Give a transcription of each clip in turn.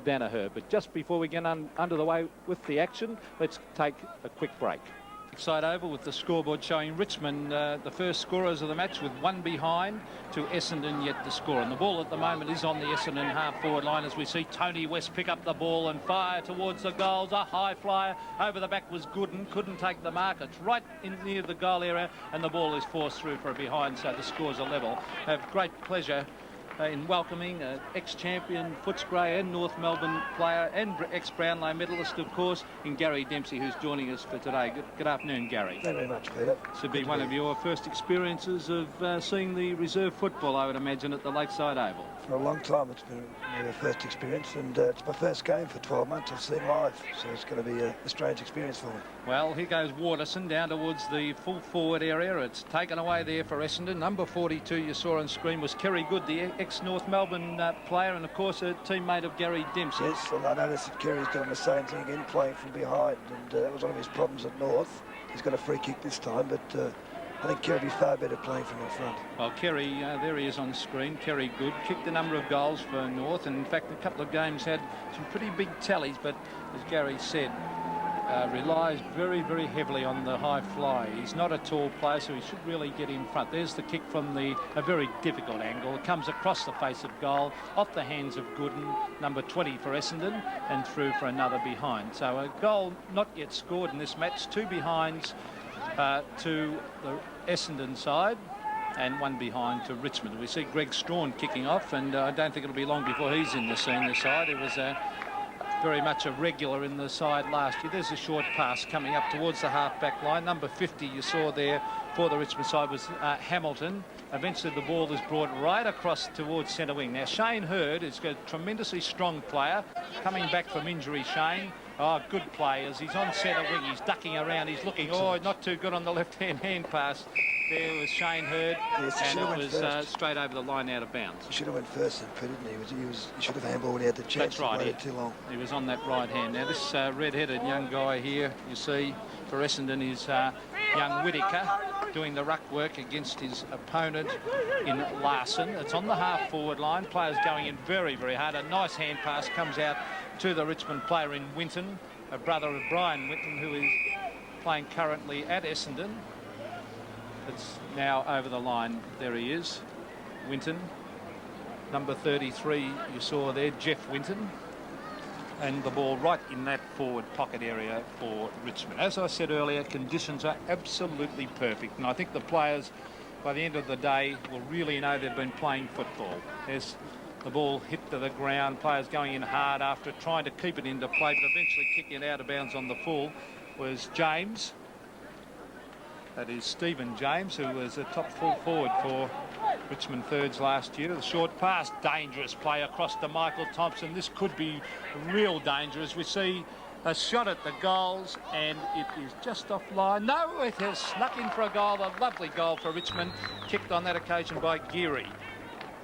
Danaher. But just before we get under the way with the action, let's take a quick break. Side over with the scoreboard showing Richmond the first scorers of the match with one behind to Essendon yet to score. And the ball at the moment is on the Essendon half-forward line as we see Tony West pick up the ball and fire towards the goals. A high flyer over the back was Gooden, couldn't take the mark. It's right in near the goal area and the ball is forced through for a behind, so the scores are level. Have great pleasure in welcoming ex-champion Footscray and North Melbourne player and ex-Brownlow medalist, of course, in Gary Dempsey, who's joining us for today. Good afternoon, Gary. Thank you very much, Peter. This would be one of your first experiences of seeing the reserve football, I would imagine, at the Lakeside Oval. For a long time, it's been my first experience, and it's my first game for 12 months I've seen live, so it's going to be a strange experience for me. Well, here goes Waterson down towards the full forward area. It's taken away there for Essendon. Number 42 you saw on screen was Kerry Good, the ex-North Melbourne player, and of course a teammate of Gary Dempsey. Yes, and I noticed that Kerry's doing the same thing again, playing from behind, and that was one of his problems at North. He's got a free kick this time, but I think Kerry would be far better playing from in front. Well, Kerry, there he is on screen. Kerry Good kicked a number of goals for North, and in fact a couple of games had some pretty big tallies, but as Gary said, relies very, very heavily on the high fly. He's not a tall player, so he should really get in front. There's the kick from a very difficult angle. It comes across the face of goal, off the hands of Gooden, number 20 for Essendon, and through for another behind. So a goal not yet scored in this match. Two behinds to the Essendon side and one behind to Richmond. We see Greg Strawn kicking off, and I don't think it'll be long before he's in the scene this side. It was very much a regular in the side last year. There's a short pass coming up towards the half-back line. Number 50 you saw there for the Richmond side was Hamilton. Eventually the ball is brought right across towards centre wing. Now Shane Hurd is a tremendously strong player coming back from injury. Shane, good play as he's on centre wing. He's ducking around. He's looking, not too good on the left-hand hand pass. There was Shane Hurd, yes, and it was straight over the line out of bounds. He should have went first, didn't he? He should have handballed when he had the chance. That's right. He waited too long. He was on that right hand. Now this red-headed young guy here, you see, for Essendon is young Whittaker doing the ruck work against his opponent in Larson. It's on the half-forward line. Players going in very, very hard. A nice hand pass comes out to the Richmond player in Winton, a brother of Brian Winton, who is playing currently at Essendon. It's now over the line. There he is, Winton. Number 33 you saw there, Jeff Winton. And the ball right in that forward pocket area for Richmond. As I said earlier, conditions are absolutely perfect. And I think the players, by the end of the day, will really know they've been playing football. There's the ball hit to the ground, players going in hard after trying to keep it into play, but eventually kicking it out of bounds on the full was James. That is Stephen James, who was a top full forward for Richmond Thirds last year. The short pass, dangerous play across to Michael Thompson. This could be real dangerous. We see a shot at the goals, and it is just offline. No, it has snuck in for a goal. A lovely goal for Richmond, kicked on that occasion by Geary.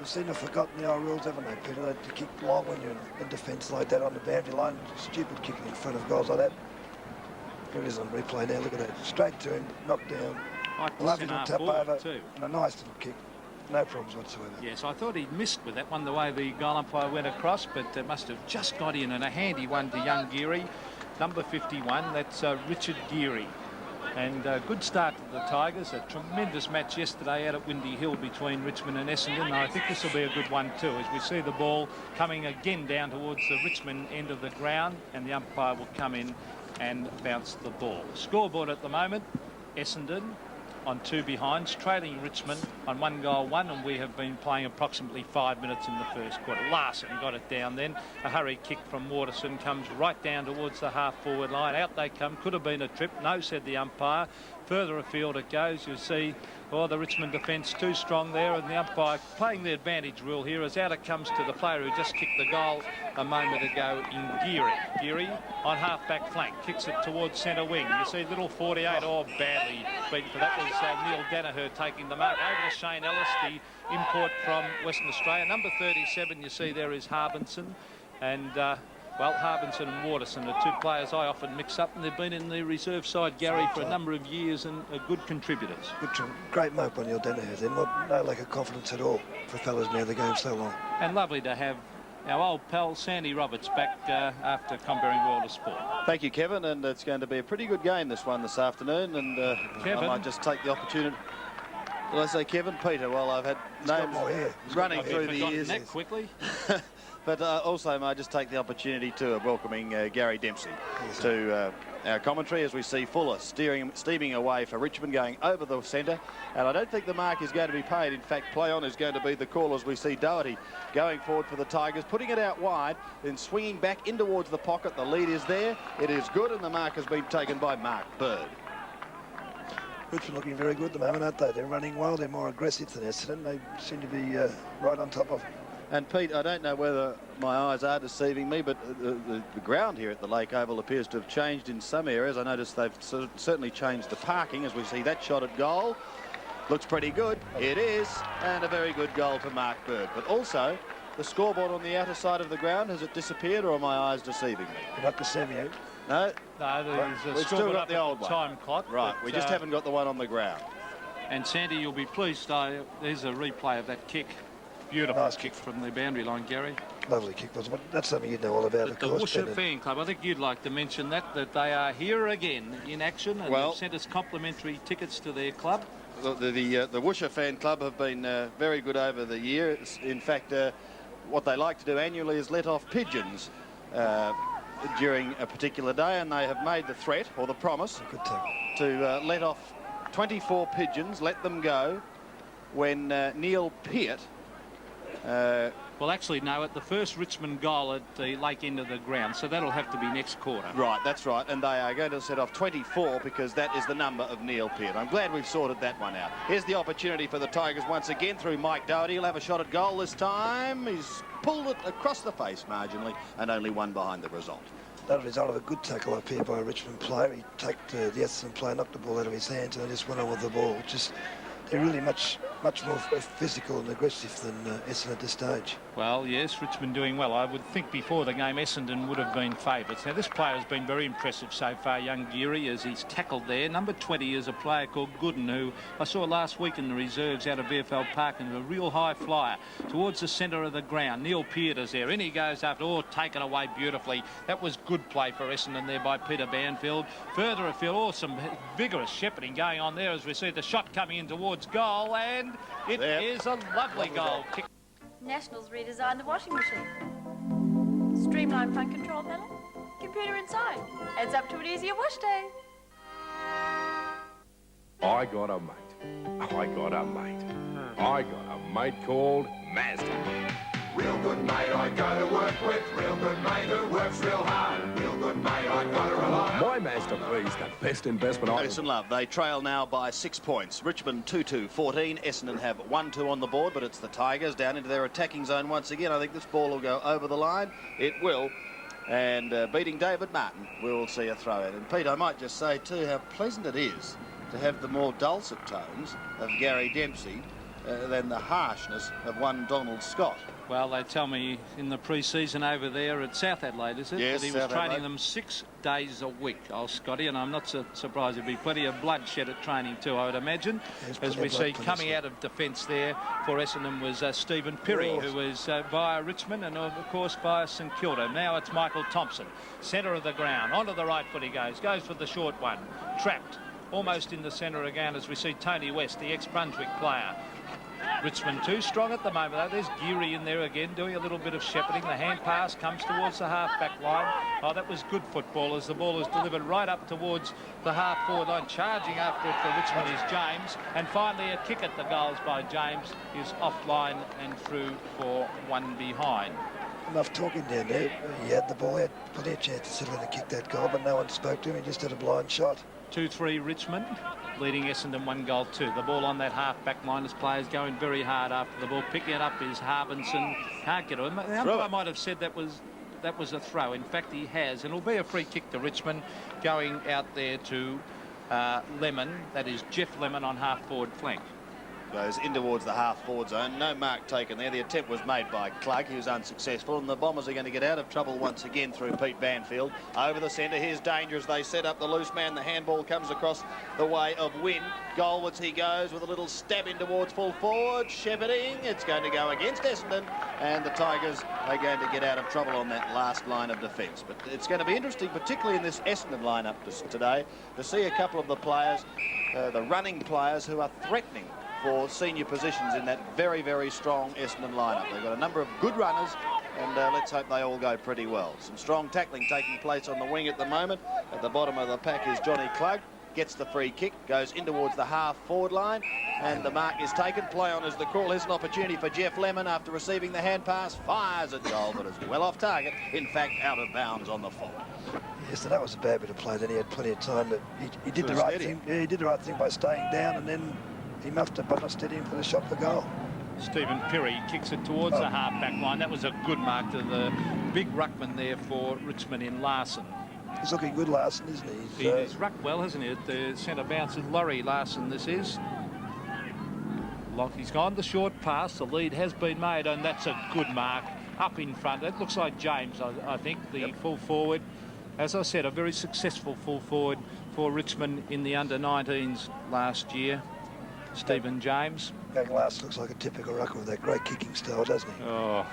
They seem to have forgotten the old rules, haven't they, Peter? They to kick long when you're in defence like that on the boundary line. Stupid kicking in front of goals like that. Here it is on replay now. Look at that. Straight to him, knocked down. Lovely little tap over too. And a nice little kick. No problems whatsoever. Yes, I thought he'd missed with that one, the way the goal umpire went across, but it must have just got in, and a handy one to young Geary. Number 51, that's Richard Geary. And a good start to the Tigers. A tremendous match yesterday out at Windy Hill between Richmond and Essendon. I think this will be a good one too, as we see the ball coming again down towards the Richmond end of the ground, and the umpire will come in and bounce the ball. Scoreboard at the moment, Essendon on two behinds, trailing Richmond on 1-1, and we have been playing approximately 5 minutes in the first quarter. Larson got it down then. A hurry kick from Waterson comes right down towards the half-forward line. Out they come. Could have been a trip. No, said the umpire. Further afield it goes. You'll see, the Richmond defence too strong there, and the umpire playing the advantage rule here as out it comes to the player who just kicked the goal a moment ago in Geary. Geary on half-back flank, kicks it towards centre wing. You see little 48, badly beaten for that. Was Neil Danaher taking the mark. Over to Shane Ellis, the import from Western Australia. Number 37 you see there is Harbinson, and Harbinson and Waterson are two players I often mix up, and they've been in the reserve side, Gary, for a number of years and are good contributors. Great mope on Neil Danaher then. No lack of confidence at all for fellas now the game so long. And lovely to have our old pal Sandy Roberts back after Comparing World of Sport. Thank you, Kevin, and it's going to be a pretty good game, this one, this afternoon, and I might just take the opportunity. Did I say Kevin? Peter. Well, I've had names running through the years. That quickly. But also, I might just take the opportunity to welcoming Gary Dempsey to our commentary as we see Fuller steaming away for Richmond, going over the centre. And I don't think the mark is going to be paid. In fact, play on is going to be the call as we see Doherty going forward for the Tigers, putting it out wide, then swinging back in towards the pocket. The lead is there. It is good, and the mark has been taken by Mark Bird. Richmond looking very good at the moment, aren't they? They're running well. They're more aggressive than Essendon. They seem to be right on top of them. And Pete, I don't know whether my eyes are deceiving me, but the ground here at the Lake Oval appears to have changed in some areas. I noticed they've certainly changed the parking as we see that shot at goal. Looks pretty good. It is, and a very good goal to Mark Bird. But also, the scoreboard on the outer side of the ground, has it disappeared, or are my eyes deceiving me? You're not deceiving you. No, there's we've still got the old one. Time clock. Right, we just haven't got the one on the ground. And Sandy, you'll be pleased. There's a replay of that kick. Beautiful kick from the boundary line, Gary. Lovely kick, wasn't it? That's something you know all about, of course. The Woosha Fan Club, I think you'd like to mention that they are here again in action, and they've sent us complimentary tickets to their club. The Woosha Fan Club have been very good over the years. In fact, what they like to do annually is let off pigeons during a particular day, and they have made the threat, or the promise, to let off 24 pigeons, let them go, when Neil Peart... well, actually, no, at the first Richmond goal at the lake end of the ground, so that'll have to be next quarter. Right, that's right, and they are going to set off 24 because that is the number of Neil Peart. I'm glad we've sorted that one out. Here's the opportunity for the Tigers once again through Mike Doherty. He'll have a shot at goal this time. He's pulled it across the face marginally, and only one behind the result. That was a result of a good tackle up here by a Richmond player. He took the Essendon player, knocked the ball out of his hands, and just went on with the ball. They're really much more physical and aggressive than Essendon at this stage. Well, yes, Richmond doing well. I would think before the game Essendon would have been favourites. Now, this player has been very impressive so far, young Geary, as he's tackled there. Number 20 is a player called Gooden, who I saw last week in the reserves out of VFL Park, and a real high flyer towards the centre of the ground. Neil Peart is there. In he goes after, taken away beautifully. That was good play for Essendon there by Peter Banfield. Further afield, some vigorous shepherding going on there as we see the shot coming in towards goal, and it is a lovely goal. Nationals redesigned the washing machine. Streamlined front control panel, computer inside. Adds up to an easier wash day. I got a mate called Mazda. Real good mate I go to work with, real good mate who works real hard. Real good mate I got to rely on. My Mazda B's the best investment Madison Love, they trail now by 6 points. Richmond 2-2-14. Essendon have 1-2 on the board, but it's the Tigers down into their attacking zone once again. I think this ball will go over the line. It will. And beating David Martin, we'll see a throw in. And Pete, I might just say too how pleasant it is to have the more dulcet tones of Gary Dempsey than the harshness of one Donald Scott. Well, they tell me in the pre-season over there at South Adelaide, is it? Yes, that he was training them 6 days a week, old Scotty, and I'm not so surprised there'd be plenty of bloodshed at training too, I would imagine. As we see coming out of defence there for Essendon was Stephen Pirrie, who was via Richmond and of course via St Kilda. Now it's Michael Thompson, centre of the ground, onto the right foot he goes for the short one, trapped almost in the centre again as we see Tony West, the ex-Brunswick player. Richmond too strong at the moment though. There's Geary in there again doing a little bit of shepherding. The hand pass comes towards the half-back line. Oh, that was good football as the ball is delivered right up towards the half-forward line. Charging after it for Richmond is James, and finally a kick at the goals by James is offline and through for one behind. Enough talking down there. He had the ball, he had plenty of chance to settle in and kick that goal, but no one spoke to him. He just had a blind shot. 2-3 Richmond, leading Essendon 1-2. The ball on that half-back line as players going very hard after the ball. Picking it up is Harbinson. Can't get to him. The umpire might have said that was a throw. In fact, he has. And it'll be a free kick to Richmond going out there to Lemon. That is Jeff Lemon on half-forward flank. Goes in towards the half-forward zone. No mark taken there. The attempt was made by Clugg. He was unsuccessful, and the Bombers are going to get out of trouble once again through Pete Banfield. Over the centre, here's danger as they set up the loose man. The handball comes across the way of Wynn. Goalwards he goes with a little stab in towards full forward. Shepherding. It's going to go against Essendon, and the Tigers are going to get out of trouble on that last line of defence. But it's going to be interesting, particularly in this Essendon lineup today, to see a couple of the players, the running players, who are threatening for senior positions in that very, very strong Essendon lineup. They've got a number of good runners, and let's hope they all go pretty well. Some strong tackling taking place on the wing at the moment. At the bottom of the pack is Johnny Clugg. Gets the free kick, goes in towards the half-forward line, and the mark is taken. Play on as the call. Here's an opportunity for Jeff Lemon after receiving the hand pass. Fires at goal, but is well off target. In fact, out of bounds on the full. Yes, so that was a bad bit of play. Then he had plenty of time. That he did the right thing. Yeah, he did the right thing by staying down, and then he muffed it, but not steady him for the shot for goal. Stephen Perry kicks it towards the half-back line. That was a good mark to the big ruckman there for Richmond in Larson. He's looking good, Larson, isn't he? He's rucked well, hasn't he? At the centre bounce is Laurie Larson, this is. He's gone the short pass. The lead has been made, and that's a good mark up in front. It looks like James, I think, the full forward. As I said, a very successful full forward for Richmond in the under-19s last year. Stephen James. That last looks like a typical rucker with that great kicking style, doesn't he? Oh,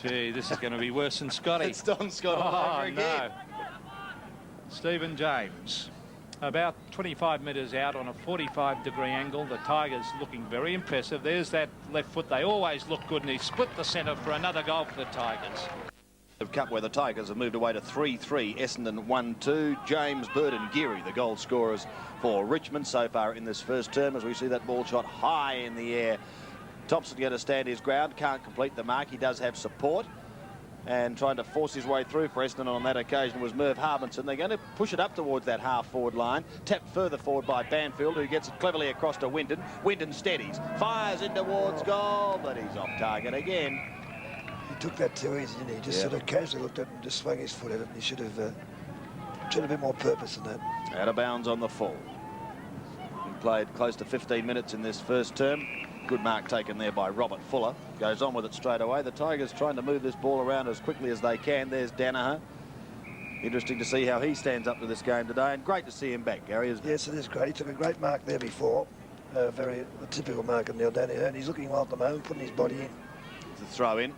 gee, this is going to be worse than Scotty. It's Don Scott over again. No. Stephen James, about 25 metres out on a 45-degree angle. The Tigers looking very impressive. There's that left foot. They always look good, and he split the centre for another goal for the Tigers. Cup where the Tigers have moved away to 3-3. Essendon 1-2. James, Bird and Geary, the goal scorers for Richmond so far in this first term, as we see that ball shot high in the air. Thompson going to stand his ground, can't complete the mark. He does have support, and trying to force his way through for Essendon on that occasion was Merv Harbinson. They're going to push it up towards that half-forward line. Tapped further forward by Banfield, who gets it cleverly across to Winton. Winton steadies, fires in towards goal, but he's off target again. He took that too easy, didn't he? He just sort of casually looked at it and just swung his foot at it. And he should have a bit more purpose than that. Out of bounds on the full. He played close to 15 minutes in this first term. Good mark taken there by Robert Fuller. Goes on with it straight away. The Tigers trying to move this ball around as quickly as they can. There's Danaher. Interesting to see how he stands up to this game today, and great to see him back, Gary, isn't it? Yes, it is great. He took a great mark there before. A typical mark of Neil Danaher, and he's looking well at the moment, putting his body in. The throw in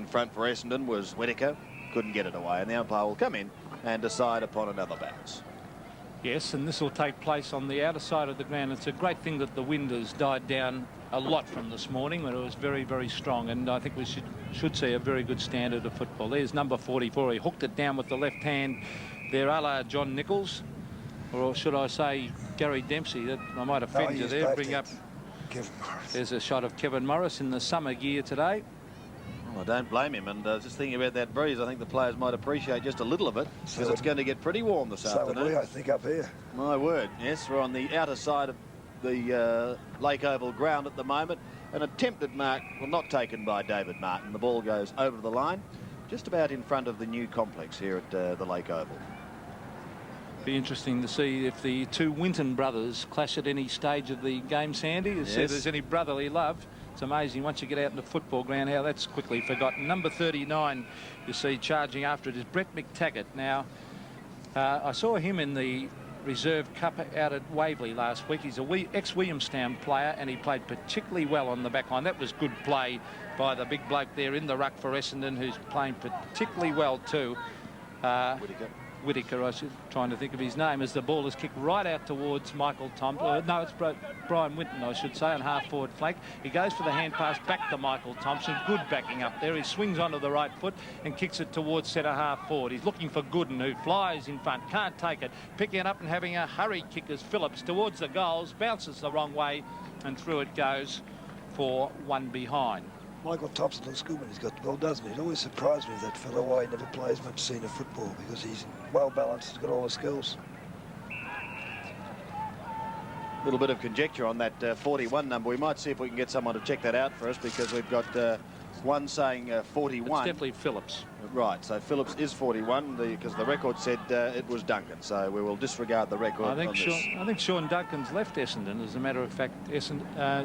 front for Essendon was Whittaker. Couldn't get it away, and the umpire will come in and decide upon another bounce. Yes, and this will take place on the outer side of the ground. It's a great thing that the wind has died down a lot from this morning, when it was very, very strong, and I think we should see a very good standard of football. There's number 44. He hooked it down with the left hand there, a la John Nichols, or should I say Gary Dempsey. That I might offend you there. Bring up Kevin Morris. There's a shot of Kevin Morris in the summer gear today. Well, I don't blame him, and just thinking about that breeze, I think the players might appreciate just a little of it, because it's going to get pretty warm this afternoon. So would we, I think, up here. My word, yes, we're on the outer side of the Lake Oval ground at the moment. An attempted mark, well, not taken by David Martin. The ball goes over the line, just about in front of the new complex here at the Lake Oval. Be interesting to see if the two Winton brothers clash at any stage of the game, Sandy. To see if there's any brotherly love. It's amazing once you get out in the football ground how that's quickly forgotten. Number 39, you see, charging after it is Brett McTaggart. Now, I saw him in the Reserve Cup out at Waverley last week. He's a ex-Williamstown player, and he played particularly well on the back line. That was good play by the big bloke there in the ruck for Essendon, who's playing particularly well too. Whittaker, I was trying to think of his name, as the ball is kicked right out towards Michael Thompson. No, it's Brian Winton, I should say, on half-forward flank. He goes for the hand pass back to Michael Thompson. Good backing up there. He swings onto the right foot and kicks it towards centre half-forward. He's looking for Gooden, who flies in front, can't take it. Picking it up and having a hurry kick as Phillips towards the goals, bounces the wrong way, and through it goes for one behind. Michael Thompson looks good when he's got the ball, doesn't he? It always surprised me, that fellow, why he never plays much senior football, because he's well balanced, he's got all the skills. A little bit of conjecture on that 41 number. We might see if we can get someone to check that out for us, because we've got one saying 41. It's definitely Phillips. Right, so Phillips is 41 because the record said it was Duncan, so we will disregard the record I think on this. Sean Duncan's left Essendon, as a matter of fact,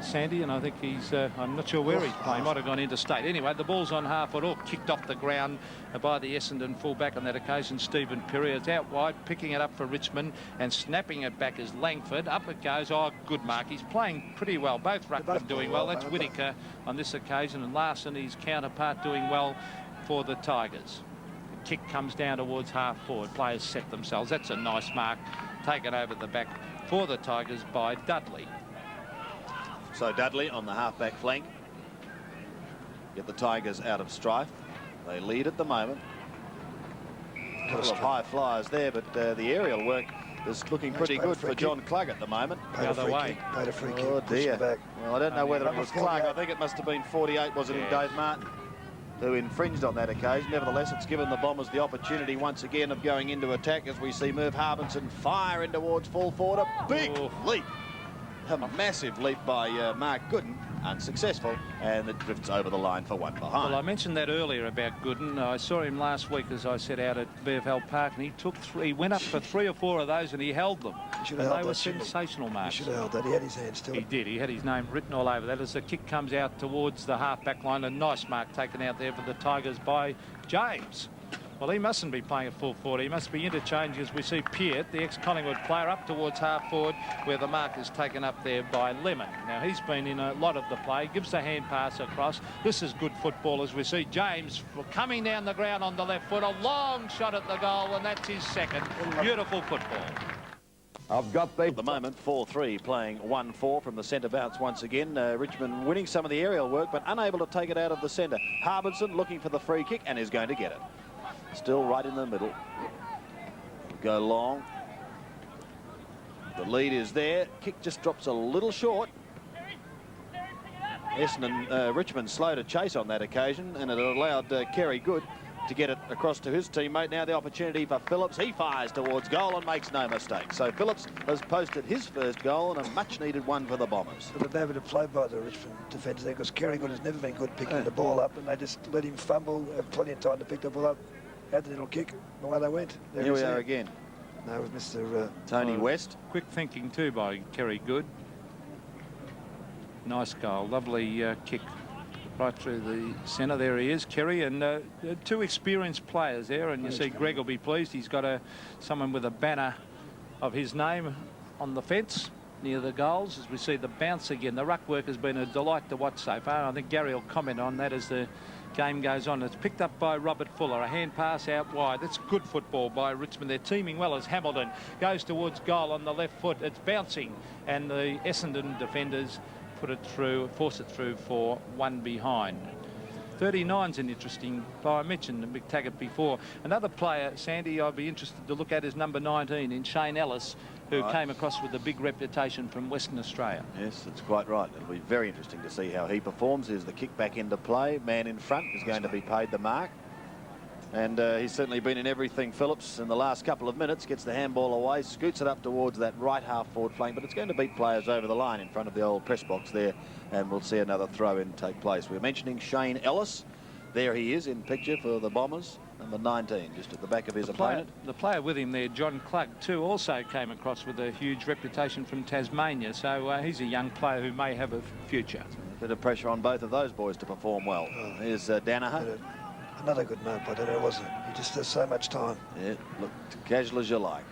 Sandy, and I think he's, I'm not sure where he's playing, might have gone interstate. Anyway, the ball's on half-foot, all kicked off the ground by the Essendon fullback on that occasion, Stephen Perry. It's out wide, picking it up for Richmond and snapping it back is Langford. Up it goes. Oh, good mark. He's playing pretty well. Both ruckmen doing well. That's Whittaker on this occasion, and Larson, his counterpart, doing well for the Tigers. The kick comes down towards half forward. Players set themselves. That's a nice mark. Taken over the back for the Tigers by Dudley. So Dudley on the half-back flank. Get the Tigers out of strife. They lead at the moment. A couple of high flyers there, but the aerial work is looking pretty good for John Klug at the moment. Paid a free kick. Oh dear. Back. Well, I don't know whether it was 48. Klug. I think it must have been 48, wasn't it, Dave Martin, who infringed on that occasion. Nevertheless, it's given the Bombers the opportunity once again of going into attack as we see Merv Harbinson fire in towards full forward. A big leap. A massive leap by Mark Gooden. Unsuccessful, and it drifts over the line for one behind. Well, I mentioned that earlier about Gooden. I saw him last week, as I said, out at VFL Park, and he went up for 3 or 4 of those, and he held them. They were sensational marks. He should have held that. He had his hands to it. He did. He had his name written all over that as the kick comes out towards the half-back line. A nice mark taken out there for the Tigers by James. Well, he mustn't be playing at full forward. He must be interchanging as we see Peart, the ex-Collingwood player, up towards half-forward, where the mark is taken up there by Lemon. Now, he's been in a lot of the play, gives the hand pass across. This is good football as we see James coming down the ground on the left foot. A long shot at the goal, and that's his second. Beautiful football. I've got At the moment, 4-3, playing 1-4 from the centre bounce once again. Richmond winning some of the aerial work, but unable to take it out of the centre. Harbinson looking for the free kick and is going to get it. Still right in the middle. Go long. The lead is there. Kick just drops a little short. Richmond slow to chase on that occasion, and it allowed Kerry Good to get it across to his teammate. Now the opportunity for Phillips. He fires towards goal and makes no mistake. So Phillips has posted his first goal, and a much-needed one for the Bombers. But they've been play by the Richmond defence there, because Kerry Good has never been good picking the ball up, and they just let him fumble, have plenty of time to pick the ball up. Had the little kick, and away they went. Here we are again. No, with Mr. Tony West. Quick thinking too by Kerry Good. Nice goal, lovely kick right through the centre. There he is, Kerry, and 2 experienced players there, and you see Greg will be pleased. He's got someone with a banner of his name on the fence near the goals as we see the bounce again. The ruck work has been a delight to watch so far. I think Gary will comment on that as the game goes on. It's picked up by Robert Fuller. A hand pass out wide. That's good football by Richmond. They're teaming well as Hamilton goes towards goal on the left foot. It's bouncing, and the Essendon defenders force it through for one behind. 39's an interesting player. I mentioned McTaggart before. Another player, Sandy, I'd be interested to look at is number 19 in Shane Ellis, who came across with a big reputation from Western Australia. Yes, that's quite right. It'll be very interesting to see how he performs. Here's the kick back into play. Man in front is going to be paid the mark. And he's certainly been in everything, Phillips, in the last couple of minutes. Gets the handball away, scoots it up towards that right half-forward flank, but it's going to beat players over the line in front of the old press box there, and we'll see another throw-in take place. We're mentioning Shane Ellis. There he is in picture for the Bombers, number 19, just at the back of his opponent. The player with him there, John Klug, too, also came across with a huge reputation from Tasmania, so he's a young player who may have a future. A bit of pressure on both of those boys to perform well. Here's Danaher. Another good mark by Danaher, wasn't it? He just has so much time. Yeah, look casual as you like.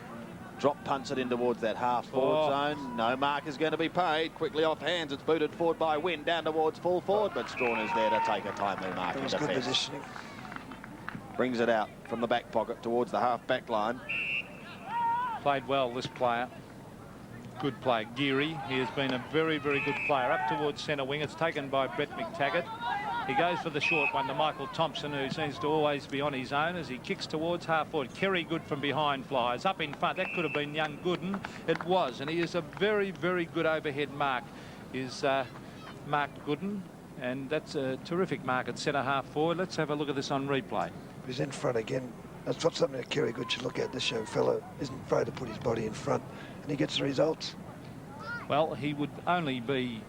Drop punts it in towards that half-forward zone. No mark is going to be paid. Quickly off hands. It's booted forward by Wynn. Down towards full forward, but Strawn is there to take a timely mark in defence. Good positioning. Brings it out from the back pocket towards the half-back line. Played well, this player. Good play. Geary, he has been a very, very good player. Up towards centre wing. It's taken by Brett McTaggart. He goes for the short one to Michael Thompson, who seems to always be on his own as he kicks towards half-forward. Kerry Good from behind flies. Up in front. That could have been young Gooden. It was, and he is a very, very good overhead mark. Is Mark Gooden, and that's a terrific mark at centre half-forward. Let's have a look at this on replay. He's in front again. That's what something that Kerry Good should look at. This young fellow isn't afraid to put his body in front, and he gets the results. Well, he would only be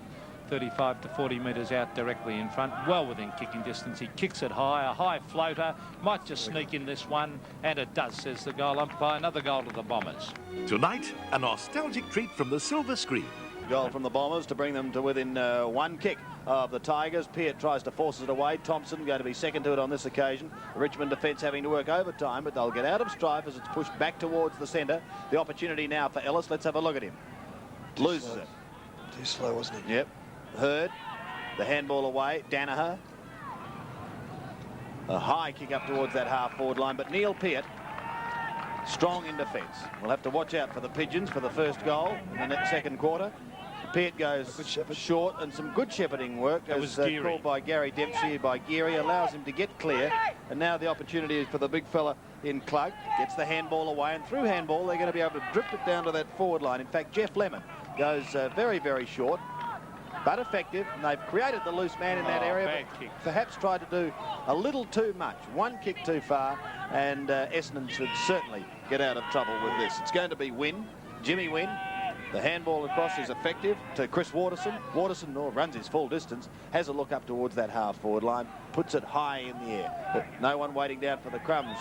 35 to 40 metres out directly in front, well within kicking distance. He kicks it high, a high floater, might just sneak in this one, and it does, says the goal umpire. Another goal to the Bombers. Tonight, a nostalgic treat from the silver screen. Goal from the Bombers to bring them to within one kick of the Tigers. Peart tries to force it away. Thompson going to be second to it on this occasion. The Richmond defence having to work overtime, but they'll get out of strife as it's pushed back towards the centre. The opportunity now for Ellis. Let's have a look at him. Loses it. Too slow, wasn't he? Yep. Hurd. The handball away. Danaher. A high kick up towards that half-forward line, but Neil Peart strong in defence. We'll have to watch out for the Pigeons for the first goal in the second quarter. Peart goes short, and some good shepherding work as called by Gary Dempsey, by Geary, allows him to get clear. And now the opportunity is for the big fella in Klug. Gets the handball away, and through handball they're going to be able to drift it down to that forward line. In fact, Jeff Lemon goes very, very short, but effective. And they've created the loose man in that area, but perhaps tried to do a little too much. One kick too far, and Essendon should certainly get out of trouble with this. It's going to be Wynn, Jimmy Wynn. The handball across is effective to Chris Waterson. Waterson runs his full distance, has a look up towards that half-forward line, puts it high in the air. But no one waiting down for the crumbs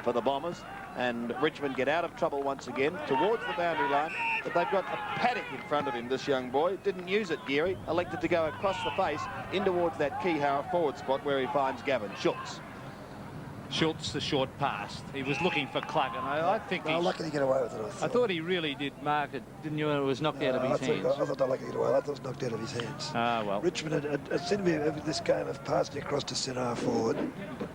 for the Bombers. And Richmond get out of trouble once again towards the boundary line. But they've got a paddock in front of him, this young boy. Didn't use it, Geary. Elected to go across the face in towards that key forward spot where he finds Gavin Schultz. Schultz, the short pass. He was looking for Klug, and I think he's lucky to get away with it. I thought he really did mark it, didn't you? It was knocked out of his hands. I thought they lucky to get away. I thought it was knocked out of his hands. Ah, well. Richmond it seemed to be this game of passing across to centre half forward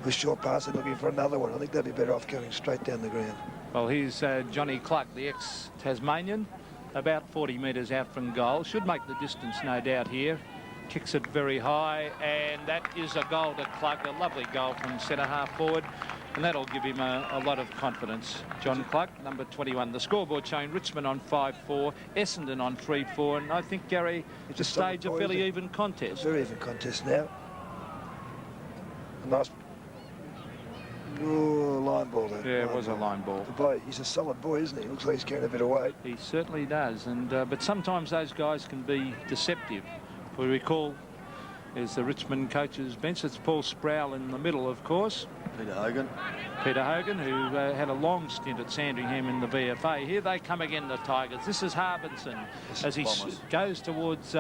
with short pass and looking for another one. I think they'd be better off going straight down the ground. Well, here's Johnny Klug, the ex-Tasmanian, about 40 metres out from goal. Should make the distance, no doubt, here. Kicks it very high, and that is a goal to Klug, a lovely goal from centre half forward, and that'll give him a lot of confidence. John Klug, number 21. The scoreboard showing Richmond on 5-4, Essendon on 3-4, and I think, Gary, it's a stage of fairly even contest. Very even contest now. A nice line ball there. Yeah, it was a line ball. The boy, he's a solid boy, isn't he? Looks like he's carrying a bit of weight. He certainly does, and but sometimes those guys can be deceptive. We recall is the Richmond coach's bench. It's Paul Sproul in the middle, of course. Peter Hogan. Peter Hogan, who had a long stint at Sandringham in the VFA. Here they come again, the Tigers. This is Harbinson as he goes towards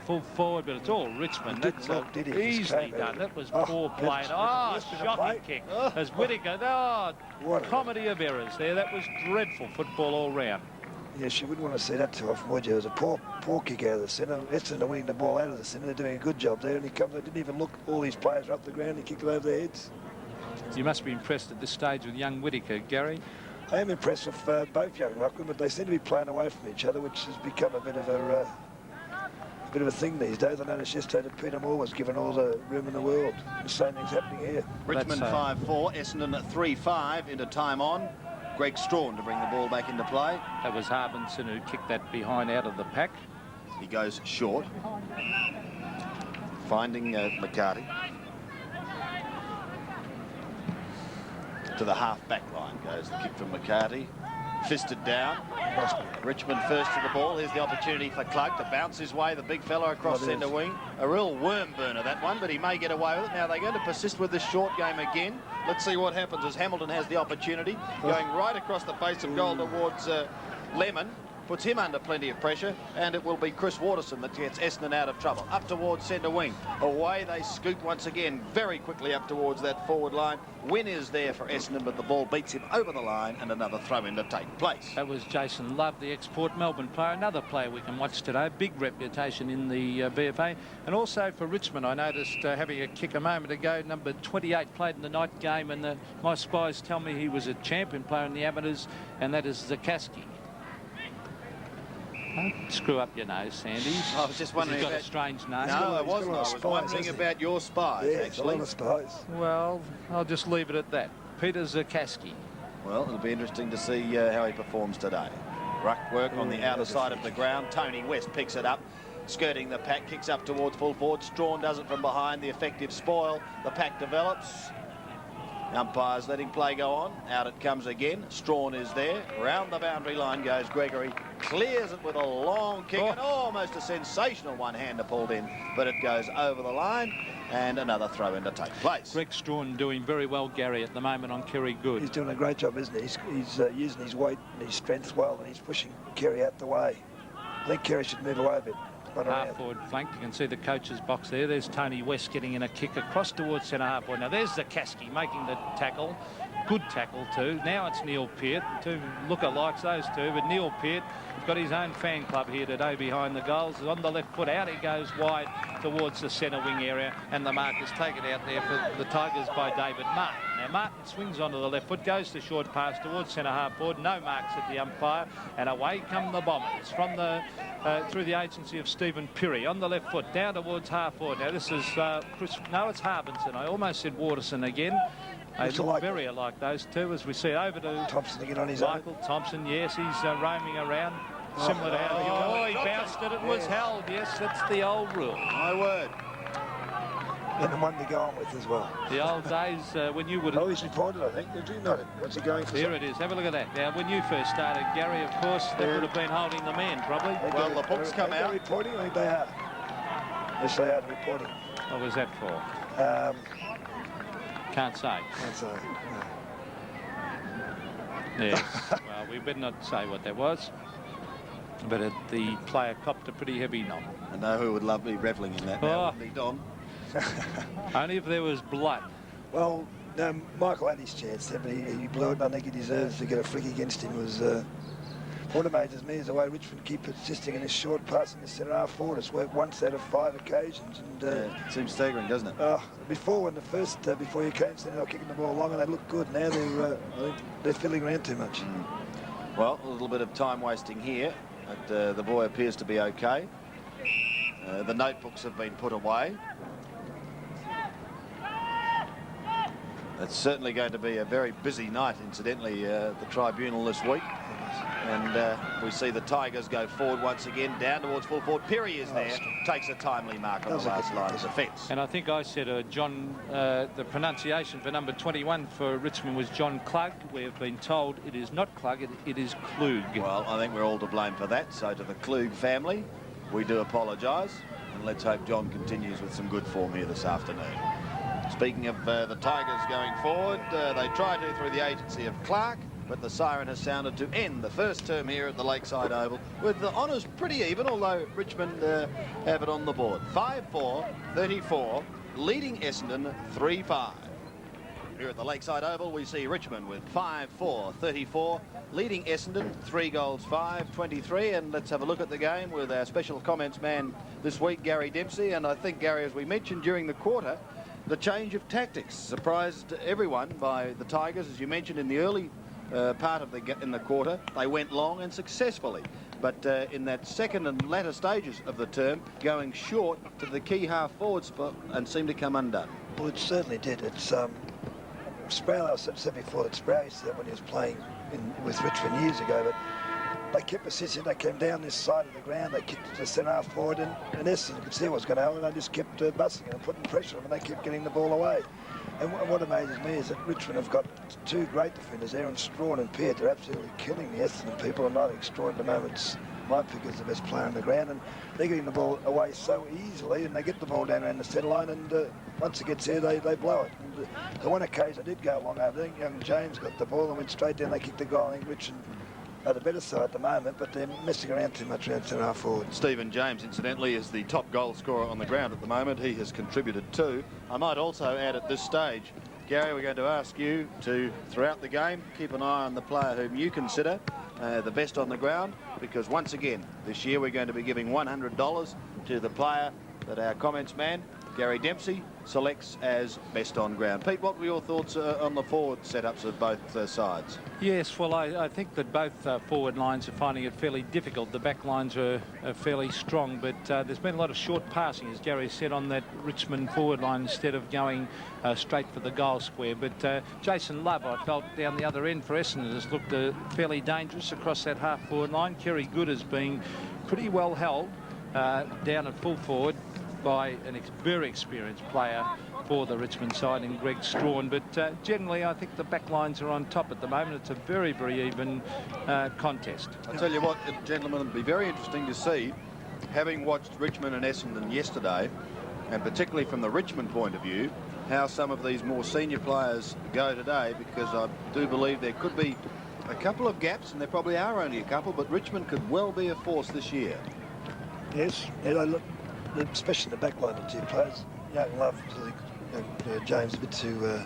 full forward, but it's all Richmond. That's easily done. That was poor play. Oh, shocking kick. As Whittaker, what comedy of errors there. That was dreadful football all round. Yes, you wouldn't want to see that too often, would you? It was a poor kick out of the centre. Essendon are winning the ball out of the centre. They're doing a good job there. And he comes, they didn't even look. All these players are up the ground. He kicked it over their heads. You must be impressed at this stage with young Whittaker, Gary. I am impressed with both young ruckmen, but they seem to be playing away from each other, which has become a bit of a thing these days. I noticed yesterday that Peter Moore was given all the room in the world. The same thing's happening here. Richmond 5-4, Essendon 3-5 into time on. Greg Strawn to bring the ball back into play. That was Harbinson who kicked that behind out of the pack. He goes short, finding McCarty. To the half-back line goes the kick from McCarty. Fisted down. Richmond first to the ball. Here's the opportunity for Klug to bounce his way. The big fella across centre wing. A real worm burner, that one, but he may get away with it. Now they're going to persist with this short game again. Let's see what happens as Hamilton has the opportunity. Going right across the face of goal towards Lemon. Puts him under plenty of pressure, and it will be Chris Waterson that gets Essendon out of trouble. Up towards centre wing. Away they scoot once again, very quickly up towards that forward line. Win is there for Essendon, but the ball beats him over the line, and another throw-in to take place. That was Jason Love, the export Melbourne player. Another player we can watch today. Big reputation in the VFA. And also for Richmond, I noticed having a kick a moment ago, number 28 played in the night game, and my spies tell me he was a champion player in the amateurs, and that is Zakaski. Don't screw up your nose, Sandy. I was just wondering. He's got a strange name. No, I wasn't. I was wondering about your spies, actually. A lot of spies. Well, I'll just leave it at that. Peter Zakaski. Well, it'll be interesting to see how he performs today. Ruck work on the outer side of the ground. Tony West picks it up, skirting the pack, kicks up towards full forward. Strawn does it from behind. The effective spoil. The pack develops. Umpires letting play go on. Out it comes again. Strawn is there. Round the boundary line goes Gregory. Clears it with a long kick and almost a sensational one-hander pulled in, but it goes over the line, and another throw in to take place. Greg Strawn doing very well, Gary, at the moment on Kerry Good. He's doing a great job, isn't he? He's using his weight and his strength well, and he's pushing Kerry out the way. I think Kerry should move away a bit. Half forward flank. You can see the coach's box there. There's Tony West getting in a kick across towards centre half forward. Now there's Zakaski making the tackle. Good tackle too. Now it's Neil Peart. Two look-alikes, those two. But Neil Peart has got his own fan club here today behind the goals. He's on the left foot. Out he goes wide towards the centre wing area. And the mark is taken out there for the Tigers by David Martin. Now Martin swings onto the left foot, goes to short pass towards centre half forward. No marks at the umpire. And away come the Bombers from the through the agency of Stephen Pirrie on the left foot down towards half forward. Now this is no, it's Harbinson. I almost said Waterson again. They look very alike, those two, as we see over to Thompson again on his Michael own. Thompson. Yes, he's roaming around, similar to how he bounced it. It was held. Yes, that's the old rule. My word. And the one to go on with as well. The old days when you would have... Oh, he's reported, I think. Did you not? What's he going for? Here it is. Have a look at that. Now, when you first started, Gary, of course, they would have been holding the man, probably. Well, the books come out. Reporting, I think they are. Yes, they are reporting. What was that for? Can't say. Can't say. No. Yes. Well, we better not say what that was. But the player copped a pretty heavy knock. I know who would love me revelling in that now, wouldn't he, Don? Only if there was blood. Well, Michael had his chance there, but he blew it. I think he deserves to get a flick against him. What amazes me is the way Richmond keep persisting in this short pass in the centre half forward. It's worked once out of 5 occasions. And it seems staggering, doesn't it? Before, when before you came, they were kicking the ball long and they looked good. Now they're fiddling around too much. Well, a little bit of time wasting here, but the boy appears to be okay. The notebooks have been put away. It's certainly going to be a very busy night, incidentally, the tribunal this week. And we see the Tigers go forward once again, down towards full forward. Pirrie is there, takes a timely mark on the last line of defence. And I think I said, John, the pronunciation for number 21 for Richmond was John Klug. We have been told it is not Klug, it is Klug. Well, I think we're all to blame for that. So to the Klug family, we do apologise. And let's hope John continues with some good form here this afternoon. Speaking of the Tigers going forward, they tried to through the agency of Clark, but the siren has sounded to end the first term here at the Lakeside Oval, with the honours pretty even, although Richmond have it on the board. 5-4-34, leading Essendon 3-5. Here at the Lakeside Oval, we see Richmond with 5-4-34, leading Essendon 3-5-23. And let's have a look at the game with our special comments man this week, Gary Dempsey. And I think, Gary, as we mentioned during the quarter, the change of tactics surprised everyone by the Tigers. As you mentioned in the early part of the quarter, they went long and successfully. But in that second and latter stages of the term, going short to the key half-forward spot and seemed to come undone. Well, it certainly did. It's Sproul, I said before that Sproul used to that when he was playing with Richmond years ago, but they kept persisting. They came down this side of the ground. They kicked it to the centre half forward, and Essendon could see what was going to happen. They just kept busting it and putting pressure on them, and they kept getting the ball away. And what amazes me is that Richmond have got two great defenders there, and Strawn and Peart. They're absolutely killing the Essendon people, and I think Strawn at the moment's my pick is the best player on the ground, and they're getting the ball away so easily, and they get the ball down around the centre line, and once it gets there, they blow it. And, the one occasion I did go along over, I think young James got the ball and went straight down. They kicked the goal. I think Richmond are the better side at the moment, but they're messing around too much around centre half forward. Stephen James, incidentally, is the top goal scorer on the ground at the moment. He has contributed too. I might also add at this stage, Gary, we're going to ask you to, throughout the game, keep an eye on the player whom you consider the best on the ground, because once again, this year we're going to be giving $100 to the player that our comments man, Gary Dempsey, selects as best on ground. Pete, what were your thoughts on the forward setups of both sides? Yes, well, I think that both forward lines are finding it fairly difficult. The back lines are fairly strong, but there's been a lot of short passing, as Gary said, on that Richmond forward line instead of going straight for the goal square. But Jason Love, I felt, down the other end for Essendon has looked fairly dangerous across that half forward line. Kerry Good has been pretty well held down at full forward by a very experienced player for the Richmond side in Greg Strawn. But generally, I think the back lines are on top at the moment. It's a very, very even contest. I tell you what, gentlemen, it'd be very interesting to see, having watched Richmond and Essendon yesterday, and particularly from the Richmond point of view, how some of these more senior players go today, because I do believe there could be a couple of gaps, and there probably are only a couple, but Richmond could well be a force this year. Yes, yeah, they look, especially the back line of two players. Young Love, James, a bit too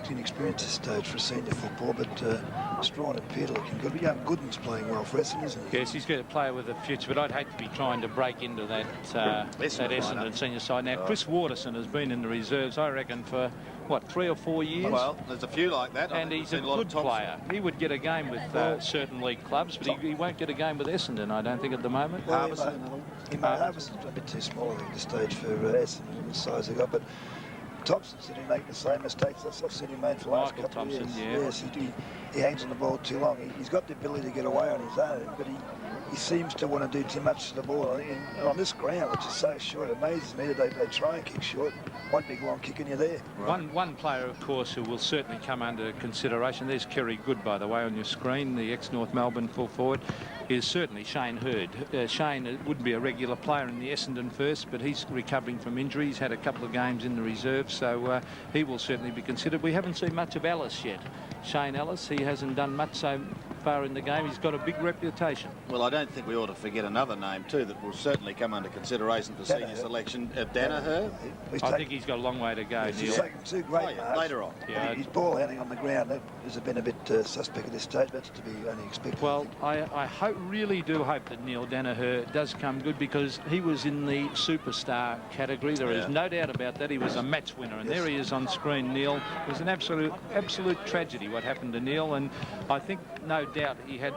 inexperienced at this stage for senior football, but Strawn and Peter looking good. But young Gooden's playing well for Essendon, isn't he? Yes, he's got a player with a future, but I'd hate to be trying to break into that Essendon senior side. Now, Chris Waterson has been in the reserves, I reckon, for, what, 3 or 4 years? Well, there's a few like that. And he's a good player. He would get a game with certain league clubs, but he won't get a game with Essendon, I don't think, at the moment. Well, Harvison's a bit too small, I think, at this stage for Essendon, the size they got. But Thompson said he make the same mistakes I've seen him made for the last couple of years. Yeah. Yes, he hangs on the ball too long. He's got the ability to get away on his own, but he seems to want to do too much to the ball. And on this ground, which is so short, it amazes me that they try and kick short. One big long kick and you're there. Right. One player, of course, who will certainly come under consideration, there's Kerry Good, by the way, on your screen, the ex-North Melbourne full forward, is certainly Shane Hurd. Shane wouldn't be a regular player in the Essendon first, but he's recovering from injury. He's had a couple of games in the reserve, so he will certainly be considered. We haven't seen much of Ellis yet. Shane Ellis, he hasn't done much so far in the game. He's got a big reputation. Well, I don't think we ought to forget another name too that will certainly come under consideration for senior selection. Danaher. I think he's got a long way to go, He's Neil. taken two great marks. Later on. Yeah. His ball handling on the ground has been a bit suspect at this stage. That's to be only expected. Well, I really do hope that Neil Danaher does come good, because he was in the superstar category. There is no doubt about that. He was a match winner, and there he is on screen, Neil. It was an absolute tragedy what happened to Neil, and I think no doubt he had.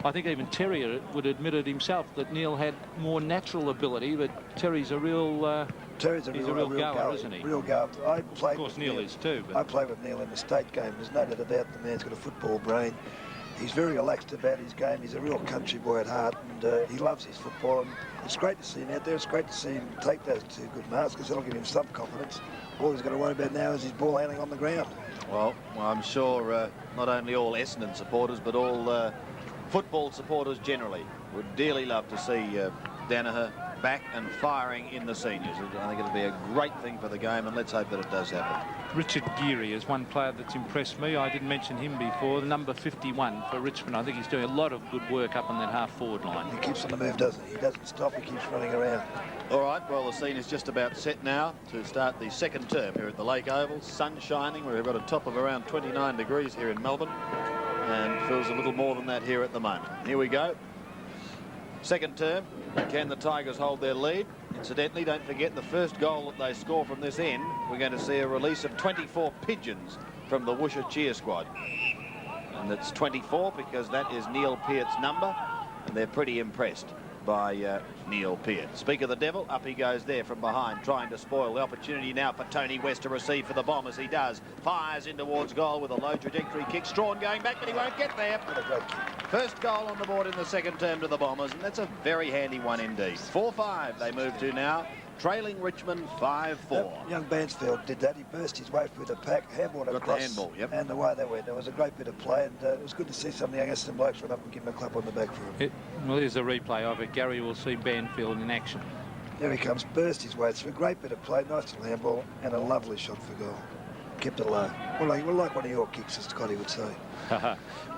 I think even Terry would admit it himself that Neil had more natural ability, but Terry's a real Terry's he's a real goer, isn't he? Real goer. Of course, Neil is too. But I played with Neil in the state game. There's no doubt about the man's got a football brain. He's very relaxed about his game. He's a real country boy at heart, and he loves his football. And it's great to see him out there. It's great to see him take those two good marks, because that'll give him some confidence. All he's got to worry about now is his ball handling on the ground. Well, I'm sure not only all Essendon supporters, but all football supporters generally would dearly love to see Danaher back and firing in the seniors. I think it'll be a great thing for the game, and let's hope that it does happen. Richard Geary is one player that's impressed me. I didn't mention him before. The number 51 for Richmond. I think he's doing a lot of good work up on that half-forward line. He keeps on the move, doesn't he? He doesn't stop. He keeps running around. All right, well, the scene is just about set now to start the second term here at the Lake Oval. Sun shining. We've got a top of around 29 degrees here in Melbourne, and feels a little more than that here at the moment. Here we go. Second term. Can the Tigers hold their lead? Incidentally, don't forget the first goal that they score from this end, we're going to see a release of 24 pigeons from the Woosha cheer squad. And it's 24 because that is Neil Peart's number, and they're pretty impressed by Neil Peart. Speak of the devil, up he goes there from behind, trying to spoil the opportunity now for Tony West to receive for the Bombers. He does. Fires in towards goal with a low trajectory kick. Strawn going back, but he won't get there. First goal on the board in the second term to the Bombers, and that's a very handy one indeed. 4-5 they move to now, trailing Richmond 5-4. Young Bansfield did that. He burst his way through the pack, handballed Got across, the handball, yep. and the way they went. It was a great bit of play, and it was good to see some of the young Essendon blokes run up and give him a clap on the back for him. Well, here's a replay of it. Gary will see Banfield in action. There he comes, burst his way through. Great bit of play, nice little handball, and a lovely shot for goal. Kept it low. Well, like one of your kicks, as Scotty would say.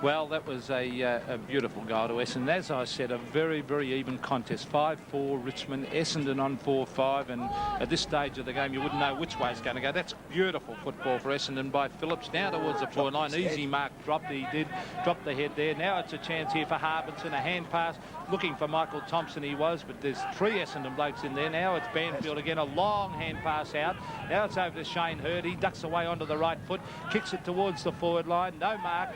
Well, that was a beautiful goal to Essendon. As I said, a very, very even contest. 5-4 Richmond, Essendon on 4-5, and at this stage of the game, you wouldn't know which way it's going to go. That's beautiful football for Essendon by Phillips. Now towards the forward line, easy mark dropped. He did drop the head there. Now it's a chance here for Harbinson, a hand pass. Looking for Michael Thompson, he was, but there's three Essendon blokes in there. Now it's Banfield again, a long hand pass out. Now it's over to Shane Hurd. He ducks away onto the right foot, kicks it towards the forward line. No mark.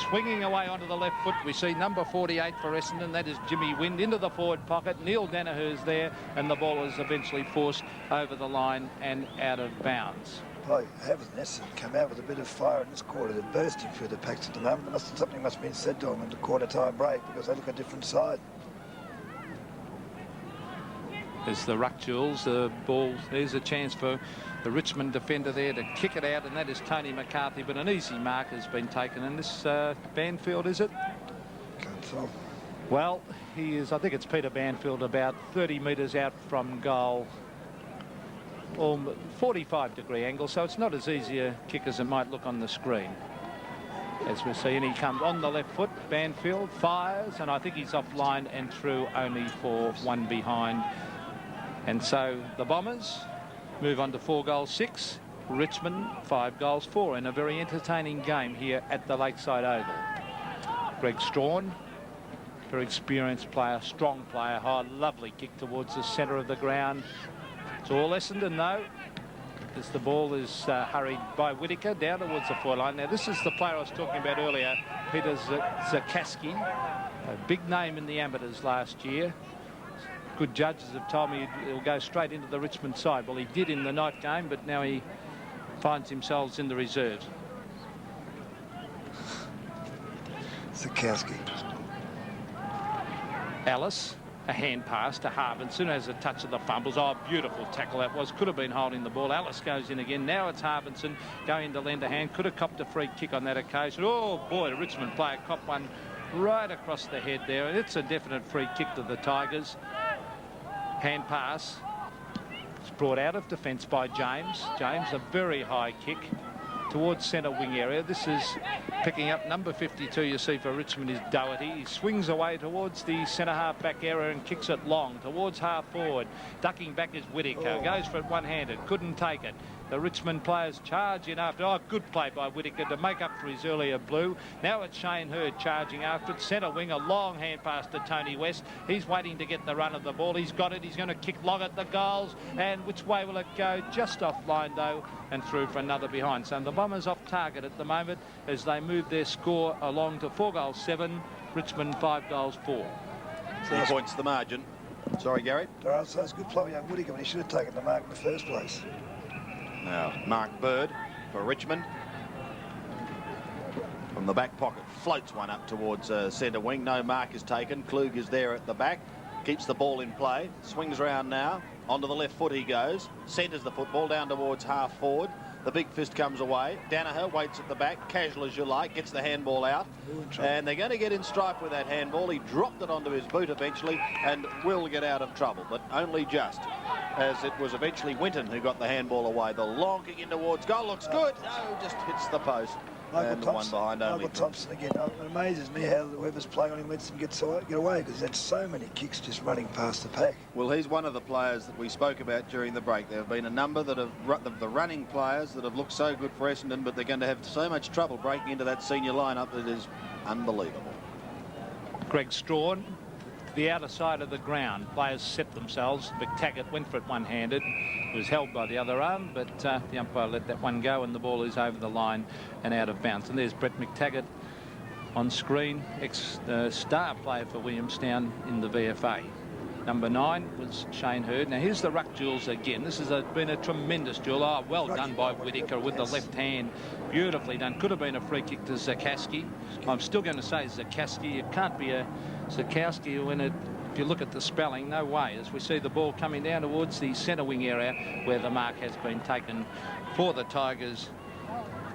Swinging away onto the left foot, we see number 48 for Essendon. That is Jimmy Wind into the forward pocket. Neil Danaher's there, and the ball is eventually forced over the line and out of bounds. Well, having Essendon come out with a bit of fire in this quarter, they're bursting through the packs at the moment. Something must have been said to them in the quarter-time break, because they look a different side. There's the ruck, Jules. The ball, there's a chance for the Richmond defender there to kick it out, and that is Tony McCarthy, but an easy mark has been taken. And this Banfield, is it? Can't tell. Well, he is, I think it's Peter Banfield, about 30 metres out from goal, or 45-degree angle, so it's not as easy a kick as it might look on the screen. As we see, and he comes on the left foot. Banfield fires, and I think he's offline and through only for one behind. And so the Bombers move on to 4-6. Richmond 5-4 in a very entertaining game here at the Lakeside Oval. Greg Strawn, very experienced player, strong player. Oh, lovely kick towards the centre of the ground. It's all Essendon though, as the ball is hurried by Whittaker down towards the forward line. Now this is the player I was talking about earlier, Peter Zakaski, a big name in the amateurs last year. Good judges have told me he'll go straight into the Richmond side. Well, he did in the night game, but now he finds himself in the reserves. Sikowski. Ellis, a hand pass to Harbinson, has a touch of the fumbles. Oh, beautiful tackle that was. Could have been holding the ball. Ellis goes in again. Now it's Harbinson going to lend a hand. Could have copped a free kick on that occasion. Oh, boy, the Richmond player copped one right across the head there. And it's a definite free kick to the Tigers. Hand pass. It's brought out of defence by James. James, a very high kick towards centre wing area. This is picking up number 52, you see, for Richmond is Doherty. He swings away towards the centre half back area and kicks it long towards half forward. Ducking back is Whittaker. Goes for it one-handed. Couldn't take it. The Richmond players charge in after. Oh, good play by Whittaker to make up for his earlier blue. Now it's Shane Hurd charging after it. Centre wing, a long hand pass to Tony West. He's waiting to get the run of the ball. He's got it. He's going to kick long at the goals. And which way will it go? Just offline, though, and through for another behind. So the Bombers off target at the moment as they move their score along to 4-7. Richmond 5-4. 2 points the margin. Sorry, Gary. All right, so it's a good play by Whittaker, but he should have taken the mark in the first place. Now, Mark Bird for Richmond. From the back pocket, floats one up towards centre wing. No mark is taken. Klug is there at the back. Keeps the ball in play. Swings around now. Onto the left foot he goes. Centres the football down towards half forward. The big fist comes away. Danaher waits at the back, casual as you like, gets the handball out. And they're going to get in stripe with that handball. He dropped it onto his boot eventually and will get out of trouble, but only just, as it was eventually Winton who got the handball away. The long kick in towards goal looks good. No, just hits the post. And the one behind only. Michael Thompson again. It amazes me how whoever's playing on him lets him get away, because he's had so many kicks just running past the pack. Well, he's one of the players that we spoke about during the break. There have been a number that have the running players that have looked so good for Essendon, but they're going to have so much trouble breaking into that senior lineup that is unbelievable. Greg Strawn, the outer side of the ground. Players set themselves. McTaggart went for it one-handed. Was held by the other arm, but the umpire let that one go, and the ball is over the line and out of bounds. And there's Brett McTaggart on screen, ex-star player for Williamstown in the VFA. Number 9 was Shane Hurd. Now here's the ruck duels again. This has been a tremendous duel. Oh, well done by Whittaker with the left hand. Beautifully done. Could have been a free kick to Zakaski. I'm still going to say Zakaski. It can't be a Zakowski when it... If you look at the spelling, no way, as we see the ball coming down towards the centre wing area where the mark has been taken for the Tigers.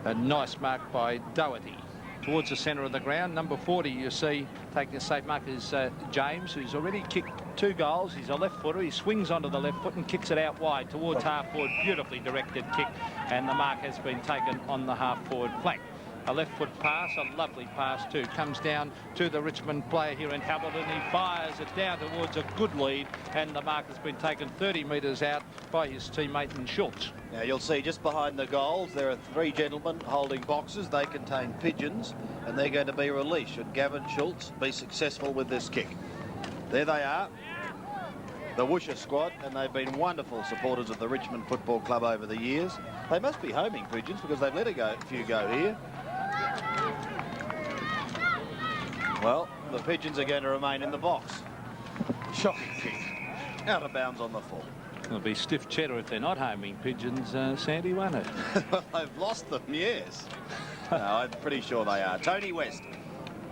A nice mark by Doherty. Towards the centre of the ground, number 40, you see, taking a safe mark is James, who's already kicked 2 goals. He's a left footer. He swings onto the left foot and kicks it out wide towards half forward. Beautifully directed kick, and the mark has been taken on the half forward flank. A left foot pass, a lovely pass too, comes down to the Richmond player here in Hamilton. He fires it down towards a good lead, and the mark has been taken 30 metres out by his teammate in Schultz. Now you'll see just behind the goals there are 3 gentlemen holding boxes. They contain pigeons, and they're going to be released should Gavin Schultz be successful with this kick. There they are, the Woosha squad, and they've been wonderful supporters of the Richmond Football Club over the years. They must be homing pigeons because they've let a few go here. Well, the pigeons are going to remain in the box. Shocking kick. Out of bounds on the full. It'll be stiff cheddar if they're not homing pigeons, Sandy, won't it? Well, they've lost them, yes. No, I'm pretty sure they are. Tony West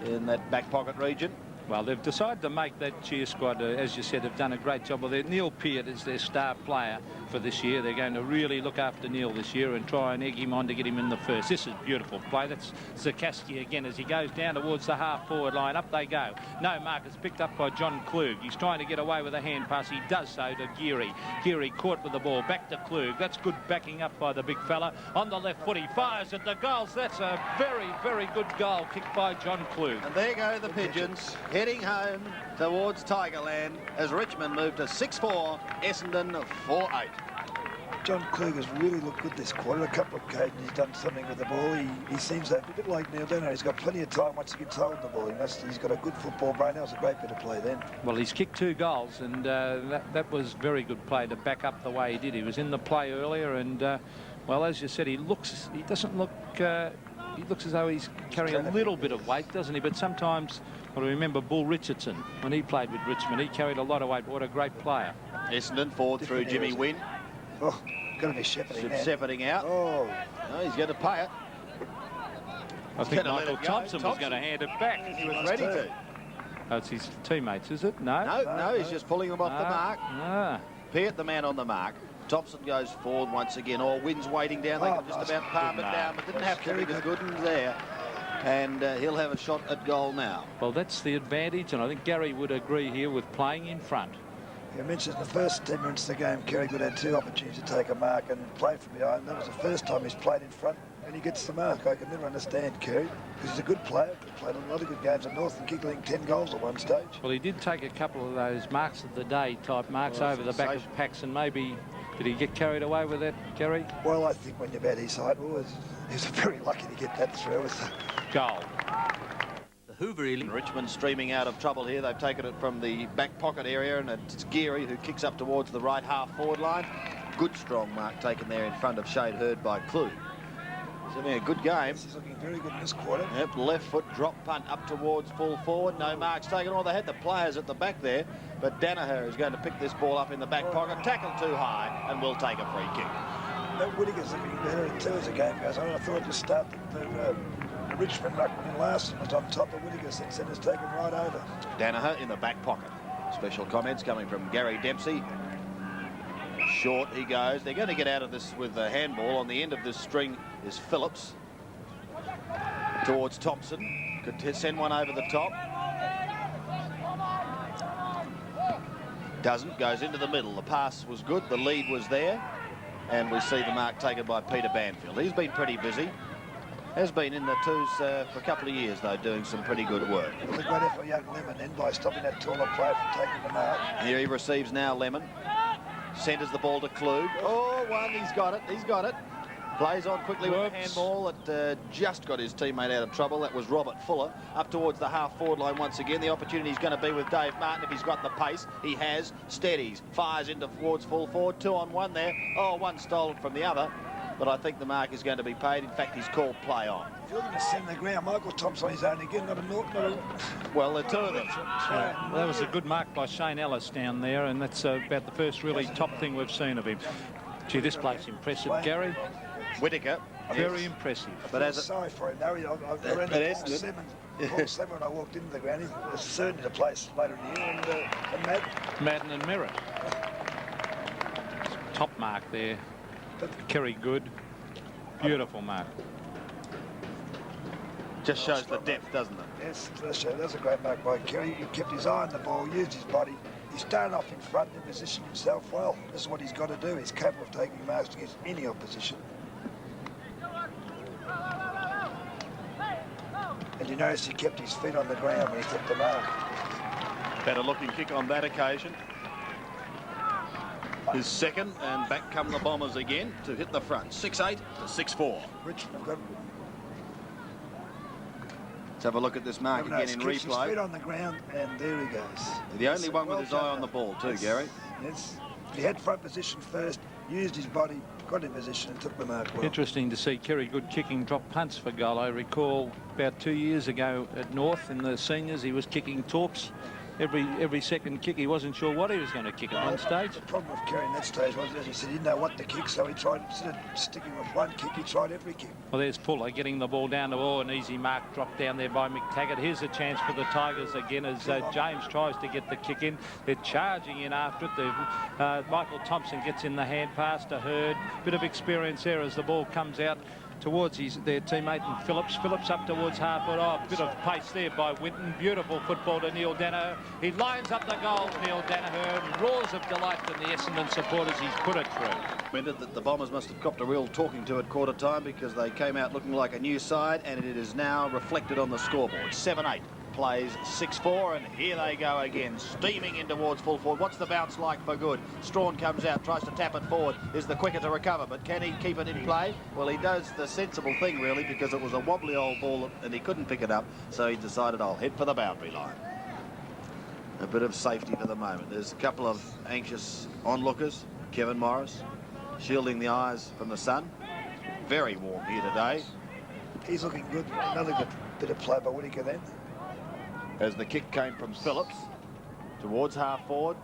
in that back pocket region. Well, they've decided to make that cheer squad, as you said, have done a great job with it. Neil Peart is their star player. for this year. They're going to really look after Neil this year and try and egg him on to get him in the first. This is beautiful play. That's Zakaski again as he goes down towards the half-forward line. Up they go. No mark is picked up by John Klug. He's trying to get away with a hand pass. He does so to Geary. Geary caught with the ball. Back to Klug. That's good backing up by the big fella. On the left foot, he fires at the goals. That's a very, very good goal kicked by John Klug. And there go the Pigeons heading home towards Tigerland as Richmond moved to 6-4, Essendon 4-8. John Klug has really looked good this quarter. A couple of occasions he's done something with the ball. He seems to have a bit like Neil Denner. He's got plenty of time once he gets hold of the ball. He's got a good football brain. That was a great bit of play then. Well, he's kicked 2 goals, and that was very good play to back up the way he did. He was in the play earlier, and well, as you said, he doesn't look. He looks as though he's carrying a little bit of weight, doesn't he? But sometimes, I remember Bull Richardson when he played with Richmond. He carried a lot of weight. What a great player! Essendon forward through Jimmy Wynn. Oh, going to be shepherding. Shepherding out. Oh, no, he's going to pay it. I think Michael Thompson was going to hand it back. He was ready to. Oh, it's his teammates, is it? No. No, he's just pulling them off the mark. Peart, the man on the mark. Thompson goes forward once again. Wynn's waiting down. They can just about palm it down, but didn't have to be the good ones there. And he'll have a shot at goal now. Well, that's the advantage, and I think Gary would agree here with playing in front. I mentioned the first 10 minutes of the game, Kerry Good had 2 opportunities to take a mark and play from behind. That was the first time he's played in front, and he gets the mark. I can never understand Kerry, because he's a good player. He played a lot of good games at North and kicked 10 goals at one stage. Well, he did take a couple of those marks of the day type marks over the back of packs, and maybe did he get carried away with that, Gary? Well, I think when you're about his height, he was very lucky to get that through with the goal. Richmond streaming out of trouble here. They've taken it from the back pocket area, and it's Geary who kicks up towards the right half-forward line. Good strong mark taken there in front of Shade Hurd by Klug. It's having a good game. He's looking very good in this quarter. Yep, left foot drop punt up towards full forward. No marks taken. Oh, they had the players at the back there, but Danaher is going to pick this ball up in the back pocket. Tackle too high, and will take a free kick. That Whittaker's looking better too as the game goes on. I thought it just started the Richmond ruckman last was on top of Whittaker since then has taken right over. Danaher in the back pocket. Special comments coming from Gary Dempsey. Short he goes. They're going to get out of this with a handball. On the end of this string is Phillips. Towards Thompson. Could send one over the top. Doesn't. Goes into the middle. The pass was good. The lead was there. And we see the mark taken by Peter Banfield. He's been pretty busy. Has been in the twos for a couple of years, though, doing some pretty good work. It was a great effort for young Lemon then by stopping that taller player from taking the mark. Here he receives now Lemon. Centres the ball to Klug. Oh, one, he's got it, he's got it. Plays on quickly with a handball that just got his teammate out of trouble. That was Robert Fuller. Up towards the half-forward line once again. The opportunity is going to be with Dave Martin if he's got the pace. He has. Steadies. Fires into towards full forward. 2 on 1 there. Oh, one stolen from the other. But I think the mark is going to be paid. In fact, he's called play on. If you're going to send the ground, Michael Thompson on his own again, not a Norton. Well, there are 2 of them. Well, that was a good mark by Shane Ellis down there, and that's about the first really top thing we've seen of him. Gee, this bloke's impressive, Gary. Whittaker. Very impressive. But as sorry for him, Larry. I ran into Paul Seven when I walked into the ground. He was certainly the place later in the year, and Madden and Merritt. Top mark there. Kerry Good. Beautiful mark. Just shows the depth, doesn't it? Yes, that's a great mark by Kerry. He kept his eye on the ball, used his body. He started off in front and positioned himself well. This is what he's got to do. He's capable of taking marks against any opposition. And you notice he kept his feet on the ground when he took the mark. Better looking kick on that occasion. His second, and back come the Bombers again to hit the front. 6-8 to 6-4. Richmond have got... Let's have a look at this mark again in replay. His feet on the ground, and there he goes. The only one with his eye on the ball too, Gary. Yes. He had front position first, used his body, got in position and took the mark well. Interesting to see Kerry Good kicking drop punts for goal. I recall about 2 years ago at North in the seniors, he was kicking torps every second kick. He wasn't sure what he was going to kick at one stage. The problem with Kerry in that stage was, as he said, he didn't know what to kick, so he tried, instead of sticking with one kick, he tried every kick. Well, there's Fuller getting the ball down to an easy mark dropped down there by McTaggart. Here's a chance for the Tigers again as James tries to get the kick in. They're charging in after it. Michael Thompson gets in the hand pass to Hurd. Bit of experience there as the ball comes out towards their teammate and Phillips. Phillips up towards half-foot. Oh, a bit of pace there by Winton. Beautiful football to Neil Danaher. He lines up the goal, Neil Danaher, and roars of delight from the Essendon supporters. He's put it through. That the Bombers must have copped a real talking to at quarter time, because they came out looking like a new side, and it is now reflected on the scoreboard. 7-8 plays 6-4, and here they go again, steaming in towards full forward. What's the bounce like for good? Strawn comes out, tries to tap it forward, is the quicker to recover, but can he keep it in play? Well, he does the sensible thing, really, because it was a wobbly old ball and he couldn't pick it up, so he decided, I'll head for the boundary line. A bit of safety for the moment. There's a couple of anxious onlookers. Kevin Morris shielding the eyes from the sun. Very warm here today. He's looking good. Another good bit of play by Whittaker then. As the kick came from Phillips towards half forward.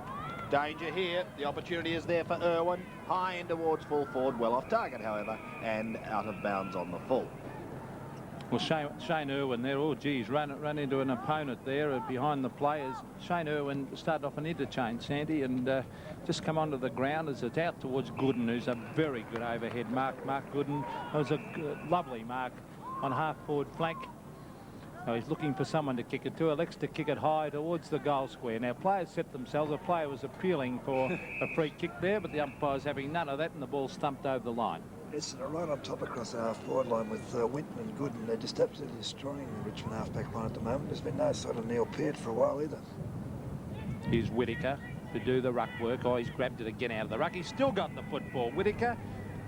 Danger here. The opportunity is there for Irwin. High in towards full forward. Well off target, however, and out of bounds on the full. Well, Shane Irwin there, oh geez, run into an opponent there behind the players. Shane Irwin started off an interchange, Sandy, and just come onto the ground as it's out towards Gooden, who's a very good overhead mark. Mark Gooden, that was a lovely mark on half-forward flank. Now he's looking for someone to kick it to. Elects to kick it high towards the goal square. Now players set themselves. A player was appealing for a free kick there, but the umpire's having none of that, and the ball stumped over the line. Essendon right on top across the half-forward line with Winton and Gooden. They're just absolutely destroying the Richmond half-back line at the moment. There's been no sign of Neil Peart for a while either. Here's Whittaker to do the ruck work. Oh, he's grabbed it again out of the ruck. He's still got the football. Whittaker,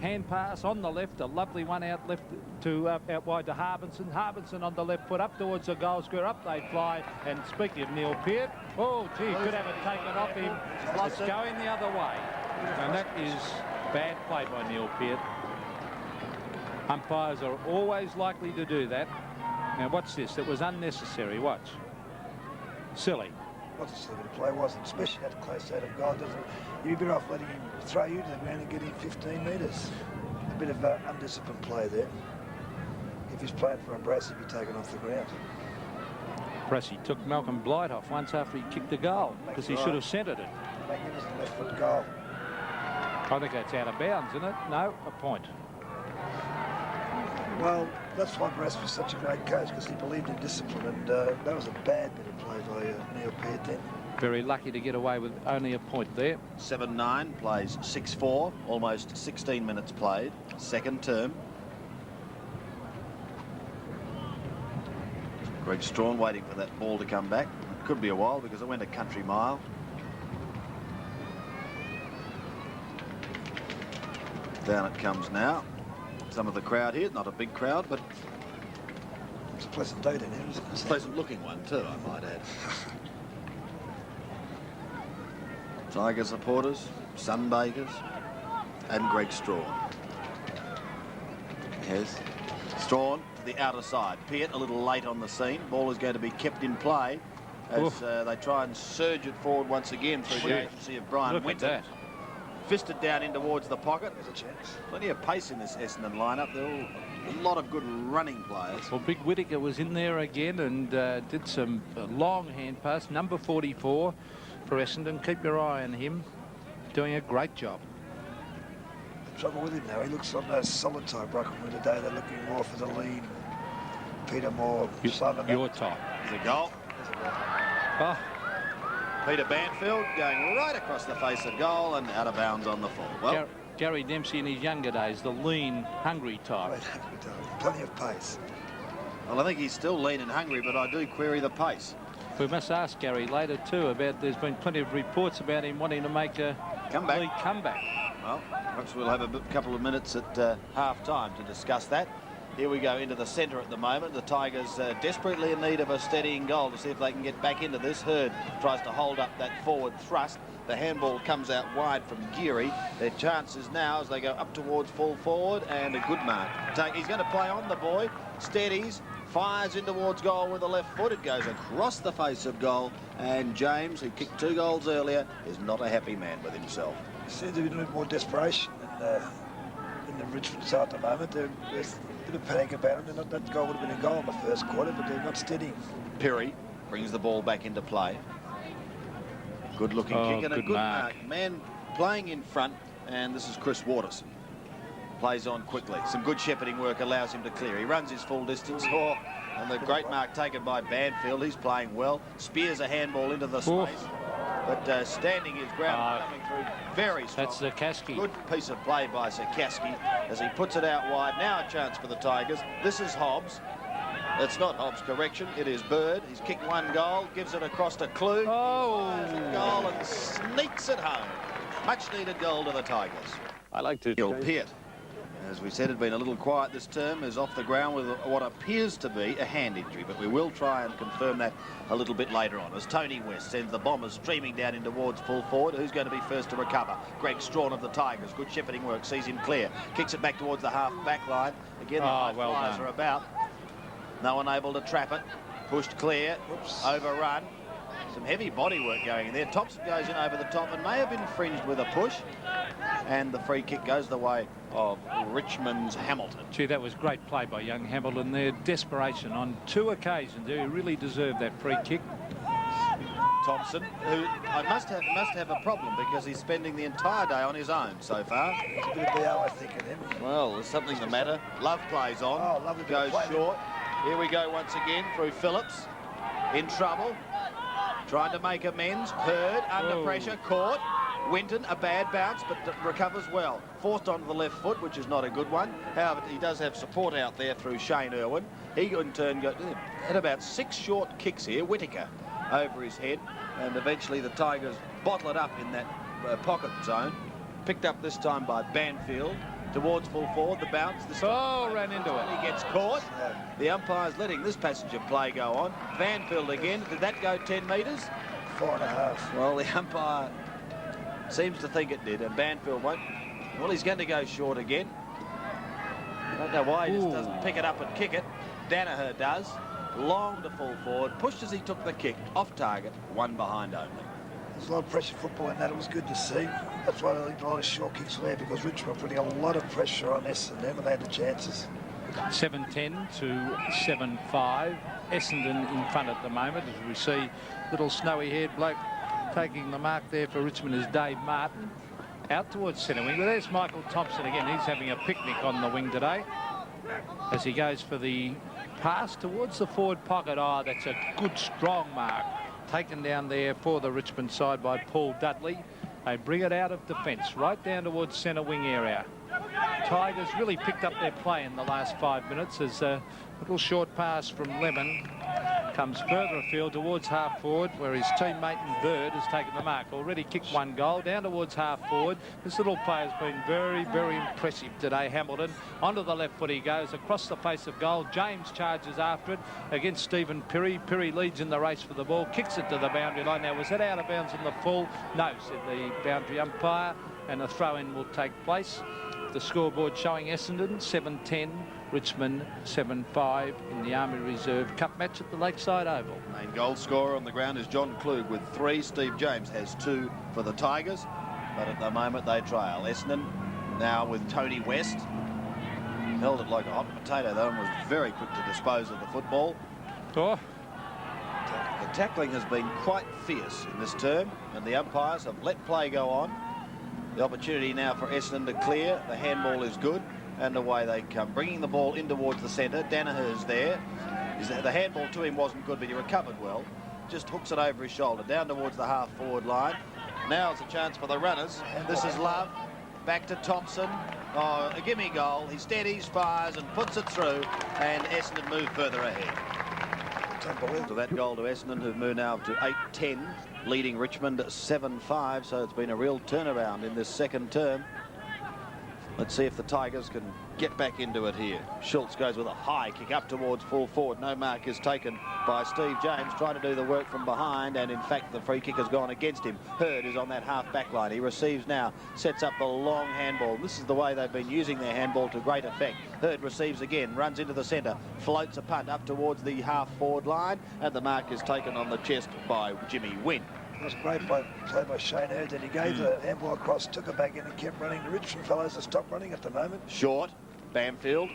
hand pass on the left, a lovely one out left to out wide to Harbinson. Harbinson on the left foot up towards the goal square. Up they fly. And speaking of Neil Peart, oh gee, could have it taken off him. It's going the other way, and that is bad play by Neil Peart. Umpires are always likely to do that. Now watch this. It was unnecessary. Watch. Silly. What's a silly play wasn't, especially at close out of goal. You'd be better off letting him throw you to the ground and get in 15 metres. A bit of undisciplined play there. If he's playing for a brass, he'd be taken off the ground. Brassy took Malcolm Blight off once after he kicked the goal because he should have centred it. Magnificent left foot goal. I think that's out of bounds, isn't it? No, a point. Well, that's why Brass was such a great coach, because he believed in discipline, and that was a bad bit of play by Neil Peart then. Very lucky to get away with only a point there. 7-9 plays 6-4, almost 16 minutes played, second term. Greg Strawn waiting for that ball to come back. Could be a while because it went a country mile. Down it comes now. Some of the crowd here, not a big crowd, but it's a pleasant day down here, isn't it? It's a pleasant looking one too, I might add. Tiger supporters, Sunbakers, and Greg Strawn. Yes, Strawn to the outer side. Peart a little late on the scene. Ball is going to be kept in play as they try and surge it forward once again through the agency of Brian Winton. Fisted down in towards the pocket. There's a chance. Plenty of pace in this Essendon lineup. They're all a lot of good running players. Well, Big Whittaker was in there again and did some long hand pass. Number 44 for Essendon. Keep your eye on him. Doing a great job. The trouble with him now, he looks on those solid type ruckman today. They're looking more for the lead. Peter Moore. Your type. There's a goal. Oh. Peter Banfield going right across the face of goal and out of bounds on the full. Well, Gary Dempsey in his younger days, the lean, hungry type. Plenty of pace. Well, I think he's still lean and hungry, but I do query the pace. We must ask Gary later too about, there's been plenty of reports about him wanting to make a league comeback. Well, perhaps we'll have a couple of minutes at half-time to discuss that. Here we go into the centre at the moment. The Tigers desperately in need of a steadying goal to see if they can get back into this. Hurd tries to hold up that forward thrust. The handball comes out wide from Geary. Their chances now as they go up towards full forward, and a good mark. He's going to play on the boy. Steadies, fires in towards goal with the left foot. It goes across the face of goal, and James, who kicked 2 goals earlier, is not a happy man with himself. There seems to be a little bit more desperation in the Richmond side at the moment. There's a bit of panic about them. That goal would have been a goal in the first quarter, but they're not steady. Perry brings the ball back into play. Good looking kick and a good mark. Man playing in front, and this is Chris Waterson. Plays on quickly. Some good shepherding work allows him to clear. He runs his full distance. And the great mark taken by Banfield. He's playing well. Spears a handball into the space. But standing his ground, coming through very strong. That's Zakaski. Good piece of play by Zakaski as he puts it out wide. Now a chance for the Tigers. This is Hobbs. It's not Hobbs, correction. It is Bird. He's kicked 1 goal, gives it across to Klug. Fires a goal and sneaks it home. Much needed goal to the Tigers. I like to... Peart, as we said, had been a little quiet this term, is off the ground with what appears to be a hand injury, but we will try and confirm that a little bit later on as Tony West sends the Bombers streaming down in towards full forward. Who's going to be first to recover? Greg Strawn of the Tigers. Good shepherding work, sees him clear. Kicks it back towards the half-back line. Again, the high flyers are about. No one able to trap it. Pushed clear. Overrun. Some heavy body work going in there. Thompson goes in over the top and may have been fringed with a push. And the free kick goes the way of Richmond's Hamilton. Gee, that was great play by young Hamilton there. Desperation on 2 occasions. He really deserved that free kick. Thompson, who must have a problem because he's spending the entire day on his own so far. It's a bit of BO, I think, in him. Well, there's something the matter. Love plays on. Oh, lovely goes play. short. Here we go once again through Phillips. In trouble. Trying to make amends. Hurd under pressure. Caught. Winton, a bad bounce, but recovers well. Forced onto the left foot, which is not a good one. However, he does have support out there through Shane Irwin. He, in turn, had about 6 short kicks here. Whittaker over his head. And eventually the Tigers bottle it up in that pocket zone. Picked up this time by Banfield. Towards full forward, the bounce. Ran into it. He gets caught. The umpire's letting this passage of play go on. Banfield again. Did that go 10 metres? 4.5. Well, the umpire seems to think it did, and Banfield won't. Well, he's going to go short again. I don't know why he just doesn't pick it up and kick it. Danaher does. Long to full forward. Pushed as he took the kick. Off target. 1 behind only. There's a lot of pressure football in that. It was good to see. That's why I think a lot of short kicks there, because Richmond were putting a lot of pressure on Essendon when they had the chances. 7-10 to 7-5. Essendon in front at the moment, as we see little snowy-haired bloke taking the mark there for Richmond is Dave Martin. Out towards centre wing. But there's Michael Thompson again. He's having a picnic on the wing today as he goes for the pass towards the forward pocket. Oh, that's a good, strong mark. Taken down there for the Richmond side by Paul Dudley. They bring it out of defence, right down towards centre wing area. Tigers really picked up their play in the last 5 minutes as a little short pass from Lemon comes further afield towards half forward, where his teammate and Bird has taken the mark. Already kicked 1 goal down towards half forward. This little player's been very, very impressive today. Hamilton onto the left foot he goes across the face of goal. James charges after it against Stephen Perry. Perry leads in the race for the ball, kicks it to the boundary line. Now, was that out of bounds in the full? No, said the boundary umpire, and a throw-in will take place. The scoreboard showing Essendon 7-10, Richmond 7-5 in the Army Reserve Cup match at the Lakeside Oval. Main goal scorer on the ground is John Klug with 3. Steve James has 2 for the Tigers, but at the moment they trail. Essendon now with Tony West. Held it like a hot potato though and was very quick to dispose of the football. Oh. The tackling has been quite fierce in this term, and the umpires have let play go on. The opportunity now for Essendon to clear. The handball is good, and away they come. Bringing the ball in towards the centre. Danaher's there. The handball to him wasn't good, but he recovered well. Just hooks it over his shoulder, down towards the half-forward line. Now it's a chance for the runners. This is Love. Back to Thompson. Oh, a gimme goal. He steadies, fires, and puts it through, and Essendon move further ahead. So that goal to Essendon, who've moved now to 8-10, leading Richmond 7-5, so it's been a real turnaround in this second term. Let's see if the Tigers can get back into it here. Schultz goes with a high kick up towards full forward. No mark is taken by Steve James, trying to do the work from behind, and in fact the free kick has gone against him. Hurd is on that half back line. He receives now, sets up the long handball. This is the way they've been using their handball to great effect. Hurd receives again, runs into the centre, floats a punt up towards the half forward line, and the mark is taken on the chest by Jimmy Wynn. It was great play by Shane Hurd, and he gave the handball across, took it back in and kept running. The Richmond fellows have stopped running at the moment. Short, Bamfield,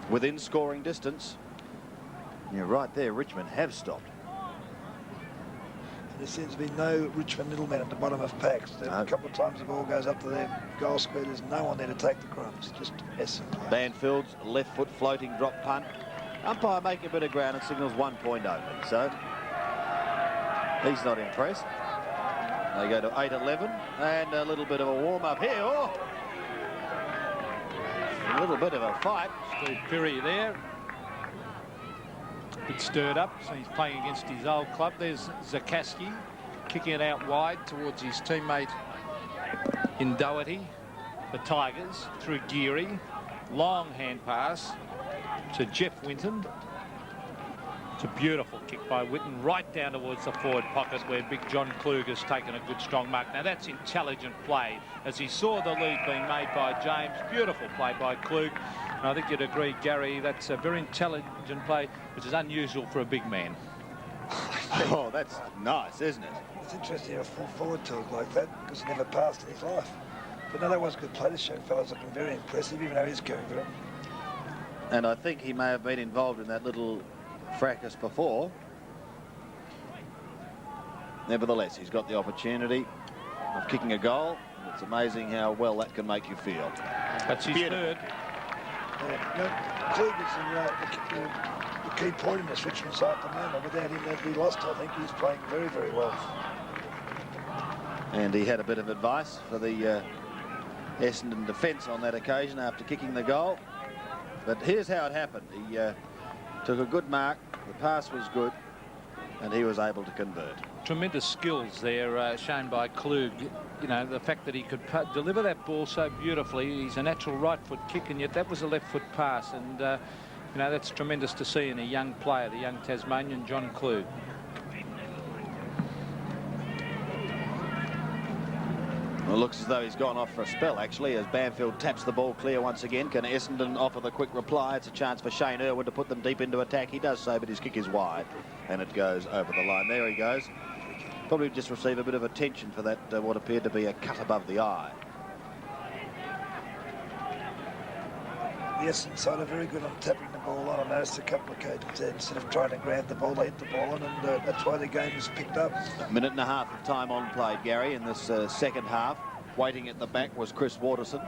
within scoring distance. You're right there, Richmond have stopped. There seems to be no Richmond middlemen at the bottom of packs. A couple of times the ball goes up to their goal square, there's no one there to take the crumbs, just Essendon players. Banfield's left foot floating drop punt. Umpire making a bit of ground and signals 1 point only, so he's not impressed. They go to 8-11 and a little bit of a warm-up here. Oh! A little bit of a fight. Steve Perry there. Bit stirred up, so he's playing against his old club. There's Zakaski kicking it out wide towards his teammate in Doherty. The Tigers through Geary. Long hand pass to Jeff Winton. It's a beautiful kick by Winton right down towards the forward pocket where big John Klug has taken a good strong mark. Now that's intelligent play as he saw the lead being made by James. Beautiful play by Klug. And I think you'd agree, Gary, that's a very intelligent play, which is unusual for a big man. Oh, that's nice, isn't it? It's interesting to have a full forward talk like that because he never passed in his life. But no, that was good play. This young fella's looking very impressive, even though he's going for it. And I think he may have been involved in that little fracas before. Nevertheless, he's got the opportunity of kicking a goal. It's amazing how well that can make you feel. That's his third. Klug is the key point in this Richmond side at the moment. Without him, they'd be lost. I think he's playing very, very well. And he had a bit of advice for the Essendon defence on that occasion after kicking the goal. But here's how it happened. He took a good mark, the pass was good, and he was able to convert. Tremendous skills there shown by Klug. You know, the fact that he could deliver that ball so beautifully. He's a natural right foot kick, and yet that was a left foot pass. And, you know, that's tremendous to see in a young player, the young Tasmanian, John Klug. Well, it looks as though he's gone off for a spell, actually, as Bamfield taps the ball clear once again. Can Essendon offer the quick reply? It's a chance for Shane Irwin to put them deep into attack. He does so, but his kick is wide, and it goes over the line. There he goes. Probably just receive a bit of attention for that, what appeared to be a cut above the eye. The Essendon side are very good on tapping the ball on. I noticed a couple of occasions there, instead of trying to grab the ball, they hit the ball on, and that's why the game is picked up. A minute and a half of time on played, Gary, in this second half. Waiting at the back was Chris Waterson.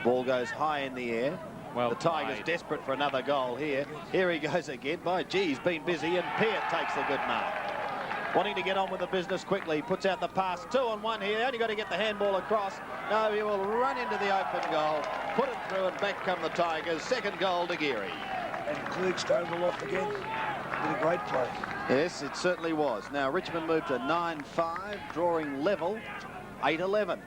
Ball goes high in the air. Well, the Tigers desperate for another goal here. Here he goes again. By gee, he's been busy, and Peart takes the good mark. Wanting to get on with the business quickly, puts out the pass. 2-on-1 here. Only got to get the handball across. No, he will run into the open goal, put it through, and back come the Tigers. Second goal to Geary. And Klug started the off again. Did a great play. Yes, it certainly was. Now Richmond moved to 9-5, drawing level, 8-11.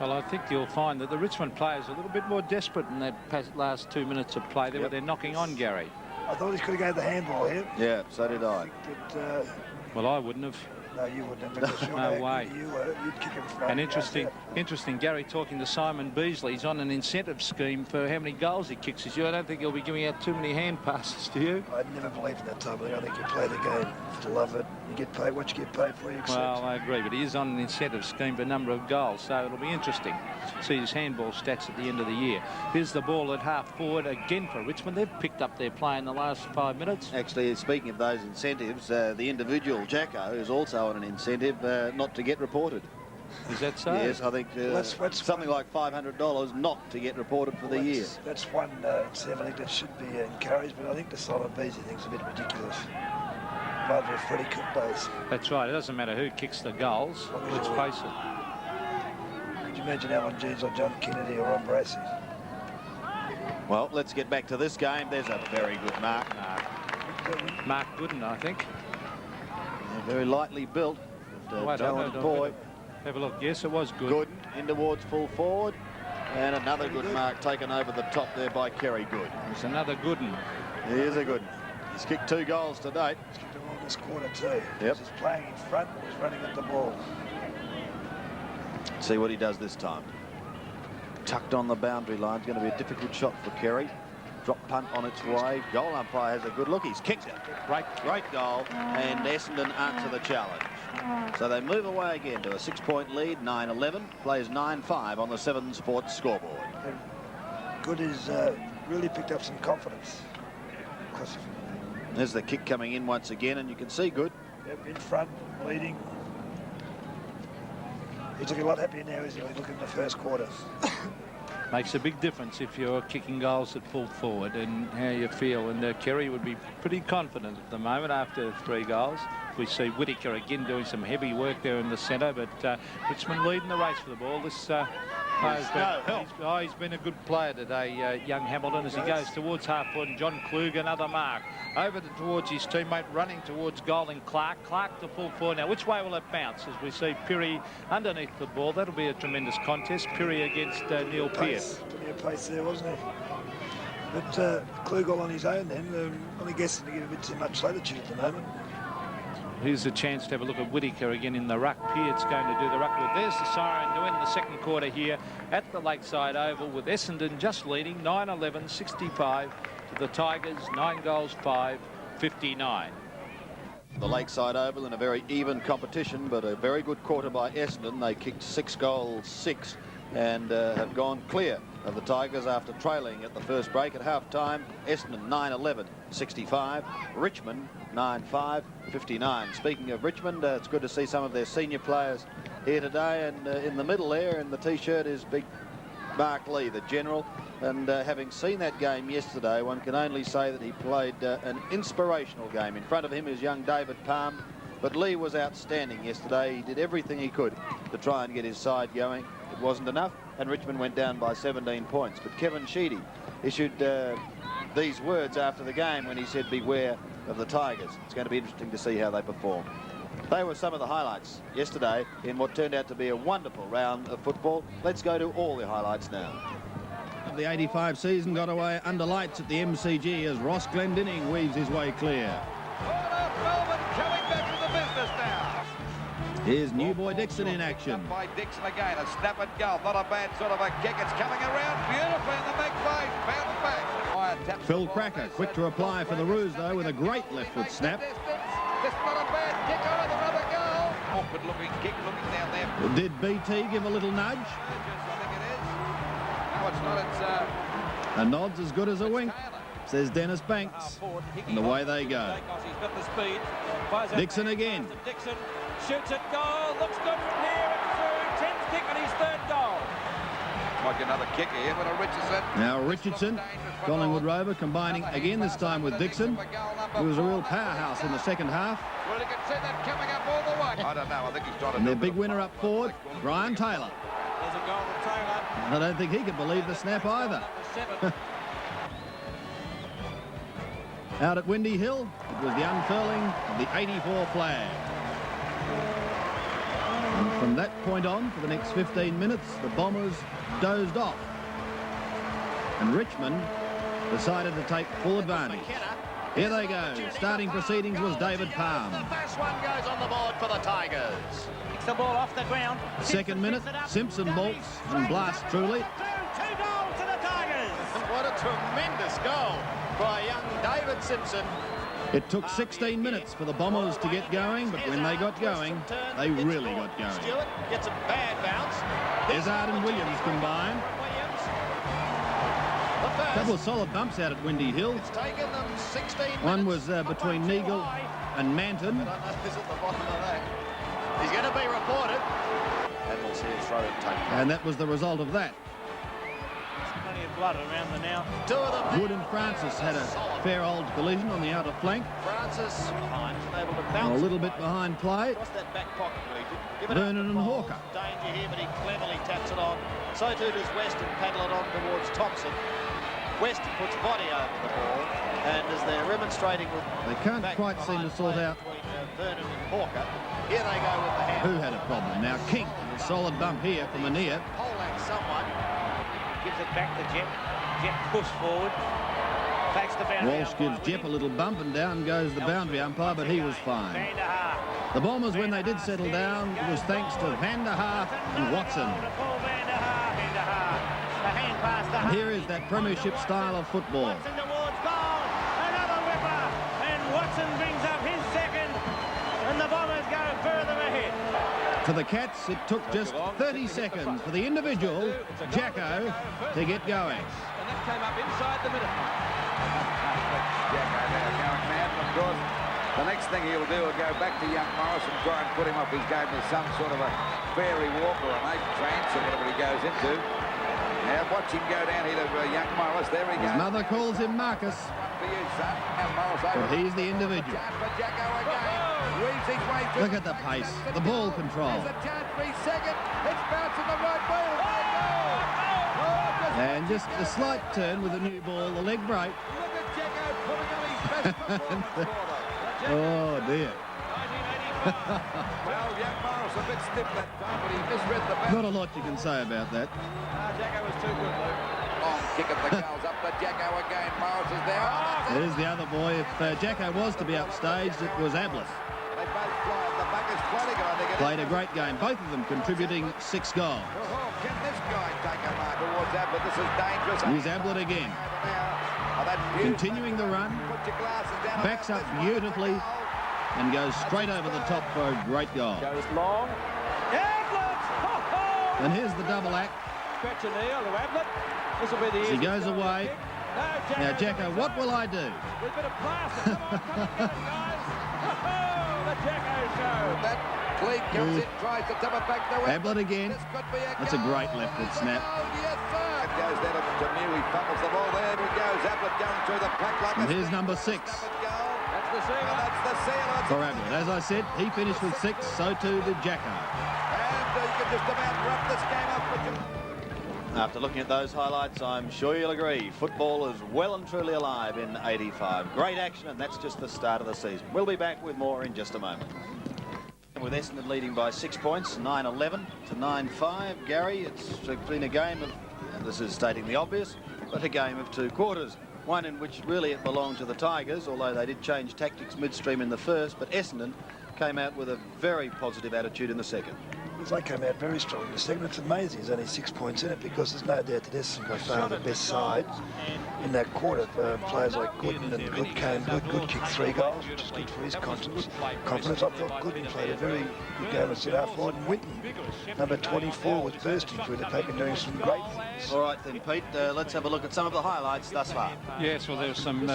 Well, I think you'll find that the Richmond players are a little bit more desperate in that last 2 minutes of play there, where they're knocking on Gary. I thought he could have gave the handball here. Yeah, so did I. But, well, I wouldn't have. no, you wouldn't have. Sure No way. You'd kick him from And interesting, Gary talking to Simon Beasley. He's on an incentive scheme for how many goals he kicks this year. I don't think he'll be giving out too many hand passes, do you? I never believed in that type of thing. I think you play the game to love it. You get paid what you get paid for, you accept. Well, I agree, but he is on an incentive scheme for a number of goals, so it'll be interesting to see his handball stats at the end of the year. Here's the ball at half forward again for Richmond. They've picked up their play in the last 5 minutes. Actually, speaking of those incentives, the individual Jacko is also on an incentive not to get reported. Is that so? Yes, I think something like $500 not to get reported for the year. That's one incentive I think that should be encouraged, but I think the Simon Beasley thing's a bit ridiculous. Rather Freddie Cook days. That's right. It doesn't matter who kicks the goals. Let's face it. Could you imagine Alan Jeans or John Kennedy or Ron Brassie? Well, let's get back to this game. There's a very good mark. Mark Gooden, I think. Very lightly built. Wait, Talented boy. Have a look. Yes, it was good. Gooden. in towards full forward. And another good mark taken over the top there by Kerry Good. It's another good one. He is a good one. He's kicked 2 goals to date. He's kicked them all this quarter too. Yep. He's playing in front, he's running at the ball. See what he does this time. Tucked on the boundary line. It's going to be a difficult shot for Kerry. Drop punt on its way. Goal umpire has a good look. He's kicked it. Great goal. And Essendon answer the challenge. So they move away again to a 6-point lead, 9-11. Plays 9-5 on the 7 Sports scoreboard. And Good has really picked up some confidence. There's the kick coming in once again, and you can see Good. Yep, in front, leading. He's looking a lot happier now, isn't he? Looking at the first quarter. Makes a big difference if you're kicking goals at full forward and how you feel. And Kerry would be pretty confident at the moment after 3 goals. We see Whittaker again doing some heavy work there in the centre, but Richmond leading the race for the ball. This he's been a good player today, young Hamilton, as he goes towards half-forward. And John Klug, another mark. Over towards his teammate, running towards Golding Clark. Clark to full forward. Now, which way will it bounce? As we see Pirrie underneath the ball. That'll be a tremendous contest. Pirrie against Neil Pearce. Plenty of pace there, wasn't he? But Klug all on his own then. I'm guessing to give a bit too much latitude at the moment. Here's a chance to have a look at Whittaker again in the ruck. Pearce going to do the ruck. There's the siren to end the second quarter here at the Lakeside Oval, with Essendon just leading 9-11, 65 to the Tigers, 9 goals, 5, 59. The Lakeside Oval in a very even competition, but a very good quarter by Essendon. They kicked 6 goals, 6, and have gone clear of the Tigers after trailing at the first break. At half-time, Essendon 9-11, 65. Richmond 9-5, 59. Speaking of Richmond, it's good to see some of their senior players here today, and in the middle there in the T-shirt is big Mark Lee, the general. And having seen that game yesterday, one can only say that he played an inspirational game. In front of him is young David Palm, but Lee was outstanding yesterday. He did everything he could to try and get his side going. It wasn't enough, and Richmond went down by 17 points. But Kevin Sheedy issued these words after the game when he said, "Beware of the Tigers." It's going to be interesting to see how they perform. They were some of the highlights yesterday in what turned out to be a wonderful round of football. Let's go to all the highlights now. The 85 season got away under lights at the MCG as Ross Glendinning weaves his way clear. Melbourne coming back to the business now. Here's New Boy Dixon in action. By Dixon again, a snap and goal. Not a bad sort of a kick. It's coming around beautifully, and the Magpies bounce back. Phil Cracker, quick to reply for the Roos, though, with a great left foot snap. This not a bad kick on another goal. Awkward looking kick, looking down there. Did BT give a little nudge? I think it is. No, it's not. It's A nod's as good as a wink, says Dennis Banks. And away they go. He's got the speed. Dixon again. Dixon shoots it, goal. Looks good from here. It's through. 10th kick and his 3rd goal. like another kick here, but a Richardson. Now Richardson, Collingwood Rover combining again, this time with Dixon, who was a real powerhouse in the second half. Well, you can see that coming up all the way. I don't know. I think he's trying to. And their big winner up forward, Brian Taylor. There's a goal to Taylor. I don't think he could believe the snap either. Out at Windy Hill, it was the unfurling of the 84 flag. And from that point on, for the next 15 minutes, the Bombers dozed off. And Richmond decided to take full advantage. Here they go. Starting proceedings was David Palm. The first one goes on the board for the Tigers. Kicks the ball off the ground. Second minute, Simpson bolts and blasts truly. Two goals to the Tigers. What a tremendous goal by young David Simpson. It took 16 minutes for the Bombers to get going, but when they got going, they really got going. Stewart gets a bad bounce. Izzard and Williams combined. A couple of solid bumps out at Windy Hill. It's taken them 16 minutes. One was between Neagle and Manton. I don't know who's at the bottom of that. He's going to be reported. And we'll see a throw and take. And that was the result of that. There's plenty of blood around the now. Two of them. Wood and Francis had a fair old collision on the outer flank. Francis behind, able to A bounce. little bit behind play. Across that back pocket region. Give it Vernon up and the ball. Hawker. Danger here, but he cleverly taps it on. So too does Weston paddle it on towards Thompson. Weston puts body over the ball, and as they're remonstrating with... They can't back quite seem to behind sort play out between Vernon and Hawker. Here they go with the hand. who had a problem. Now King A solid bump here from Anea. Polak, someone. Gives it back to Jep. Jep push forward. Backs the boundary. Walsh gives Jep a little bump and down goes the boundary umpire, but he was fine. The Bombers, when they did settle down, it was thanks to Van der Haar and Watson. And here is that premiership style of football. Watson towards goal. Another whipper. And Watson brings up his second. And the Bombers go further ahead. For the Cats, it took just 30 seconds for the individual, Jacko, to get going. And that came up inside the middle. Jacko now going mad, and of course, the next thing he'll do will go back to young Morris and try and put him off his game with some sort of a fairy walk or an ape trance or whatever he goes into. Now watch him go down here to young Morris. There he goes. His mother calls him Marcus, For you, son. And Morris over. but he's the individual. Chance for Jacko again. Weaves his way through. Look at the pace, the ball control. There's a chance for his second. It's bouncing the right field. And just a slight turn with a new ball, the leg break. Look at Jacko putting on his best performance quarter. Oh, dear. Well, young Morris a bit stiff that time, but he misread the bat. Not a lot you can say about that. Jacko was too good, Luke. Long kick at the goals. Up to Jacko again. Morris is there. There's the other boy. If Jacko was to be upstaged, it was Ablett. They both fly. The back is flooding, I think. Played a great game, both of them contributing 6 goals. Oh, can this guy take a mark towards Ablett? This is dangerous. Here's Ablett again. Oh, that's beautiful. Continuing the run, Put your glasses down. backs up beautifully and goes straight over the top for a great goal. Goes long. Ablett! And here's the double act. Stretch a knee on to Ablett. This will be the As he easiest goes goal away. kick. No, Jacko. Now, Jacko, what will I do? With a bit of plaster. Come on, get it, guys. The Jacko show. That Cleave comes in, tries to tap it back to Ablett again. This could be a That's a goal. great leftward snap. Oh, yes, sir. It goes down to Mew. He fumbles the ball. There he goes. Ablett going through the pack like And a here's snake. number 6 That's the seal. And that's the seal. for Ablett. As I said, he finished with 6, so too did Jacko. And you can just about wrap this game up. After looking at those highlights, I'm sure you'll agree, football is well and truly alive in 85. Great action, and that's just the start of the season. We'll be back with more in just a moment. With Essendon leading by 6 points, 9-11 to 9-5. Gary, it's been a game of, and this is stating the obvious, but a game of 2 quarters. One in which really it belonged to the Tigers, although they did change tactics midstream in the first, but Essendon came out with a very positive attitude in the second. They came out very strong in the second. It's amazing there's only 6 points in it because there's no doubt that Essendon by far the best side in that quarter. Players like Gooden and Good came good. Good kicked 3 goals, which is good for his confidence. I thought Gooden played a very good game at centre forward, and Winton, number 24, was bursting through the pack and doing some great things. All right then, Pete, let's have a look at some of the highlights thus far. Yes, well, there were some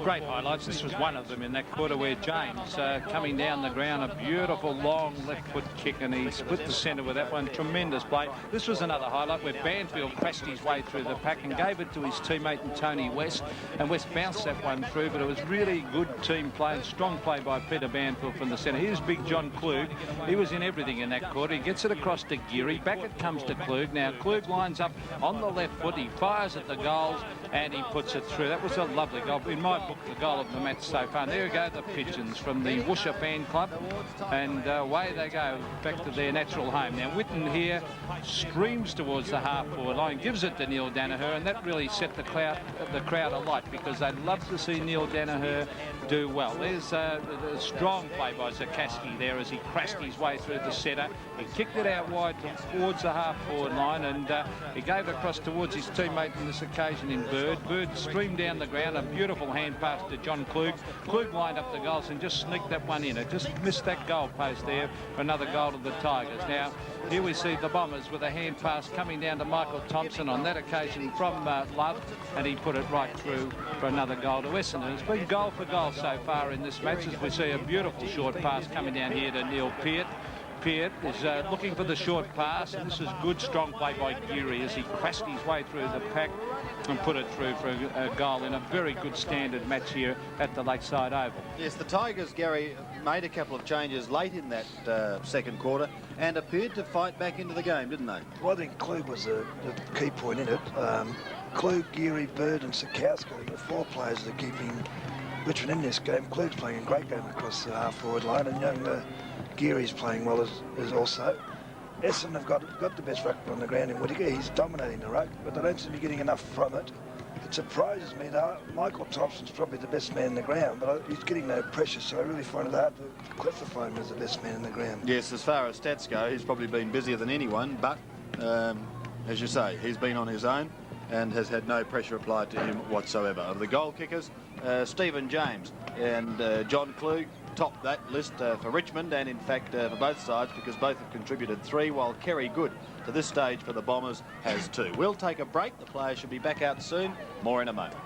great highlights. This was one of them in that quarter where James, coming down the ground, a beautiful long left foot kick, and he split the centre with that one. Tremendous play. This was another highlight where Banfield crashed his way through the pack and gave it to his teammate and Tony West, and West bounced that one through, but it was really good team play and strong play by Peter Banfield from the centre. Here's big John Klug. He was in everything in that quarter. He gets it across to Geary. Back it comes to Klug. Now Klug lines up on the left foot. He fires at the goals and he puts it through. That was a lovely goal. In my book, the goal of the match so far. And there we go, the Pigeons from the Woosha fan club, and away they go back to their natural home. Now Whitten here streams towards the half-forward line, gives it to Neil Danaher, and that really set the crowd alight because they love to see Neil Danaher do well. There's a strong play by Zakaski there as he crashed his way through the centre. He kicked it out wide towards the half-forward line, and he gave it across towards his teammate on this occasion in Bird. Bird streamed down the ground, a beautiful hand pass to John Klug. Klug lined up the goals and just sneaked that one in. It just missed that goal post there for another goal to the Tigers. Now, here we see the Bombers with a hand pass coming down to Michael Thompson on that occasion from Love, and he put it right through for another goal to Essendon. It's been goal for goal so far in this match as we see a beautiful short pass coming down here to Neil Peart. Peart is looking for the short pass, and this is good strong play by Geary as he crashed his way through the pack and put it through for a goal in a very good standard match here at the Lakeside Oval. Yes, the Tigers, Gary, made a couple of changes late in that second quarter and appeared to fight back into the game, didn't they? Well, I think Klug was the key point in it. Klug, Geary, Bird and Sikowska are the 4 players that are keeping Richmond in this game. Klug's playing a great game across the half-forward line, and young Geary's playing well as also. Essendon have got the best ruckman on the ground in Whittaker. He's dominating the ruck, but they don't seem to be getting enough from it. It surprises me that Michael Thompson's probably the best man in the ground, but he's getting no pressure, so I really find it hard to classify him as the best man in the ground. Yes, as far as stats go, he's probably been busier than anyone, but as you say, he's been on his own and has had no pressure applied to him whatsoever. Of the goal kickers, Stephen James and John Klug top that list for Richmond, and in fact for both sides, because both have contributed 3, while Kerry Good to this stage for the Bombers has 2. We'll take a break. The players should be back out soon. More in a moment.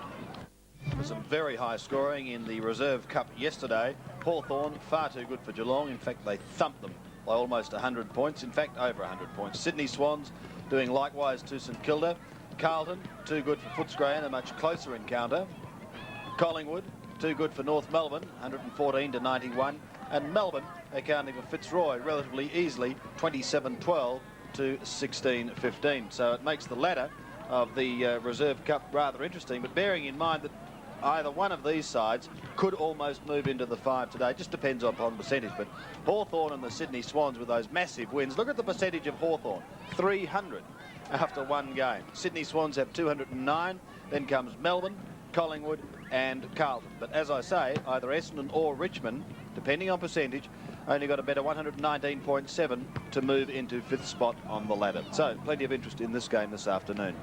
Some very high scoring in the Reserve Cup yesterday. Hawthorn, far too good for Geelong. In fact, they thumped them by almost 100 points. In fact, over 100 points. Sydney Swans doing likewise to St Kilda. Carlton, too good for Footscray in a much closer encounter. Collingwood, too good for North Melbourne, 114 to 91. And Melbourne, accounting for Fitzroy relatively easily, 27-12 to 16-15. So it makes the ladder of the Reserve Cup rather interesting, but bearing in mind that either one of these sides could almost move into the 5 today. Just depends upon percentage, but Hawthorn and the Sydney Swans with those massive wins. Look at the percentage of Hawthorn, 300 after one game. Sydney Swans have 209, then comes Melbourne, Collingwood and Carlton. But as I say, either Essendon or Richmond, depending on percentage, only got a better 119.7 to move into 5th spot on the ladder. So plenty of interest in this game this afternoon.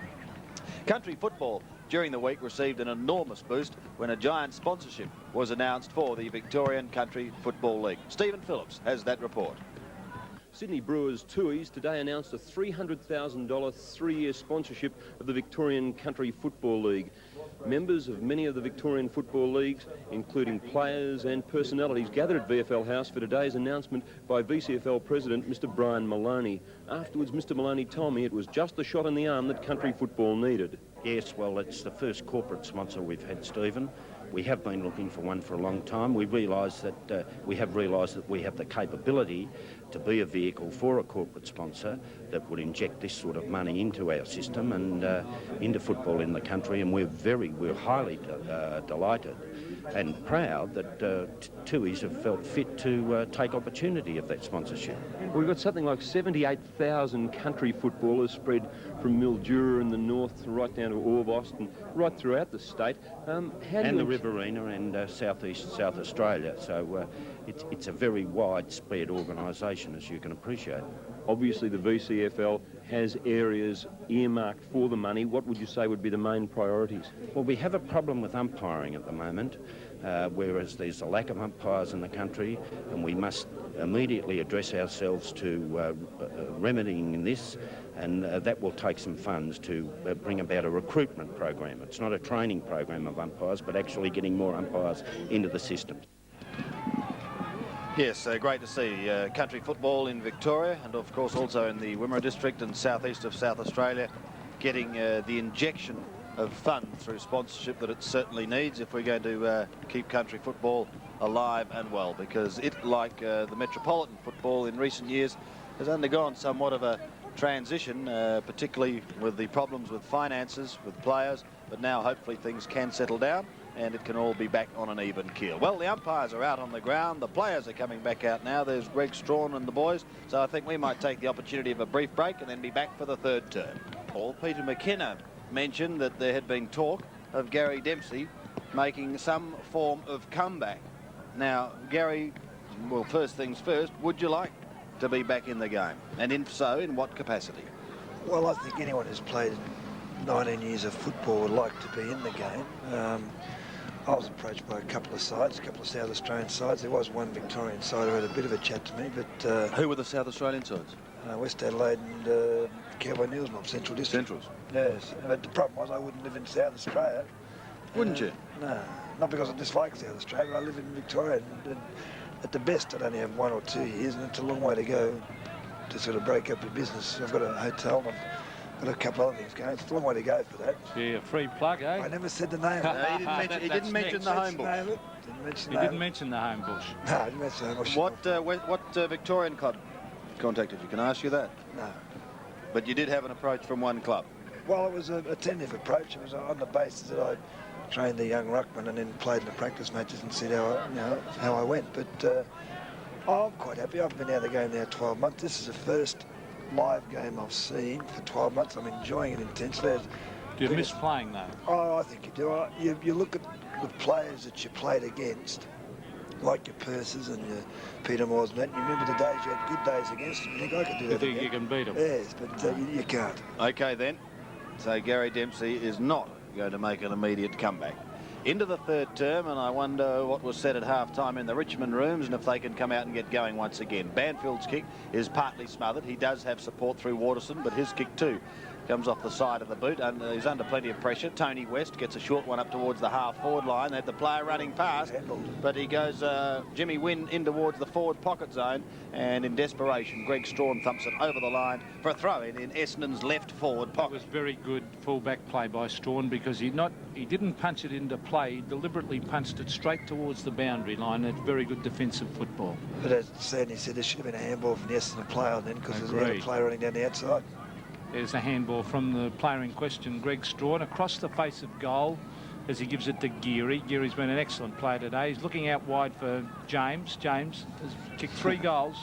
Country football during the week received an enormous boost when a giant sponsorship was announced for the Victorian Country Football League. Stephen Phillips has that report. Sydney Brewers Tuies today announced a $300,000 3-year sponsorship of the Victorian Country Football League. Members of many of the Victorian football leagues, including players and personalities, gathered at VFL House for today's announcement by VCFL President Mr Brian Maloney. Afterwards, Mr Maloney told me it was just the shot in the arm that country football needed. Yes, well, it's the first corporate sponsor we've had, Stephen. We have been looking for one for a long time. We realised that we have the capability to be a vehicle for a corporate sponsor that would inject this sort of money into our system and into football in the country, and we're highly delighted and proud that Tuies have felt fit to take opportunity of that sponsorship. We've got something like 78,000 country footballers spread from Mildura in the north right down to Orbost and right throughout the state. And the Riverina and South Australia. So it's a very widespread organisation, as you can appreciate. Obviously, the VCFL has areas earmarked for the money. What would you say would be the main priorities? Well, we have a problem with umpiring at the moment, whereas there's a lack of umpires in the country, and we must immediately address ourselves to remedying this, and that will take some funds to bring about a recruitment program. It's not a training program of umpires, but actually getting more umpires into the system. Yes, great to see country football in Victoria, and of course also in the Wimmera district and southeast of South Australia, getting the injection of funds through sponsorship that it certainly needs if we're going to keep country football alive and well, because it, like the metropolitan football in recent years, has undergone somewhat of a transition, particularly with the problems with finances, with players, but now hopefully things can settle down and it can all be back on an even keel. Well, the umpires are out on the ground. The players are coming back out now. There's Greg Strawn and the boys. So I think we might take the opportunity of a brief break and then be back for the third term. Peter McKenna mentioned that there had been talk of Gary Dempsey making some form of comeback. Now, Gary, well, first things first, would you like to be back in the game? And if so, in what capacity? Well, I think anyone who's played 19 years of football would like to be in the game. I was approached by a couple of sides, a couple of South Australian sides. There was one Victorian side who had a bit of a chat to me, but... who were the South Australian sides? West Adelaide and Cowboy News Mob, Central District. Centrals? Yes, but the problem was I wouldn't live in South Australia. Wouldn't you? No, not because I dislike South Australia, but I live in Victoria. And at the best, I'd only have 1 or 2 years, and it's a long way to go to sort of break up your business. I've got a hotel, and I've got a couple other things going. It's a long way to go for that. Yeah, free plug, eh? I never said the name. He didn't mention the home bush. He didn't mention the home bush. No, I didn't mention the home bush. What Victorian club contacted you? Can I ask you that? No. But you did have an approach from one club? Well, it was a tentative approach. It was on the basis that I trained the young ruckman and then played in the practice matches and see how I went. But I'm quite happy. I've been out of the game now 12 months. This is the first live game I've seen for 12 months. I'm enjoying it intensely. Do you miss playing though? Oh, I think you do. You look at the players that you played against, like your Purses and your Peter Moores and that, and you remember the days you had good days against them. You think I could do that You think again? you can beat them? Yes, but you can't. Okay then, so Gary Dempsey is not going to make an immediate comeback. Into the third term, and I wonder what was said at half-time in the Richmond rooms and if they can come out and get going once again. Banfield's kick is partly smothered. He does have support through Waterson, but his kick too comes off the side of the boot, and he's under plenty of pressure. Tony West gets a short one up towards the half-forward line. They had the player running past, but he goes Jimmy Wynn in towards the forward pocket zone, and in desperation, Greg Strawn thumps it over the line for a throw-in in Essendon's left forward pocket. It was very good full-back play by Strawn because he didn't punch it into play. He deliberately punched it straight towards the boundary line. It's very good defensive football. But as Sandy said, there should have been a handball from the Essendon player then because there's another player running down the outside. There's a handball from the player in question, Greg Strawn, across the face of goal as he gives it to Geary. Geary's been an excellent player today. He's looking out wide for James. James has kicked 3 goals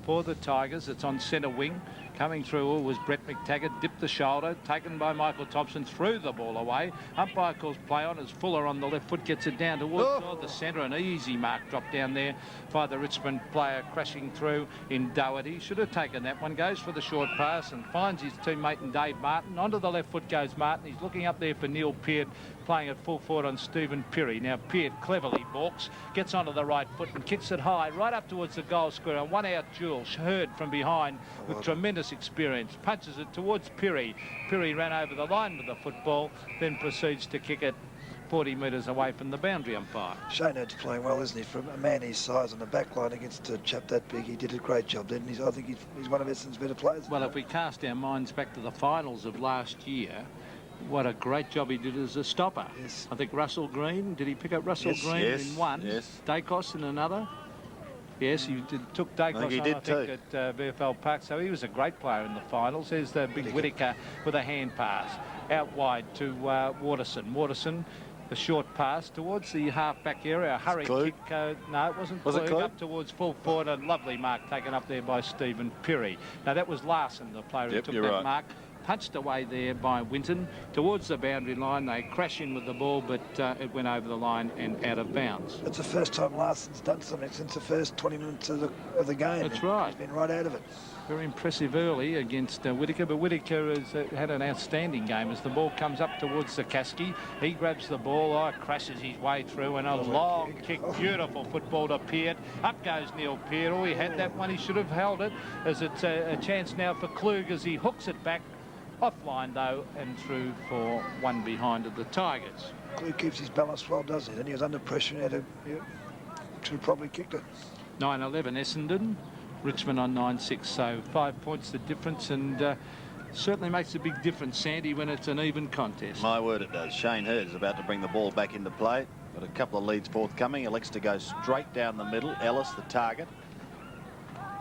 for the Tigers. It's on centre wing. Coming through was Brett McTaggart, dipped the shoulder, taken by Michael Thompson, threw the ball away. Umpire calls play on as Fuller on the left foot gets it down towards the centre. An easy mark dropped down there by the Richmond player crashing through in Doherty. Should have taken that one. Goes for the short pass and finds his teammate in Dave Martin. Onto the left foot goes Martin. He's looking up there for Neil Peart, playing at full forward on Stephen Pirrie. Now Peart cleverly balks, gets onto the right foot and kicks it high right up towards the goal square. A one-out duel, Hurd from behind with tremendous experience, punches it towards Pirrie. Pirrie ran over the line with the football, then proceeds to kick it 40 metres away from the boundary umpire. Shane Hurd's playing well, isn't he? From a man his size on the back line against a chap that big, he did a great job, didn't he? I think he's one of Essendon's better players. Well, if we cast our minds back to the finals of last year, what a great job he did as a stopper. Yes. I think Russell Green, did he pick up Russell Green in one? Yes. Dacos in another? Yes, he took Dacos I think he did at VFL Park, so he was a great player in the finals. There's the big Whittaker with a hand pass out wide to Waterson. Waterson, the short pass towards the half-back area. A hurry kick. No, it wasn't. Was it Klug? Up towards full forward. A lovely mark taken up there by Stephen Pirrie. Now, that was Larson, the player who took that mark. Punched away there by Winton towards the boundary line. They crash in with the ball, but it went over the line and out of bounds. It's the first time Larson's done something since the first 20 minutes of the game. That's right. He's been right out of it. Very impressive early against Whittaker, but Whittaker has had an outstanding game as the ball comes up towards Zakaski. He grabs the ball, crashes his way through, and a long kick. Beautiful football to Peart. Up goes Neil Peart. Oh, he had that one. He should have held it, as it's a chance now for Klug as he hooks it back. Offline, though, and through for one behind of the Tigers. Klug keeps his balance well, doesn't he? Then he was under pressure and should have probably kicked it. 9-11 Essendon, Richmond on 9-6, so 5 points the difference, and certainly makes a big difference, Sandy, when it's an even contest. My word, it does. Shane Hurd is about to bring the ball back into play. Got a couple of leads forthcoming. Elects to go straight down the middle. Ellis, the target.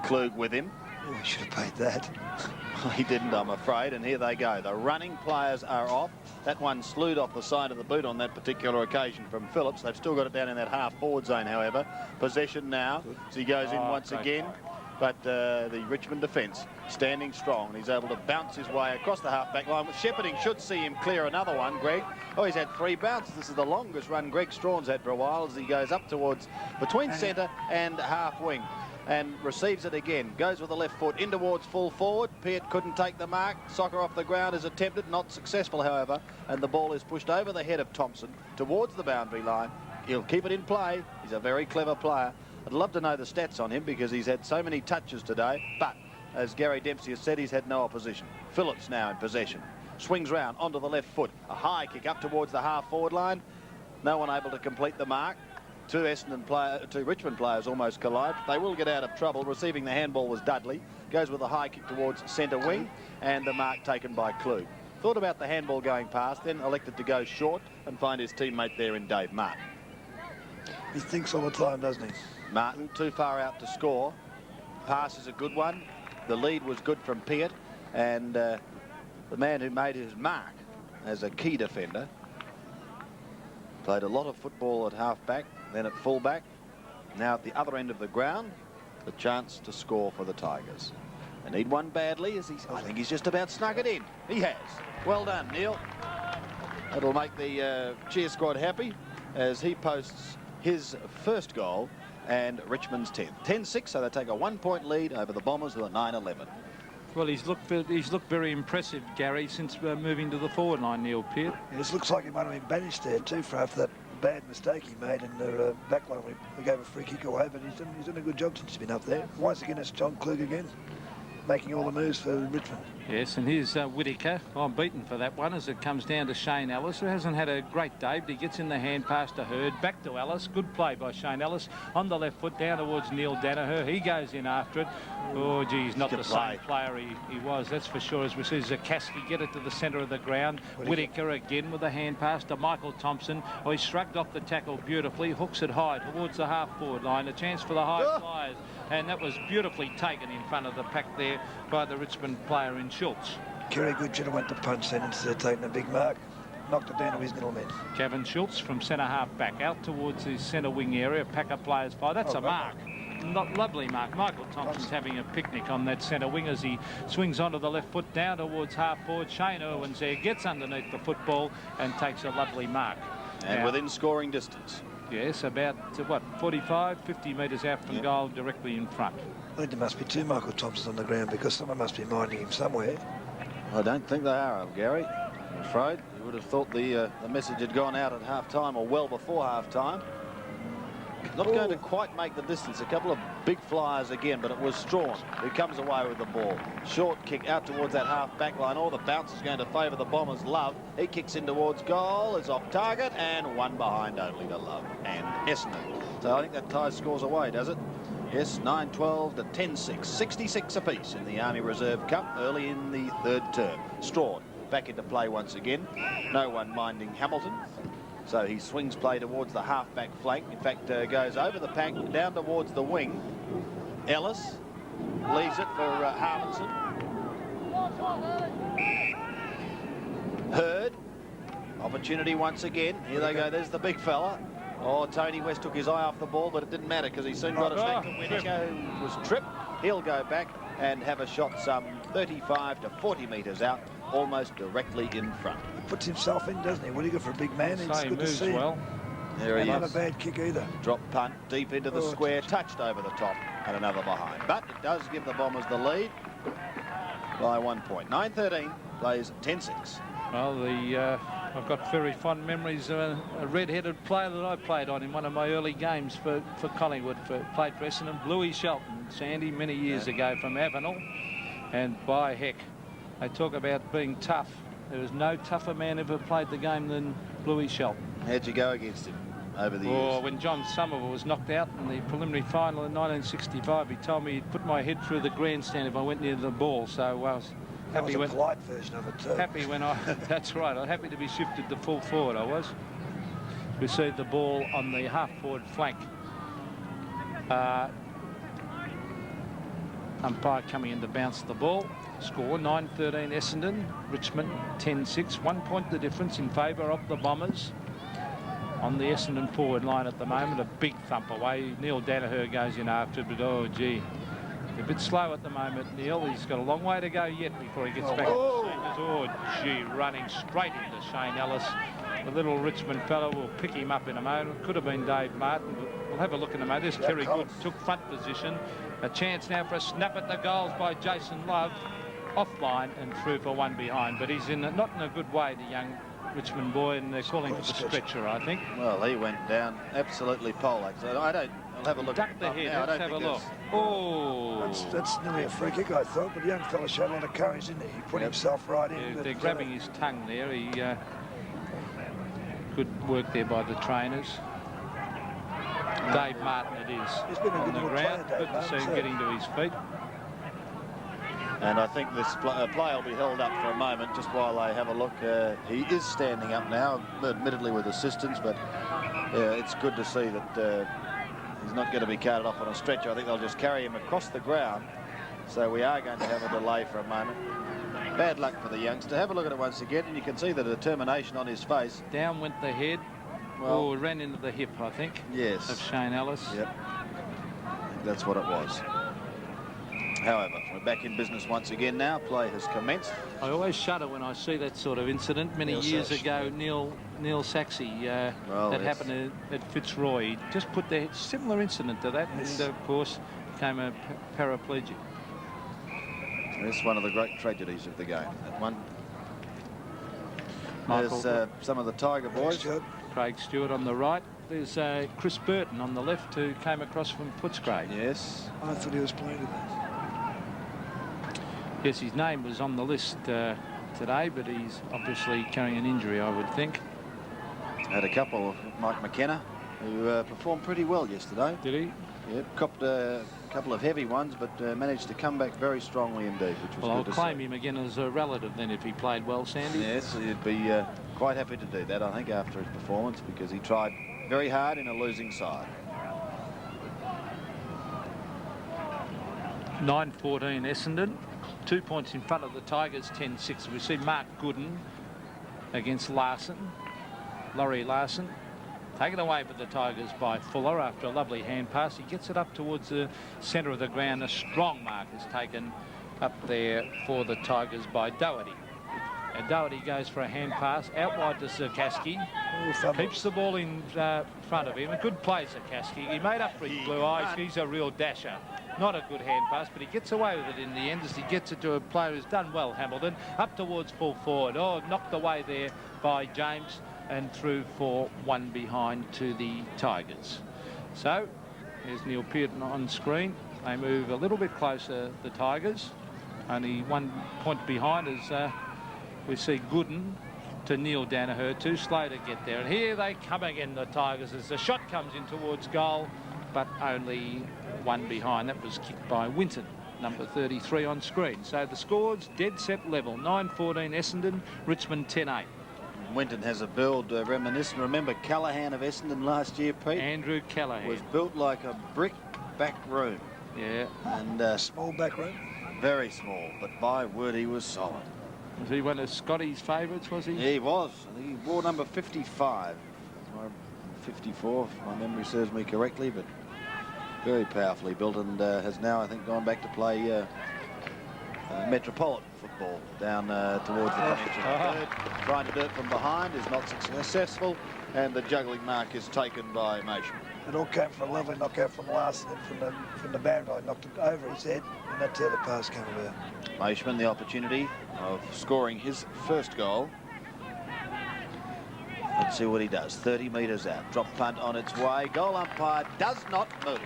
Klug with him. Oh, he should have paid that. He didn't, I'm afraid, and here they go. The running players are off. That one slewed off the side of the boot on that particular occasion from Phillips. They've still got it down in that half-forward zone, however. Possession now as he goes in once again. But the Richmond defence standing strong. He's able to bounce his way across the half-back line. Shepherding should see him clear another one, Greg. Oh, he's had 3 bounces. This is the longest run Greg Strawn's had for a while as he goes up towards between centre and half-wing. And receives it again. Goes with the left foot in towards full forward. Peart couldn't take the mark. Soccer off the ground is attempted, not successful, however. And the ball is pushed over the head of Thompson towards the boundary line. He'll keep it in play. He's a very clever player. I'd love to know the stats on him because he's had so many touches today. But, as Gary Dempsey has said, he's had no opposition. Phillips now in possession. Swings round onto the left foot. A high kick up towards the half-forward line. No one able to complete the mark. Two Richmond players almost collide. They will get out of trouble. Receiving the handball was Dudley. Goes with a high kick towards centre wing, and the mark taken by Klug. Thought about the handball going past, then elected to go short and find his teammate there in Dave Martin. He thinks all the time, doesn't he? Martin too far out to score. Pass is a good one. The lead was good from Peart, and the man who made his mark as a key defender played a lot of football at half-back, then at full-back. Now at the other end of the ground, the chance to score for the Tigers. They need one badly. I think he's just about snuck it in. He has. Well done, Neil. It'll make the cheer squad happy as he posts his first goal and Richmond's 10th. 10-6, so they take a 1-point lead over the Bombers with a 9-11. Well, he's looked very impressive, Gary, since moving to the forward line, Neil Peart. It looks like he might have been banished there too after that bad mistake he made in the back line. We gave a free kick away, but he's done a good job since he's been up there. Once again, it's John Klug again, making all the moves for Richmond. Yes, and here's Whittaker. I'm beaten for that one as it comes down to Shane Ellis, who hasn't had a great day, but he gets in the hand pass to Hurd. Back to Ellis. Good play by Shane Ellis. On the left foot down towards Neil Danaher. He goes in after it. Oh, gee, he's not the same player he was, that's for sure. As we see Zakaski get it to the centre of the ground. Whittaker again with a hand pass to Michael Thompson. Oh, he shrugged off the tackle beautifully. Hooks it high towards the half-forward line. A chance for the high flyers. And that was beautifully taken in front of the pack there by the Richmond player in Schultz. Kerry Goodger went to punch then instead of taking a big mark. Knocked it down to his middleman. Kevin Schultz from centre half back out towards the centre wing area. Packer players fire. That's a mark. Not lovely mark. Michael Thompson's having a picnic on that centre wing as he swings onto the left foot down towards half forward. Shane Irwin's there, gets underneath the football and takes a lovely mark. And within scoring distance. Yes, about, 45, 50 metres out from goal, directly in front. I think there must be two Michael Thompsons on the ground because someone must be minding him somewhere. I don't think they are, Gary. I'm afraid. You would have thought the message had gone out at half-time or well before half-time. Not going to quite make the distance. A couple of big flyers again, but it was Strawn who comes away with the ball. Short kick out towards that half-back line. All the bounce is going to favour the Bombers' Love. He kicks in towards goal, is off target, and one behind only to Love and Essendon. So I think that ties scores away, does it? Yes, 9-12 to 10-6. 66 apiece in the Army Reserve Cup early in the third term. Strawn back into play once again. No one minding Hamilton. So he swings play towards the half-back flank. In fact, goes over the pack, down towards the wing. Ellis leaves it for Harlinson. Hurd. Opportunity once again. Here they go. There's the big fella. Oh, Tony West took his eye off the ball, but it didn't matter because he soon got it back to Whittaker, who was tripped. He'll go back and have a shot some 35 to 40 metres out, almost directly in front. He puts himself in, doesn't he? Whittaker for a big man. It's good to see well. There he is. Not a bad kick either. Drop punt deep into the square, touched over the top, and another behind. But it does give the Bombers the lead by 1 point. 9-13 plays 10-6. Well, I've got very fond memories of a red-headed player that I played on in one of my early games for Collingwood. Played for Essendon, Bluey Shelton, Sandy, many years ago from Avenel. And by heck, they talk about being tough. There was no tougher man ever played the game than Bluey Shelton. How'd you go against him over the years? When John Somerville was knocked out in the preliminary final in 1965, he told me he'd put my head through the grandstand if I went near the ball. So I was happy. That was a polite version of it too. Happy when that's right. I was happy to be shifted to full forward. I was. Received the ball on the half-forward flank. Umpire coming in to bounce the ball. Score 9-13 Essendon, Richmond 10-6. 1 point the difference in favour of the Bombers. On the Essendon forward line at the moment, a big thump away. Neil Danaher goes in after it, but oh gee, a bit slow at the moment. Neil, he's got a long way to go yet before he gets back to the seniors. Oh gee, running straight into Shane Ellis. The little Richmond fellow will pick him up in a moment. Could have been Dave Martin, but we'll have a look in a moment. There's Kerry Good, took front position. A chance now for a snap at the goals by Jason Love. Offline and through for one behind, but he's not in a good way, the young Richmond boy, and they're calling for the stretcher, I think. Well, he went down absolutely poleaxe. So I'll have a look. Duck the head. Let's have a look. Oh, that's nearly a free kick, I thought, but the young fella showed a lot of courage, didn't he? He put himself right in. They're grabbing his tongue there. He good work there by the trainers. Dave Martin, it is. He's been a good on the ground. Good to see him getting to his feet. And I think this play will be held up for a moment just while they have a look. He is standing up now, admittedly with assistance, but it's good to see that he's not going to be carted off on a stretcher. I think they'll just carry him across the ground. So we are going to have a delay for a moment. Bad luck for the youngster. Have a look at it once again, and you can see the determination on his face. Down went the head. Well, ran into the hip, I think. Yes. Of Shane Ellis. Yep. I think that's what it was. However, we're back in business once again now. Play has commenced. I always shudder when I see that sort of incident. Many years ago, Neil Saxey, that happened at Fitzroy. He just put the similar incident to that, and of course became a paraplegic. It's one of the great tragedies of the game, that one. There's some of the Tiger boys. Craig Stewart on the right. There's Chris Burton on the left, who came across from Footscray. Yes. I thought he was playing with us. Yes, his name was on the list today, but he's obviously carrying an injury, I would think. Had a couple, Mike McKenna, who performed pretty well yesterday. Did he? Yep, copped a couple of heavy ones, but managed to come back very strongly indeed, which was well, good to see. I'll claim him again as a relative then if he played well, Sandy. Yes, he'd be quite happy to do that, I think, after his performance, because he tried very hard in a losing side. 9-14 Essendon. 2 points in front of the Tigers, 10-6. We see Mark Gooden against Laurie Larson. Taken away by the Tigers by Fuller after a lovely hand pass. He gets it up towards the centre of the ground. A strong mark is taken up there for the Tigers by Doherty. And Doherty goes for a hand pass out wide to Zerkaski. Keeps the ball in front of him. A good play, Zerkaski. He made up for his blue eyes. He's a real dasher. Not a good hand pass, but he gets away with it in the end as he gets it to a player who's done well, Hamilton, up towards full forward. Oh, knocked away there by James and through for one behind to the Tigers. So, there's Neil Pearson on screen. They move a little bit closer, the Tigers. Only 1 point behind as we see Gooden to Neil Danaher. Too slow to get there. And here they come again, the Tigers, as the shot comes in towards goal, but only one behind. That was kicked by Winton, number 33 on screen. So the score's dead set level. 9-14 Essendon, Richmond 10-8. Winton has a build reminiscent. Remember Callaghan of Essendon last year, Pete? Andrew Callaghan. Was built like a brick back room. Yeah. And small back room? Very small, but by word he was solid. Was he one of Scotty's favourites, was he? Yeah, he was. He wore number 55. 54, if my memory serves me correctly, but very powerfully built, and has now, I think, gone back to play Metropolitan football down towards the connection. Trying to do it from behind is not successful, and the juggling mark is taken by Motion. It all came from a lovely knockout from Larson, and from the boundary. Knocked it over his head, and that's how the pass came about. Motion the opportunity of scoring his first goal. Let's see what he does. 30 metres out. Drop punt on its way. Goal umpire does not move.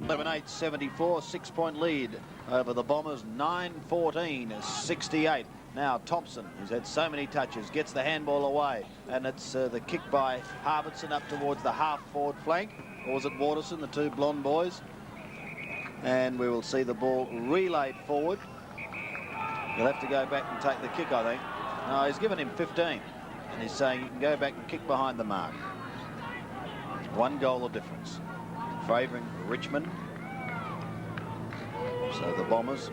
11-8-74, 6-point lead over the Bombers. 9-14, 68. Now Thompson, who's had so many touches, gets the handball away. And it's the kick by Harbinson up towards the half-forward flank. Or was it Waterson, the two blonde boys? And we will see the ball relayed forward. He'll have to go back and take the kick, I think. No, he's given him 15. And he's saying you can go back and kick behind the mark. 1 goal of difference, favouring Richmond. So the Bombers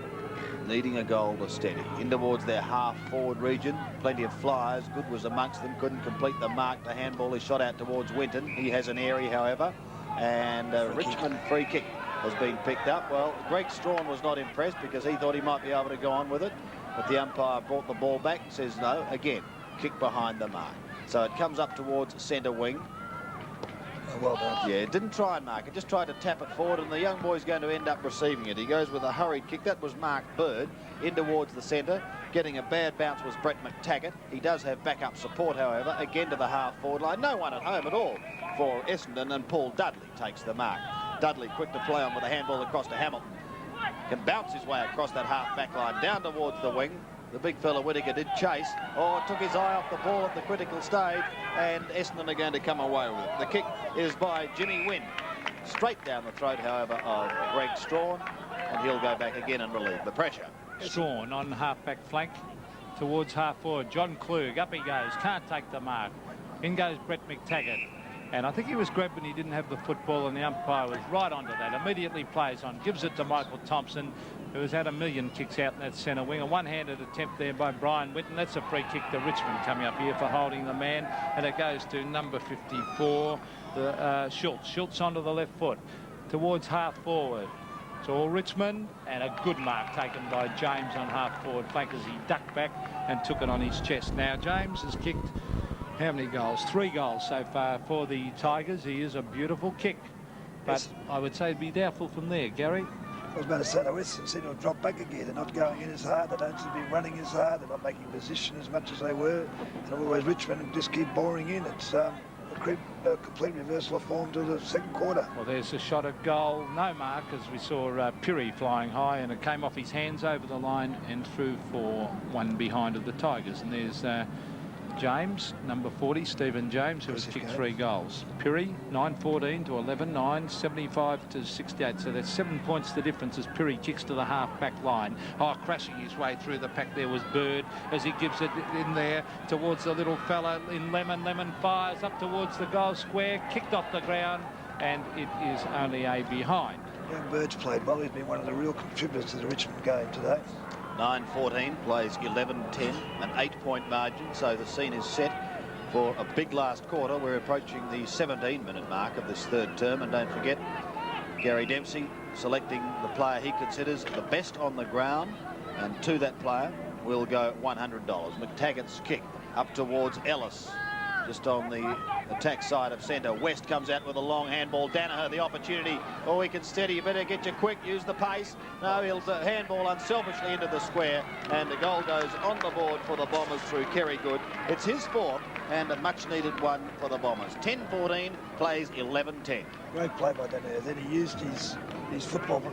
needing a goal to steady. In towards their half-forward region. Plenty of flyers. Good was amongst them. Couldn't complete the mark. The handball is shot out towards Winton. He has an area, however. And Richmond free kick has been picked up. Well, Greg Strawn was not impressed because he thought he might be able to go on with it. But the umpire brought the ball back, says no. Again, kick behind the mark. So it comes up towards centre wing. Oh, well done. Yeah, didn't try and mark it, just tried to tap it forward, and the young boy's going to end up receiving it. He goes with a hurried kick. That was Mark Bird in towards the centre. Getting a bad bounce was Brett McTaggart. He does have backup support, however, again to the half-forward line. No one at home at all for Essendon, and Paul Dudley takes the mark. Dudley quick to play on with a handball across to Hamilton. Can bounce his way across that half-back line down towards the wing. The big fella Whittaker did chase, took his eye off the ball at the critical stage, and Essendon are going to come away with it. The kick is by Jimmy Wynn. Straight down the throat, however, of Greg Strawn, and he'll go back again and relieve the pressure. Strawn on half-back flank towards half-forward. John Klug, up he goes, can't take the mark. In goes Brett McTaggart. And I think he was grabbed when he didn't have the football, and the umpire was right onto that. Immediately plays on, gives it to Michael Thompson, who has had a million kicks out in that centre wing. A one-handed attempt there by Brian Winton. That's a free kick to Richmond coming up here for holding the man. And it goes to number 54, Schultz. Schultz onto the left foot towards half-forward. It's all Richmond, and a good mark taken by James on half-forward flank as he ducked back and took it on his chest. Now, James has kicked how many goals? 3 goals so far for the Tigers. He is a beautiful kick, but I would say it'd be doubtful from there, Gary. I was about to say, the Western seem to have dropped back again. They're not going in as hard. They don't seem to be running as hard. They're not making position as much as they were. And always Richmond just keep boring in. It's a complete reversal of form to the second quarter. Well, there's a shot at goal. No mark, as we saw Pirri flying high, and it came off his hands over the line and through for one behind of the Tigers. And there's James, number 40, Stephen James, who has kicked 3 goals. Pirri, 9-14 to 11-9, 75 to 68. So that's 7 points the difference as Pirri kicks to the half-back line. Oh, crashing his way through the pack there was Bird as he gives it in there towards the little fella in Lemon. Lemon fires up towards the goal square, kicked off the ground, and it is only a behind. Young Bird's played well. He's been one of the real contributors to the Richmond game today. 9-14 plays 11-10, an 8-point margin, so the scene is set for a big last quarter. We're approaching the 17-minute mark of this third term, and don't forget, Gary Dempsey selecting the player he considers the best on the ground, and to that player will go $100. McTaggart's kick up towards Ellis, just on the attack side of centre. West comes out with a long handball. Danaher the opportunity. Oh, he can steady. You better get you quick. Use the pace. No, he'll handball unselfishly into the square, and the goal goes on the board for the Bombers through Kerry Good. It's his fourth and a much-needed one for the Bombers. 10-14 plays 11-10. Great play by Danaher. Then he used his football.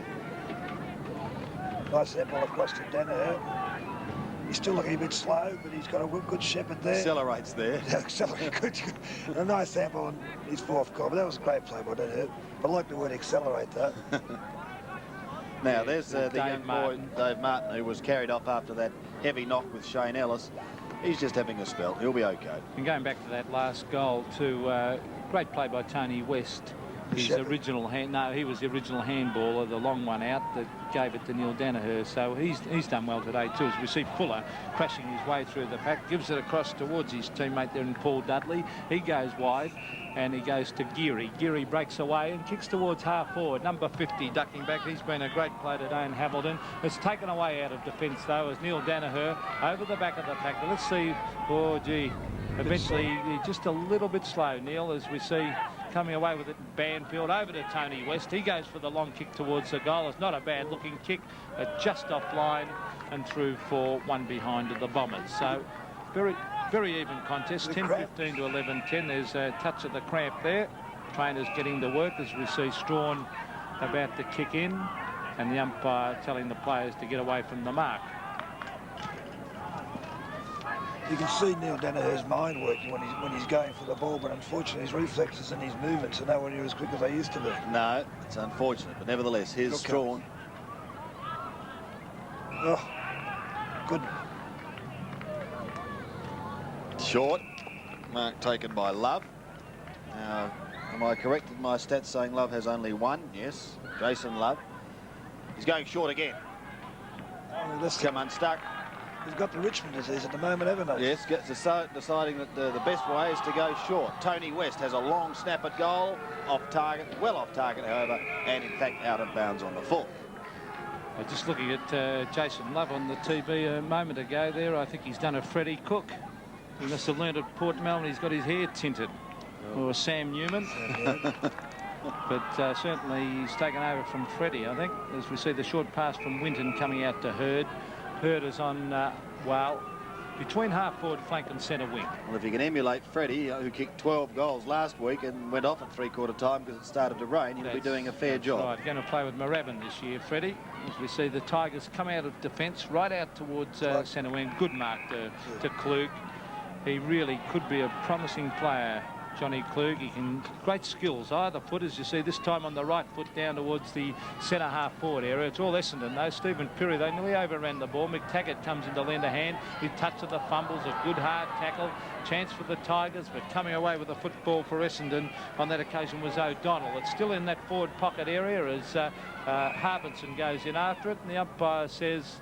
Nice that ball across to Danaher. He's still looking a bit slow, but he's got a good shepherd there. Accelerates there. Good. A nice sample on his fourth goal, but that was a great play by Danaher. I like the word accelerate, though. Now, there's the young boy, Dave Martin, who was carried off after that heavy knock with Shane Ellis. He's just having a spell. He'll be okay. And going back to that last goal, to great play by Tony West. He was the original handballer, the long one out that gave it to Neil Danaher. So he's done well today too. As we see Fuller crashing his way through the pack, gives it across towards his teammate there in Paul Dudley. He goes wide and he goes to Geary. Geary breaks away and kicks towards half forward. Number 50 ducking back. He's been a great player today in Hamilton. It's taken away out of defence though as Neil Danaher over the back of the pack. Let's see. Oh gee. Eventually just a little bit slow, Neil, as we see coming away with it Banfield over to Tony West. He goes for the long kick towards the goal. It's not a bad looking kick, just offline and through for one behind of the Bombers. So very even contest, 10-15 to 11-10. There's a touch of the cramp there. Trainers getting to work as we see Strawn about to kick in and the umpire telling the players to get away from the mark. You can see Neil Danaher's mind working when he's going for the ball, but unfortunately his reflexes and his movements are nowhere near as quick as they used to be. No, it's unfortunate, but nevertheless, here's Strawn. Oh, good. Short. Mark taken by Love. Now, am I correct in my stats saying Love has only one? Yes, Jason Love. He's going short again. Oh, come unstuck. He's got the Richmond disease at the moment, haven't he? Yes, deciding that the best way is to go short. Tony West has a long snap at goal, off target, well off target, however, and in fact out of bounds on the full. Just looking at Jason Love on the TV a moment ago there, I think he's done a Freddie Cook. He must have learned at Port Melbourne he's got his hair tinted. Or Sam Newman. But certainly he's taken over from Freddie, I think, as we see the short pass from Winton coming out to Hurd. Hurd is on, well, between half-forward flank and centre wing. Well, if you can emulate Freddie, who kicked 12 goals last week and went off at three-quarter time because it started to rain, he'll be doing a fair job. Right, going to play with Moorabbin this year, Freddie. As we see the Tigers come out of defence, right out towards centre wing. Good mark to Klug. He really could be a promising player, Johnny Klug. He can, great skills, either foot, as you see this time on the right foot down towards the centre half forward area. It's all Essendon though. Stephen Pirri, they nearly overran the ball. McTaggart comes in to lend a hand. He touches the fumbles, a good hard tackle. Chance for the Tigers, but coming away with a football for Essendon on that occasion was O'Donnell. It's still in that forward pocket area as Harbinson goes in after it, and the umpire says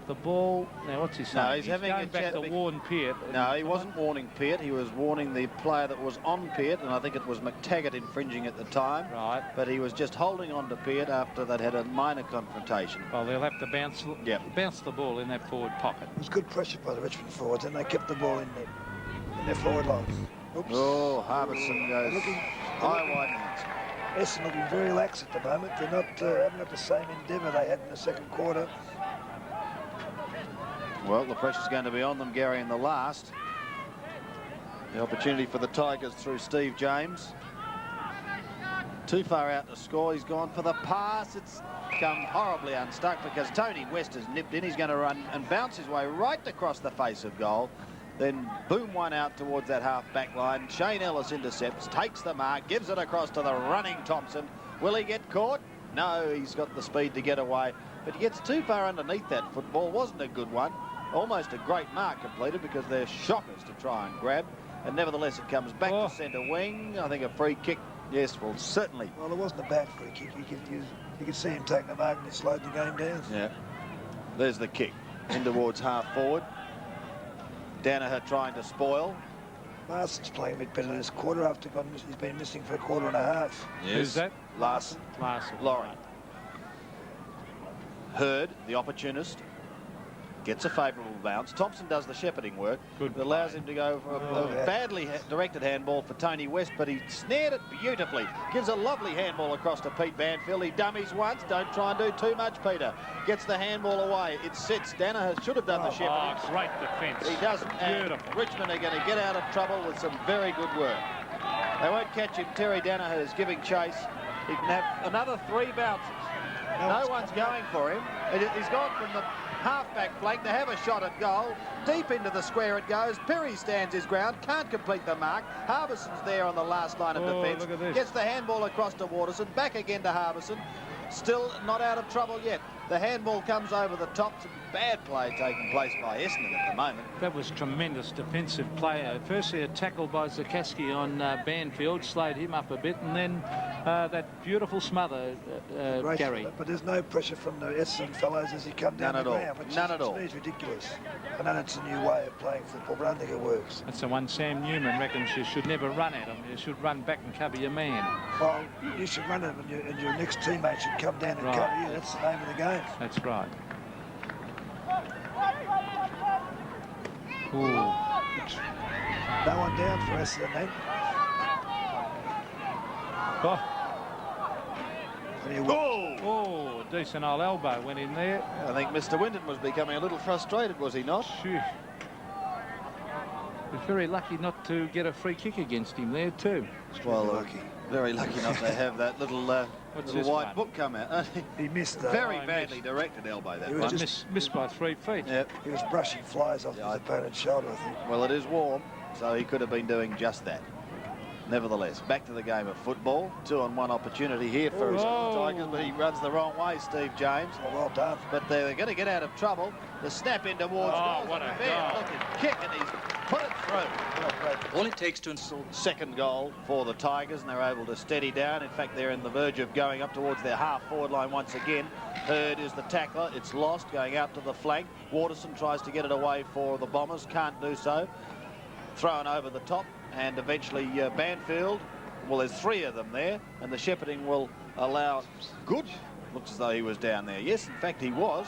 the ball. Now, what's he saying? No, he's having going a back chat. to warn Peart. No, he wasn't warning Peart. He was warning the player that was on Peart, and I think it was McTaggart infringing at the time. Right. But he was just holding on to Peart after they'd had a minor confrontation. Well, they'll have to bounce the ball in that forward pocket. It was good pressure by the Richmond forwards, and they kept the ball in their forward line. Oops. Oh, Harbison goes high wide hands. Essendon looking very lax at the moment. They're not haven't got the same endeavour they had in the second quarter. Well, the pressure's going to be on them, Gary, in the last. The opportunity for the Tigers through Steve James. Too far out to score. He's gone for the pass. It's come horribly unstuck because Tony West has nipped in. He's going to run and bounce his way right across the face of goal. Then boom one out towards that half-back line. Shane Ellis intercepts, takes the mark, gives it across to the running Thompson. Will he get caught? No, he's got the speed to get away. But he gets too far underneath that football. Wasn't a good one. Almost a great mark completed because they're shockers to try and grab. And nevertheless, it comes back to centre wing. I think a free kick, yes, well, certainly. Well, it wasn't a bad free kick. You could see him taking the mark and he slowed the game down. Yeah. There's the kick in towards half forward. Danaher trying to spoil. Larson's playing a bit better this quarter after he's been missing for a quarter and a half. Yes. Who's that? Larson. Laurie. Hurd, the opportunist, gets a favourable bounce. Thompson does the shepherding work. It allows him to go for a badly directed handball for Tony West, but he snared it beautifully. Gives a lovely handball across to Pete Banfield. He dummies once. Don't try and do too much, Peter. Gets the handball away. It sits. Danaher should have done the shepherding. Oh, great defence. He doesn't. Beautiful. And Richmond are going to get out of trouble with some very good work. They won't catch him. Terry Danaher is giving chase. He can have another 3 bounces. No one's going for him. He's gone from the half-back flank to have a shot at goal. Deep into the square it goes. Perry stands his ground, can't complete the mark. Harbison's there on the last line of defence. Gets the handball across to Waterson, back again to Harbison. Still not out of trouble yet. The handball comes over the top. Some bad play taking place by Essendon at the moment. That was tremendous defensive play. Firstly, a tackle by Zakaski on Banfield, slowed him up a bit, and then that beautiful smother, Gary. But there's no pressure from the Essendon fellows as he come down the ground. None at all. It's ridiculous. I know it's a new way of playing football, but I don't think it works. That's the one Sam Newman reckons you should never run at him. You should run back and cover your man. Well, you should run it, and your next teammate should come down and cover you. That's the name of the game. That's right. Ooh. No one down for Essendon then. Oh, decent old elbow went in there. I think Mr. Winton was becoming a little frustrated, was he not? Phew. Was very lucky not to get a free kick against him there too. Well, very lucky not to have that little, little white book come out. He missed very badly directed elbow that one. Missed by 3 feet. Yep. He was brushing flies off his opponent's shoulder, I think. Well, it is warm, so he could have been doing just that. Nevertheless, back to the game of football. 2-on-1 opportunity here for the Tigers, but he runs the wrong way, Steve James. Oh, well done. But they're going to get out of trouble. The snap in towards goal. What a looking kick, and he's put it through. All it takes to install. Second goal for the Tigers, and they're able to steady down. In fact, they're in the verge of going up towards their half-forward line once again. Hurd is the tackler. It's lost, going out to the flank. Waterson tries to get it away for the Bombers. Can't do so. Thrown over the top. And eventually Banfield, well, there's 3 of them there, and the shepherding will allow Good. Looks as though he was down there. Yes, in fact, he was.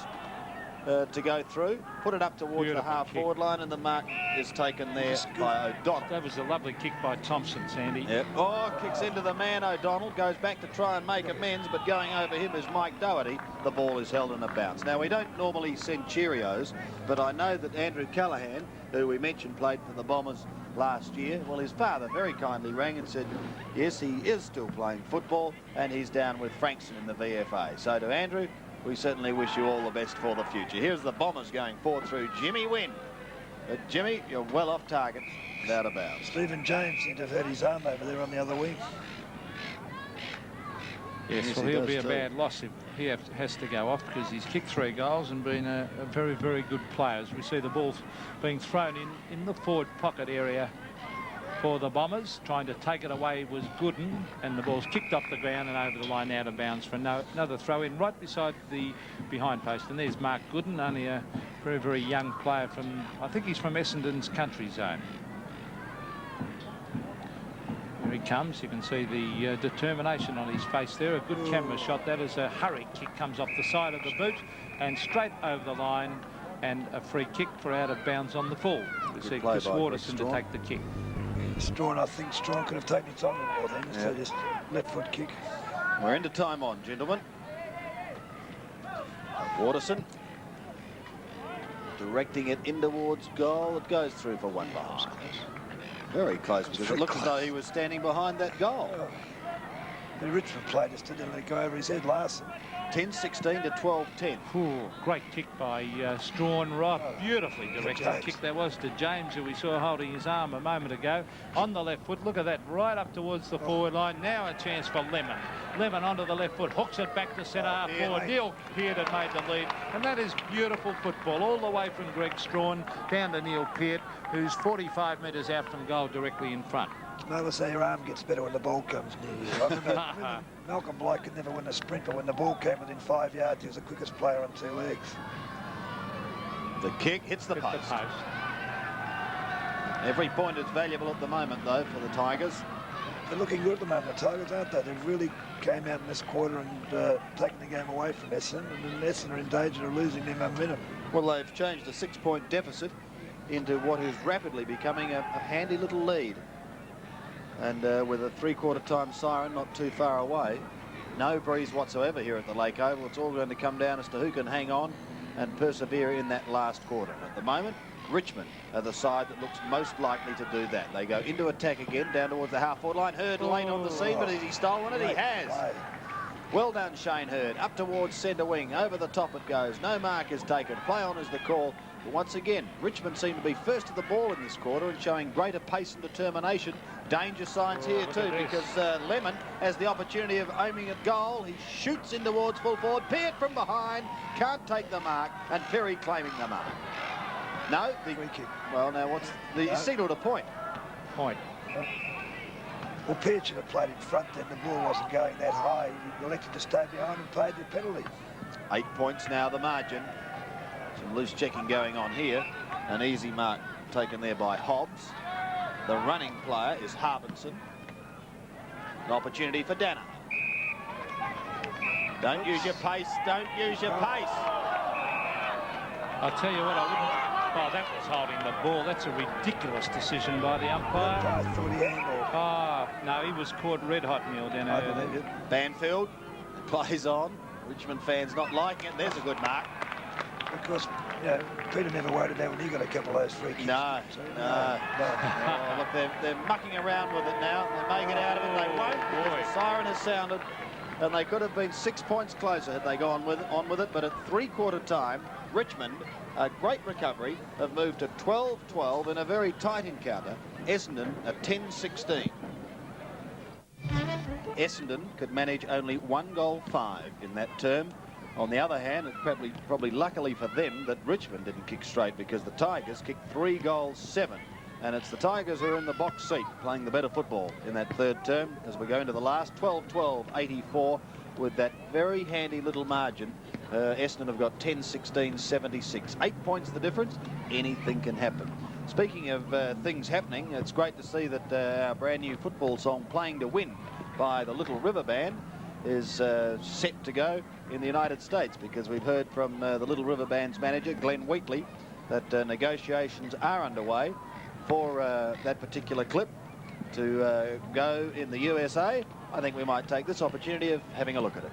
To go through, put it up towards the half-forward line, and the mark is taken there by O'Donnell. That was a lovely kick by Thompson, Sandy. Yep. Oh, kicks into the man, O'Donnell, goes back to try and make amends, but going over him is Mike Doherty. The ball is held in a bounce. Now, we don't normally send Cheerios, but I know that Andrew Callaghan, who we mentioned played for the Bombers last year, well, his father very kindly rang and said, yes, he is still playing football, and he's down with Frankson in the VFA. So to Andrew, we certainly wish you all the best for the future. Here's the Bombers going forward through Jimmy Wynn. But Jimmy, you're well off target, without a bounce. Stephen James seemed to have hurt his arm over there on the other wing. Yes, well, he'll be a bad loss if he has to go off, because he's kicked 3 goals and been a very, very good player. As we see the ball being thrown in the forward pocket area for the Bombers. Trying to take it away was Gooden, and the ball's kicked off the ground and over the line out of bounds for another throw in right beside the behind post. And there's Mark Gooden, only a Very, very young player from, I think he's from Essendon's country zone. Here he comes. You can see the determination on his face there. A good camera shot. That is a hurry kick, comes off the side of the boot and straight over the line, and a free kick for out of bounds on the full. We see Chris Waterson to take the kick. Strawn, I think Strawn could have taken it on the ball then, instead of just left foot kick. We're into time on, gentlemen. Waterson directing it in towards goal. It goes through for one ball. Very close, because it looked as though he was standing behind that goal. The Richmond player just didn't let it go over his head last. 10-16 to 12-10. Great kick by Strawn, right, beautifully directed kick that was to James, who we saw holding his arm a moment ago. On the left foot, look at that, right up towards the forward line. Now a chance for Lemon. Lemon onto the left foot, hooks it back to centre half forward. Neil Peart had made the lead, and that is beautiful football all the way from Greg Strawn down to Neil Peart, who's 45 metres out from goal directly in front. Notice how your arm gets better when the ball comes near you. I remember Malcolm Blight could never win a sprint, but when the ball came within 5 yards, he was the quickest player on 2 legs. The kick hits the post. Every point is valuable at the moment, though, for the Tigers. They're looking good at the moment, the Tigers, aren't they? They've really came out in this quarter and taken the game away from Essendon, and Essendon are in danger of losing their momentum. Well, they've changed a 6-point deficit into what is rapidly becoming a handy little lead. And with a 3/4 time siren not too far away, no breeze whatsoever here at the Lake Oval. It's all going to come down as to who can hang on and persevere in that last quarter. At the moment, Richmond are the side that looks most likely to do that. They go into attack again, down towards the half-forward line. Hurd late on the scene, but has he stolen it? He has. Well done, Shane Hurd. Up towards centre wing. Over the top it goes. No mark is taken. Play on is the call. But once again, Richmond seem to be first to the ball in this quarter and showing greater pace and determination. Danger signs here too, because Lemon has the opportunity of aiming at goal. He shoots in towards full forward. Peart from behind. Can't take the mark. And Perry claiming the mark. No. Well, now what's the signal to point? Point. Well, Peart should have played in front then. The ball wasn't going that high. He elected to stay behind and paid the penalty. 8 points now the margin. Some loose checking going on here. An easy mark taken there by Hobbs. The running player is Harbinson. An opportunity for Danner. Don't use your pace. Don't use your pace. I'll tell you what, I wouldn't... Oh, that was holding the ball. That's a ridiculous decision by the umpire. I thought he handled. Oh, no, he was caught red hot, Neil, down there. Banfield plays on. Richmond fans not liking it. There's a good mark. Because, you know, Peter never worried about when he got a couple of those free kicks. No. Oh, look, they're mucking around with it now. They may get out of it. They won't. The siren has sounded, and they could have been 6 points closer had they gone on with it. But at 3/4 time, Richmond, a great recovery, have moved to 12-12 in a very tight encounter. Essendon at 10-16. Essendon could manage only 1-5 in that term. On the other hand, it's probably luckily for them that Richmond didn't kick straight, because the Tigers kicked 3-7. And it's the Tigers who are in the box seat playing the better football in that third term as we go into the last. 12-12, 84 with that very handy little margin. Essendon have got 10-16, 76. 8 points the difference. Anything can happen. Speaking of things happening, it's great to see that our brand new football song, Playing to Win, by the Little River Band, is set to go in the United States, because we've heard from the Little River Band's manager, Glenn Wheatley, that negotiations are underway for that particular clip to go in the USA. I think we might take this opportunity of having a look at it.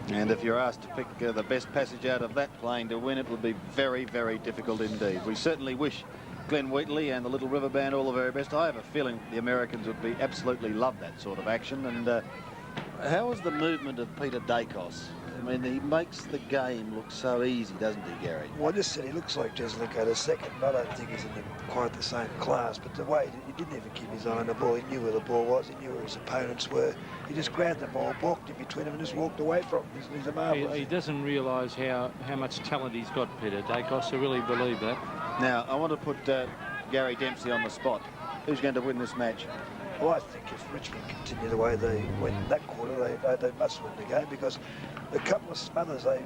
And if you're asked to pick the best passage out of that playing to win, it would be very, very difficult indeed. We certainly wish Glenn Wheatley and the Little River Band all the very best. I have a feeling the Americans would be absolutely love that sort of action. And how is the movement of Peter Dacos? I mean, he makes the game look so easy, doesn't he, Gary? Well, I just said he looks like Jeslico the second. I don't think he's in quite the same class, but the way he didn't even keep his eye on the ball. He knew where the ball was. He knew where his opponents were. He just grabbed the ball, walked in between them, and just walked away from him. He's a marvellous. He doesn't realise how much talent he's got, Peter Dacos. I really believe that. Now, I want to put Gary Dempsey on the spot. Who's going to win this match? Well, I think if Richmond continue the way they went that quarter, they must win the game, because the couple of smothers they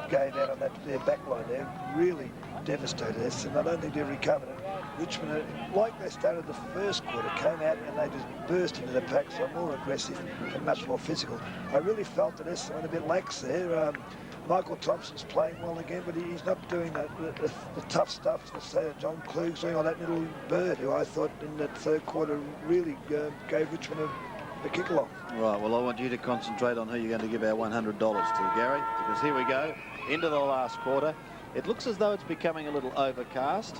gave out on their back line there really devastated us, and I don't think they recovered it. Richmond, like they started the first quarter, came out and they just burst into the pack, so more aggressive and much more physical. I really felt that Essendon went a bit lax there. Michael Thompson's playing well again, but he's not doing the tough stuff. Say John Klug's doing all that little bird, who I thought in that third quarter really gave Richmond a kick along. Right, well, I want you to concentrate on who you're going to give our $100 to, Gary, because here we go, into the last quarter. It looks as though it's becoming a little overcast,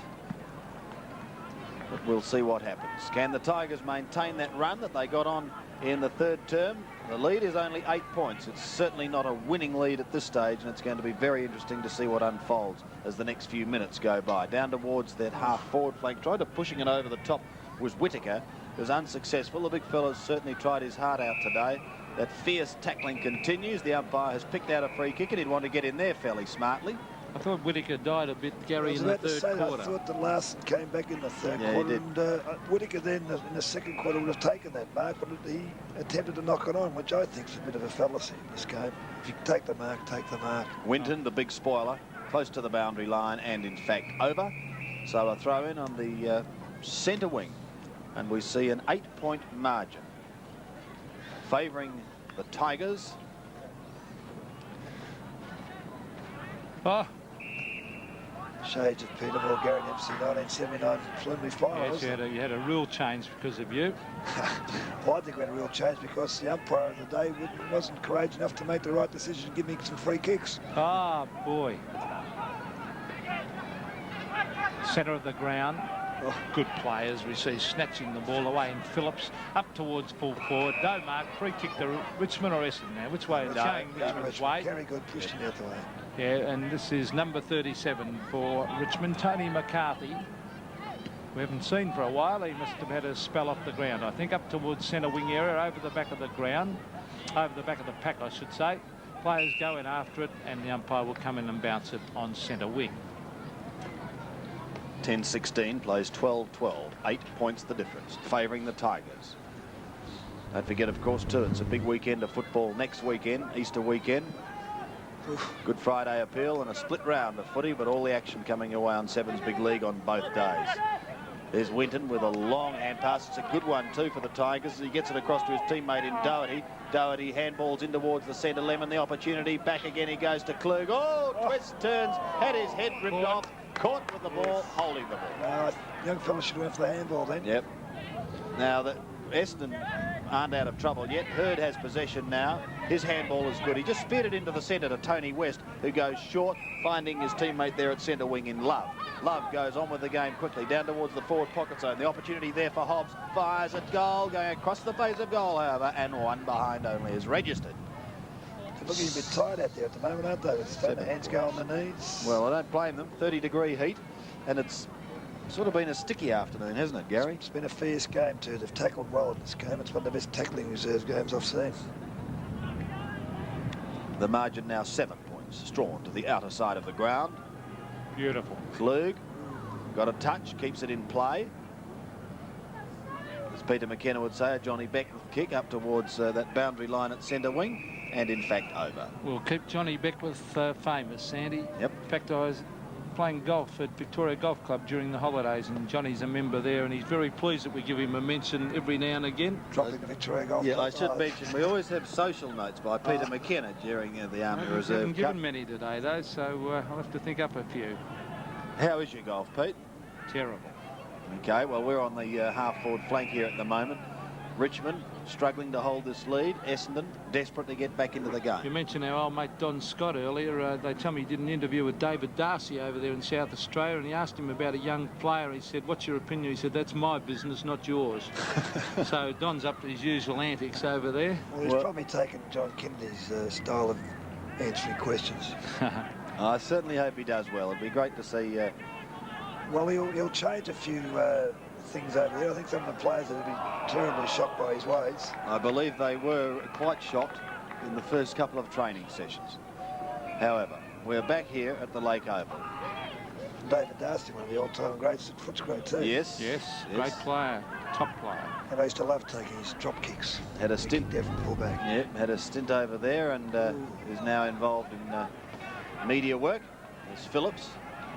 but we'll see what happens. Can the Tigers maintain that run that they got on in the third term? The lead is only 8 points. It's certainly not a winning lead at this stage, and it's going to be very interesting to see what unfolds as the next few minutes go by. Down towards that half-forward flank, tried to pushing it over the top was Whittaker. It was unsuccessful. The big fella's certainly tried his heart out today. That fierce tackling continues. The umpire has picked out a free kick, and he'd want to get in there fairly smartly. I thought Whittaker died a bit, Gary, in the third quarter. I thought that Larson came back in the third quarter, and Whittaker then in the second quarter would have taken that mark, but he attempted to knock it on, which I think is a bit of a fallacy in this game. If you take the mark, take the mark. Winton, the big spoiler, close to the boundary line and in fact over. So a throw in on the centre wing, and we see an 8-point margin favouring the Tigers. Oh. Shades of Peter Moore, Gary Dempsey, 1979 Fluminense final. Yes, you had a rule change because of you. Well, I think we had a real change because the umpire of the day wasn't courageous enough to make the right decision and give me some free kicks. Ah, boy. Centre of the ground. Oh. Good players. We see snatching the ball away, and Phillips up towards full forward. No mark. Free kick to Richmond or Essendon now. Which way? Showing Richmond's way. Very good. Pushed him out the way. Yeah, and this is number 37 for Richmond, Tony McCarthy. We haven't seen for a while. He must have had a spell off the ground, I think, up towards centre wing area, over the back of the ground, over the back of the pack, I should say. Players go in after it, and the umpire will come in and bounce it on centre wing. 10-16 plays 12-12. 8 points the difference, favouring the Tigers. Don't forget, of course, too, it's a big weekend of football next weekend, Easter weekend. Good Friday appeal and a split round of footy, but all the action coming away on Sevens Big League on both days. There's Winton with a long hand pass. It's a good one too for the Tigers. He gets it across to his teammate in Doherty. Doherty handballs in towards the centre. Lemon the opportunity. Back again he goes to Klug. Oh, twist, turns, had his head ripped off. Caught with the ball, holding the ball. Young fella should have went for the handball then. Yep. Now that Essendon aren't out of trouble yet. Hurd has possession now. His handball is good. He just speared it into the centre to Tony West, who goes short, finding his teammate there at centre wing in Love. Love goes on with the game quickly, down towards the forward pocket zone. The opportunity there for Hobbs. Fires at goal, going across the face of goal, however, and one behind only is registered. They're looking a bit tired out there at the moment, aren't they? With their hands go on the knees. Well, I don't blame them. 30-degree heat, and it's sort of been a sticky afternoon, hasn't it, Gary? It's been a fierce game too. They've tackled well in this game. It's one of the best tackling reserve games I've seen. The margin now 7 points. Strawn to the outer side of the ground. Beautiful. Klug got a touch, keeps it in play. As Peter McKenna would say, a Johnny Beckwith kick up towards that boundary line at centre wing, and in fact over. We'll keep Johnny Beckwith famous, Sandy. Yep. In fact, I was playing golf at Victoria Golf Club during the holidays, and Johnny's a member there, and he's very pleased that we give him a mention every now and again. Dropping the Victoria Golf Club. Yeah, I should mention, we always have social notes by Peter McKenna during the Army Reserve I haven't given Cup. many today, though, so I'll have to think up a few. How is your golf, Pete? Terrible. Okay, well, we're on the half-forward flank here at the moment. Richmond struggling to hold this lead. Essendon desperate to get back into the game. You mentioned our old mate Don Scott earlier. They tell me he did an interview with David Darcy over there in South Australia, and he asked him about a young player. He said, "What's your opinion?" He said, "That's my business, not yours." So Don's up to his usual antics over there. Well, he's probably taken John Kennedy's style of answering questions. I certainly hope he does well. It'd be great to see. Well, he'll change a few things over there. I think some of the players will be terribly shocked by his ways. I believe they were quite shocked in the first couple of training sessions. However, we're back here at the Lake Oval. David Darcy, one of the all-time greats at Footscray too. Yes. Great player, top player. And I used to love taking his drop kicks. Had a stint. There from fullback. Yeah, had a stint over there and is now involved in media work. There's Phillips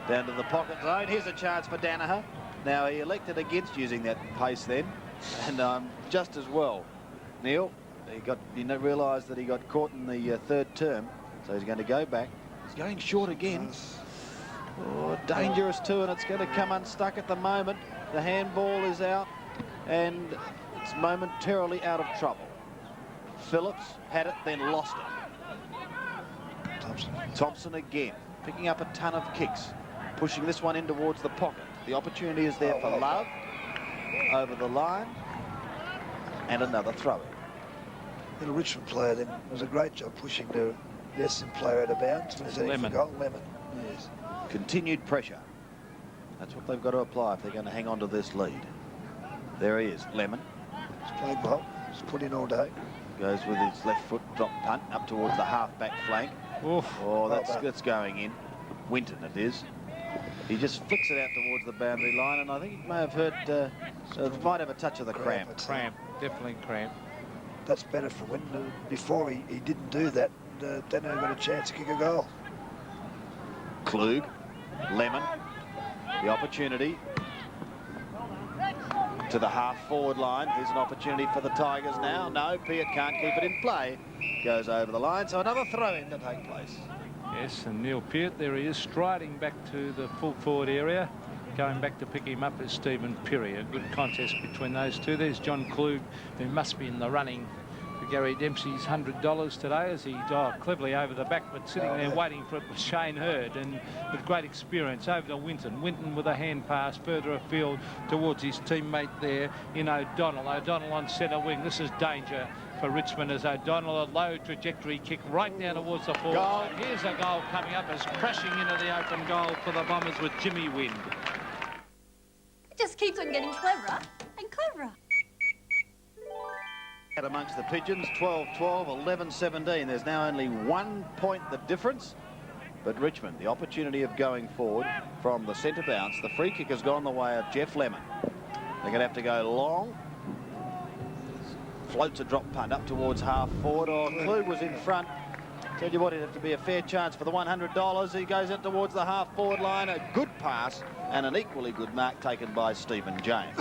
down to the pocket zone. Here's a chance for Danaher. Now, he elected against using that pace then, and just as well. Neil, he realised that he got caught in the third term, so he's going to go back. He's going short again. Oh, dangerous too, and it's going to come unstuck at the moment. The handball is out, and it's momentarily out of trouble. Phillips had it, then lost it. Thompson again, picking up a ton of kicks, pushing this one in towards the pocket. The opportunity is there for Love, over the line, and another throw-in. Little Richmond player then was a great job pushing the Essendon player out of bounds. Lemon. Lemon, yes. Continued pressure. That's what they've got to apply if they're going to hang on to this lead. There he is, Lemon. He's played well. He's put in all day. Goes with his left foot drop punt up towards the half-back flank. Oof. Oh, that's going in. Winton it is. He just flicks it out towards the boundary line, and I think he may have hurt, might have a touch of the cramp. Cramp, definitely cramp. That's better for Winton. Before he didn't do that, then he got a chance to kick a goal. Klug, Lemon, the opportunity to the half-forward line. Here's an opportunity for the Tigers now. No, Peart can't keep it in play. Goes over the line, so another throw-in to take place. Yes, and Neil Peart, there he is, striding back to the full forward area. Going back to pick him up is Stephen Perry. A good contest between those two. There's John Klug, who must be in the running for Gary Dempsey's $100 today, as he cleverly over the back, but sitting there waiting for it was Shane Hurd, and with great experience over to Winton. Winton with a hand pass further afield towards his teammate there in O'Donnell. O'Donnell on centre wing. This is danger for Richmond as O'Donnell, a low trajectory kick right down towards the forward. Goal. Here's a goal coming up as crashing into the open goal for the Bombers with Jimmy Wind. It just keeps on getting cleverer and cleverer. Out amongst the Pigeons, 12-12, 11-17. There's now only 1 point the difference. But Richmond, the opportunity of going forward from the centre bounce. The free kick has gone the way of Jeff Lemon. They're going to have to go long. Floats a drop punt up towards half forward. Oh, Klug was in front. Tell you what, it'd have to be a fair chance for the $100. He goes out towards the half forward line. A good pass and an equally good mark taken by Stephen James.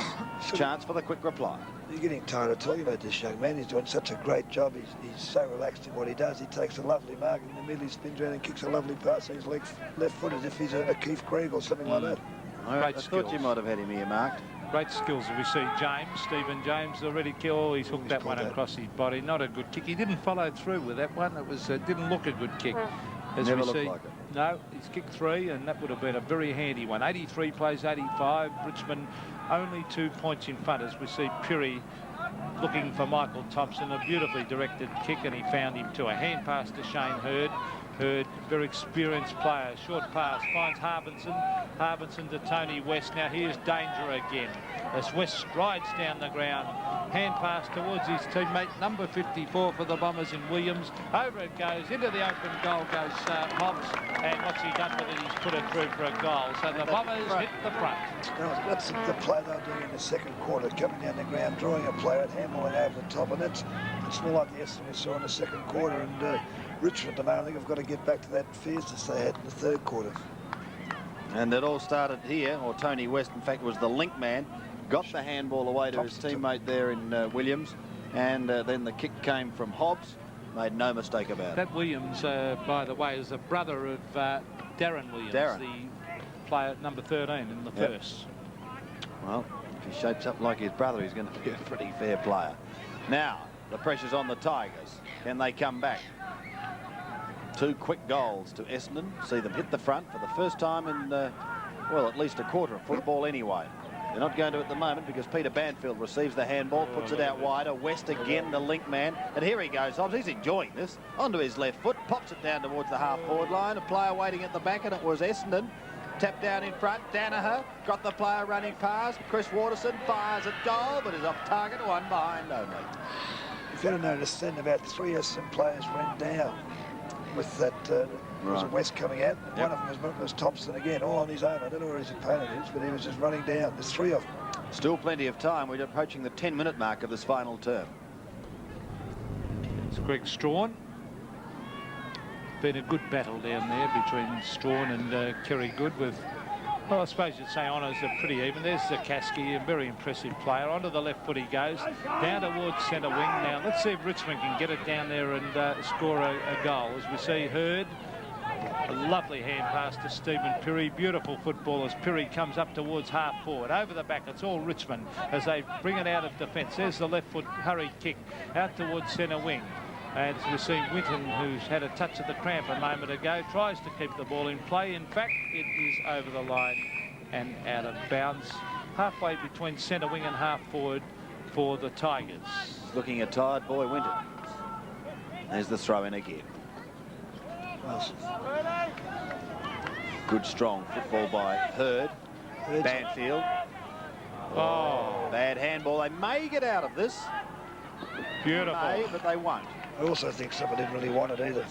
Chance for the quick reply. You're getting tired of talking about this young man. He's doing such a great job. He's so relaxed in what he does. He takes a lovely mark in the middle. He spins around and kicks a lovely pass on his left foot as if he's a Keith Krieg or something like that. I thought you might have had him earmarked. Great skills. We see Stephen James already killed. He's hooked that one across his body. Not a good kick. He didn't follow through with that one. It was didn't look a good kick. As Never we looked see, like it. No, he's kicked 3, and that would have been a very handy one. 83 plays 85. Richmond only 2 points in front as we see Pirrie looking for Michael Thompson. A beautifully directed kick, and he found him to a hand pass to Shane Hurd. Hurd, very experienced player. Short pass, finds Harbinson. Harbinson to Tony West. Now here's danger again as West strides down the ground. Hand pass towards his teammate, number 54 for the Bombers in Williams. Over it goes, into the open goal goes Hobbs. And what's he done with it? He's put it through for a goal. So the Bombers hit the front. That's the play they were doing in the second quarter, coming down the ground, drawing a player and handballing over the top. And it's more like the Essendon we saw in the second quarter. And Richmond at the moment, I think, have got to get back to that fierceness they had in the third quarter. And it all started here, or Tony West, in fact, was the link man. Got the handball away to his teammate there in Williams, and then the kick came from Hobbs. Made no mistake about it. That Williams, by the way, is the brother of Darren Williams, the player at number 13 in the first. Well, if he shapes up like his brother, he's going to be a pretty fair player. Now, the pressure's on the Tigers. Can they come back? 2 quick goals to Essendon. See them hit the front for the first time in, well, at least a quarter of football anyway. They're not going to at the moment because Peter Banfield receives the handball, puts it out wider. West again, the link man. And here he goes, Hobbs. He's enjoying this. Onto his left foot, pops it down towards the half-forward line. A player waiting at the back, and it was Essendon. Tapped down in front. Danaher got the player running past. Chris Waterson fires at goal, but is off target. 1 behind only. You've got to notice then about 3 Essendon players went down with that. Was West coming out. Yep. One of them was Thompson again, all on his own. I don't know where his opponent is, but he was just running down. There's 3 of them. Still plenty of time. We're approaching the 10-minute mark of this final term. It's Greg Strawn. Been a good battle down there between Strawn and Kerry Good with, well, I suppose you'd say honours are pretty even. There's Zakaski, a very impressive player. Onto the left foot he goes, down towards centre wing. Now, let's see if Richmond can get it down there and score a goal. As we see Hurd, a lovely hand pass to Stephen Pirrie. Beautiful football as Pirrie comes up towards half forward. Over the back, it's all Richmond as they bring it out of defence. There's the left foot hurried kick out towards centre wing. And as we see Winton, who's had a touch of the cramp a moment ago, tries to keep the ball in play. In fact, it is over the line and out of bounds. Halfway between centre wing and half forward for the Tigers. Looking at tired boy Winton. There's the throw in again. Good strong football by Hurd. Banfield. Oh, bad handball. They may get out of this. Beautiful. May, but they won't. I also think someone didn't really want it either.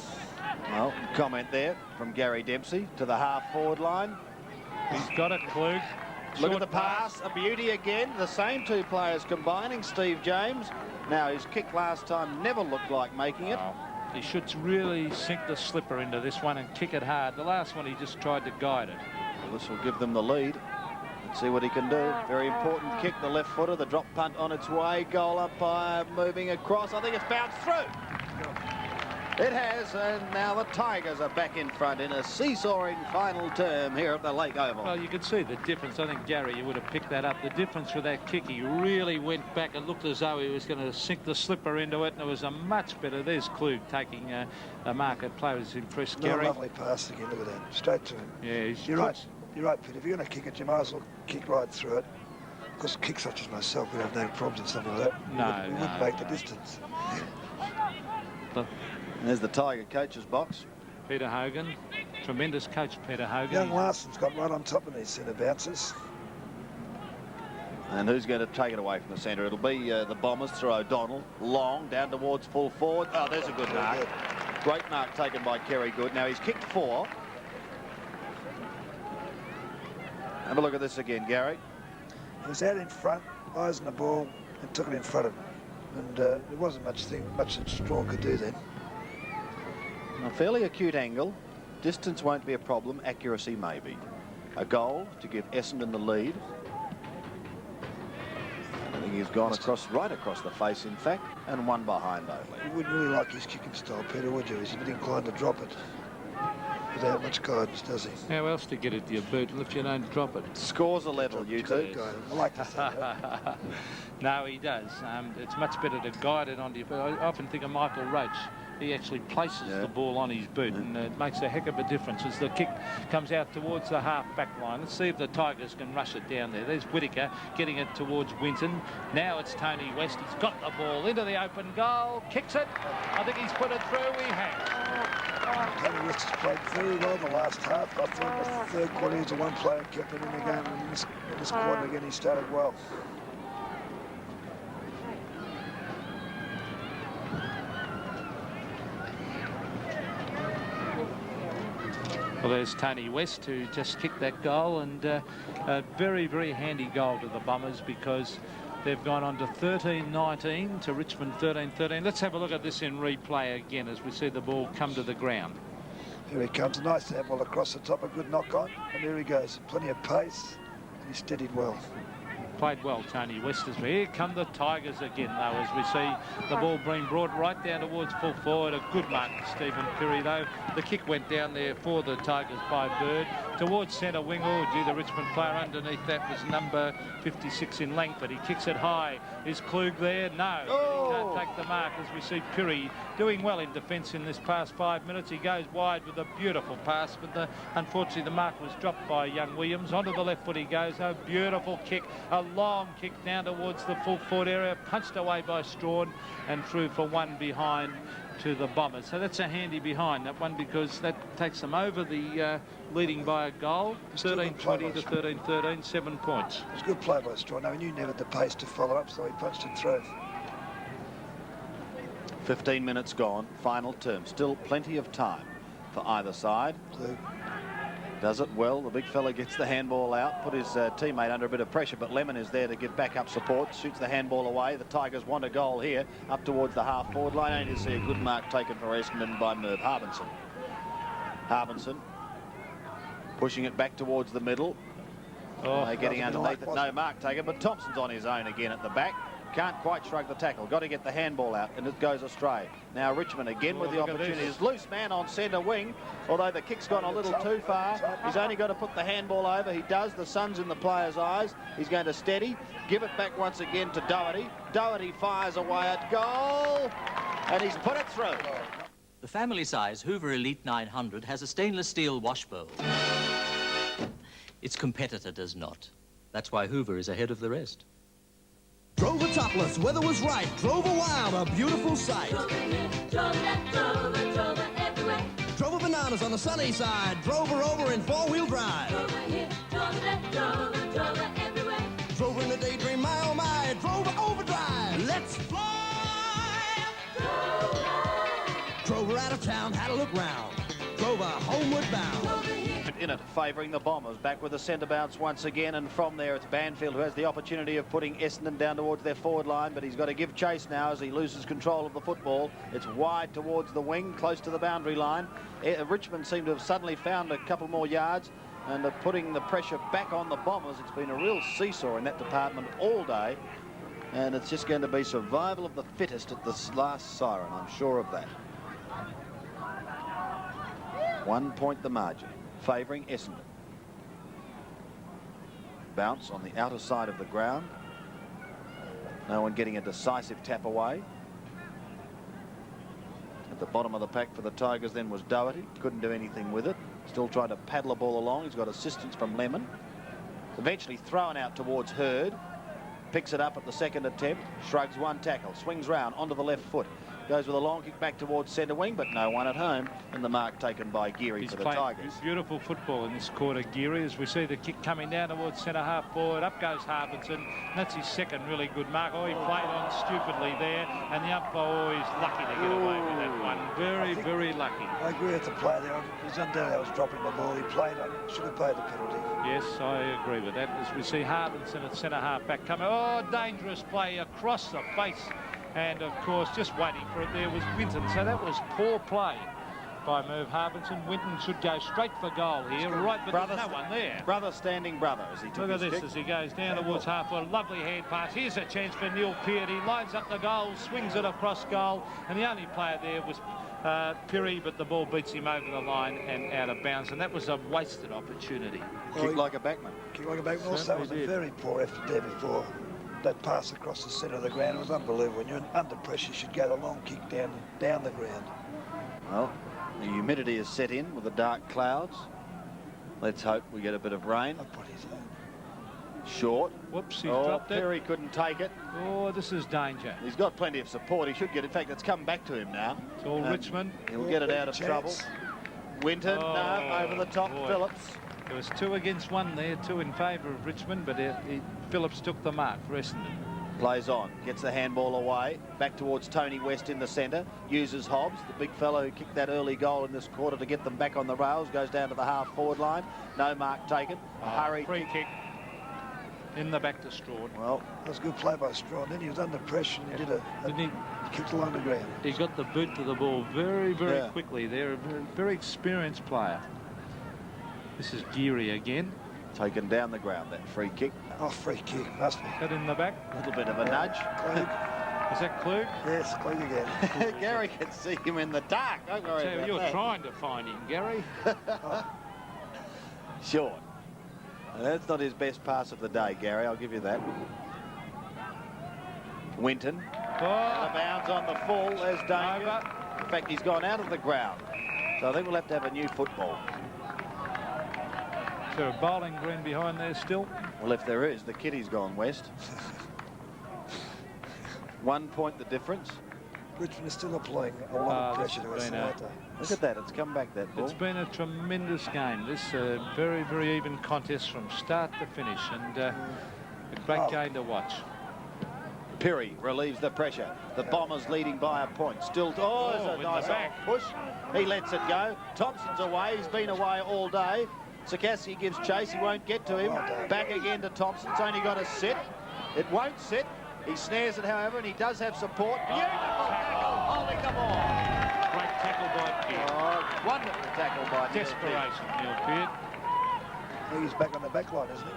Well, comment there from Gary Dempsey to the half-forward line. He's got a clue. Look at the pass, a beauty again. The same 2 players combining, Steve James. Now, his kick last time never looked like making it. He should really sink the slipper into this one and kick it hard. The last one, he just tried to guide it. Well, this will give them the lead. Let's see what he can do. Very important kick, the left footer, the drop punt on its way. Goal umpire moving across. I think it's bounced through. It has, and now the Tigers are back in front in a seesawing final term here at the Lake Oval. Well, you could see the difference. I think, Gary, you would have picked that up. The difference with that kick, he really went back and looked as though he was going to sink the slipper into it, and it was a much better. There's Klug taking a mark at play. Was impressed, Gary. Lovely pass again, look at that. Straight to him. Yeah, you're right. You're right, Pete. If you're going to kick it, you might as well kick right through it. Because kicks such as myself, we have no problems and something like that. We wouldn't make the distance. There's the Tiger coach's box. Peter Hogan, tremendous coach, Peter Hogan. Young Larson's got right on top of these centre bounces. And who's going to take it away from the centre? It'll be the Bombers through O'Donnell. Long, down towards full forward. Oh, there's a good mark. Great mark taken by Kerry Good. Now, he's kicked 4. Have a look at this again, Gary. He was out in front, eyes on the ball, and took it in front of him. And there wasn't much that Strawn could do then. A fairly acute angle. Distance won't be a problem. Accuracy maybe. A goal to give Essendon the lead. I think he's gone right across the face, in fact, and 1 behind only. You wouldn't really like his kicking style, Peter, would you? He's a bit inclined to drop it without much guidance, does he? How else to get it to your boot if you don't drop it? Scores a level, you two. I like to say that. No, he does. It's much better to guide it onto your boot. I often think of Michael Roach. He actually places the ball on his boot, and it makes a heck of a difference as the kick comes out towards the half-back line. Let's see if the Tigers can rush it down there. There's Whittaker getting it towards Winton. Now it's Tony West. He's got the ball into the open goal, kicks it. I think he's put it through. He has. Tony West has played very well the last half. I thought the third quarter he was the one player who kept it in the game, and in this quarter again he started well. Well, there's Tony West, who just kicked that goal, and a very, very handy goal to the Bombers because they've gone on to 13-19 to Richmond 13-13. Let's have a look at this in replay again as we see the ball come to the ground. Here he comes, a nice handball across the top, a good knock on, and there he goes. Plenty of pace, and he steadied well. played well, Tony West. Here come the Tigers again, though, as we see the ball being brought right down towards full forward. A good mark, Stephen Perry, though. The kick went down there for the Tigers by Bird. Towards centre wing, oh, gee, the Richmond player underneath that was number 56 in length, but he kicks it high. Is Klug there? No. He can't take the mark, as we see Perry doing well in defence in this past 5 minutes. He goes wide with a beautiful pass, but unfortunately the mark was dropped by young Williams. Onto the left foot he goes. A beautiful kick, a long kick down towards the full forward area, punched away by Strawn and through for one behind to the Bombers. So that's a handy behind, that one, because that takes them over the leading by a goal. 13-20 to 13-13, 7 points. It was a good play by Strawn. No, he knew never the pace to follow up, so he punched it through. 15 minutes gone, final term. Still plenty of time for either side. Does it well. The big fella gets the handball out, put his teammate under a bit of pressure, but Lemon is there to give backup support, shoots the handball away. The Tigers want a goal here, up towards the half-forward line. Only to see a good mark taken for Essendon by Merv Harbinson. Harbinson pushing it back towards the middle. Oh, getting underneath it. No mark taken, but Thompson's on his own again at the back. Can't quite shrug the tackle. Got to get the handball out, and it goes astray. Now Richmond again with the opportunities. Loose man on centre wing, although the kick's gone a little too far. He's only got to put the handball over. He does. The sun's in the player's eyes. He's going to steady. Give it back once again to Doherty. Doherty fires away at goal, and he's put it through. The family-size Hoover Elite 900 has a stainless steel wash bowl. Its competitor does not. That's why Hoover is ahead of the rest. Drove her topless, weather was right, drove her wild, a beautiful sight. Drove her here, drove that, drove her everywhere. Drove her bananas on the sunny side, drove her over in four-wheel drive. Drove her here, drove that, drove her everywhere. Drove her in a daydream, my oh my, drove her overdrive. Let's fly! Drove her out of town, had a look round. Drove her homeward bound. Drove her here. In it, favouring the Bombers. Back with the centre bounce once again, and from there it's Banfield who has the opportunity of putting Essendon down towards their forward line, but he's got to give chase now as he loses control of the football. It's wide towards the wing, close to the boundary line. Richmond seem to have suddenly found a couple more yards and are putting the pressure back on the Bombers. It's been a real seesaw in that department all day, and it's just going to be survival of the fittest at this last siren, I'm sure of that. 1 point the margin, favouring Essendon. Bounce on the outer side of the ground. No one getting a decisive tap away. At the bottom of the pack for the Tigers then was Doherty. Couldn't do anything with it. Still trying to paddle a ball along. He's got assistance from Lemon. Eventually thrown out towards Hurd. Picks it up at the second attempt. Shrugs one tackle. Swings round onto the left foot. Goes with a long kick back towards centre wing, but no one at home. And the mark taken by Geary for the Tigers. Beautiful football in this quarter, Geary, as we see the kick coming down towards centre half forward. Up goes Harbinson. That's his second really good mark. Oh, he played on stupidly there, and the umpire is lucky to get away with that one. Very, very lucky. I agree with the play there. He's undoubtedly was dropping the ball. He played on it. Should have paid the penalty. Yes, I agree with that. As we see Harbinson at centre half back coming. Oh, dangerous play across the face. And, of course, just waiting for it there was Winton. So that was poor play by Merv Harbinson. Winton should go straight for goal here, right, but there's no one there. Brother standing brother as he took Look at his this kick. as he goes down towards half. A lovely hand pass. Here's a chance for Neil Peart. He lines up the goal, swings it across goal, and the only player there was Perry, but the ball beats him over the line and out of bounds, and that was a wasted opportunity. Kick like a backman. Kick like a backman. Also, it was a very poor effort there before. That pass across the centre of the ground was unbelievable. When you're under pressure, you should go the long kick down the ground. Well, the humidity is set in with the dark clouds. Let's hope we get a bit of rain. Short. Whoops, he's dropped it. Perry couldn't take it. Oh, this is danger. He's got plenty of support. He should get. In fact, it's come back to him now. It's all Richmond. He'll get it out of trouble. Winton, no, over the top. Boy. Phillips. There was 2 against 1 there, 2 in favour of Richmond, but Phillips took the mark for Essendon. Plays on, gets the handball away, back towards Tony West in the centre, uses Hobbs, the big fellow who kicked that early goal in this quarter to get them back on the rails, goes down to the half-forward line, no mark taken, hurry. Free kick in the back to Strawn. Well, that was a good play by Strawn. Then he was under pressure and he did he kicked along the ground. He got the boot to the ball very, very quickly there, a very experienced player. This is Geary again. Taken down the ground, that free kick. Oh, free kick, must be. That in the back. A little bit of a nudge. Is that Klug? Yes, Klug again. Gary can see him in the dark. Don't worry about You're that. trying to find him, Gary. Sure. And that's not his best pass of the day, Gary. I'll give you that. Winton. Out of bounds on the full. There's danger. In fact, he's gone out of the ground. So I think we'll have to have a new football. Is there a bowling green behind there still? Well, if there is, the kitty's gone west. 1 point the difference. Richmond is still applying a lot of pressure to Essendon. Look at that, it's come back, that ball. It's been a tremendous game. This very, very even contest from start to finish, and a great game to watch. Pirri relieves the pressure. The Bombers leading by a point. Still, there's a nice push. He lets it go. Thompson's away. He's been away all day. Sakassi gives chase. He won't get to him. Back again to Thompson. It's only got to sit. It won't sit. He snares it, however, and he does have support. Beautiful tackle, holding the ball. Great tackle by Peart. Oh, wonderful tackle by Desperation, Neil Peart. He's back on the back line, isn't he?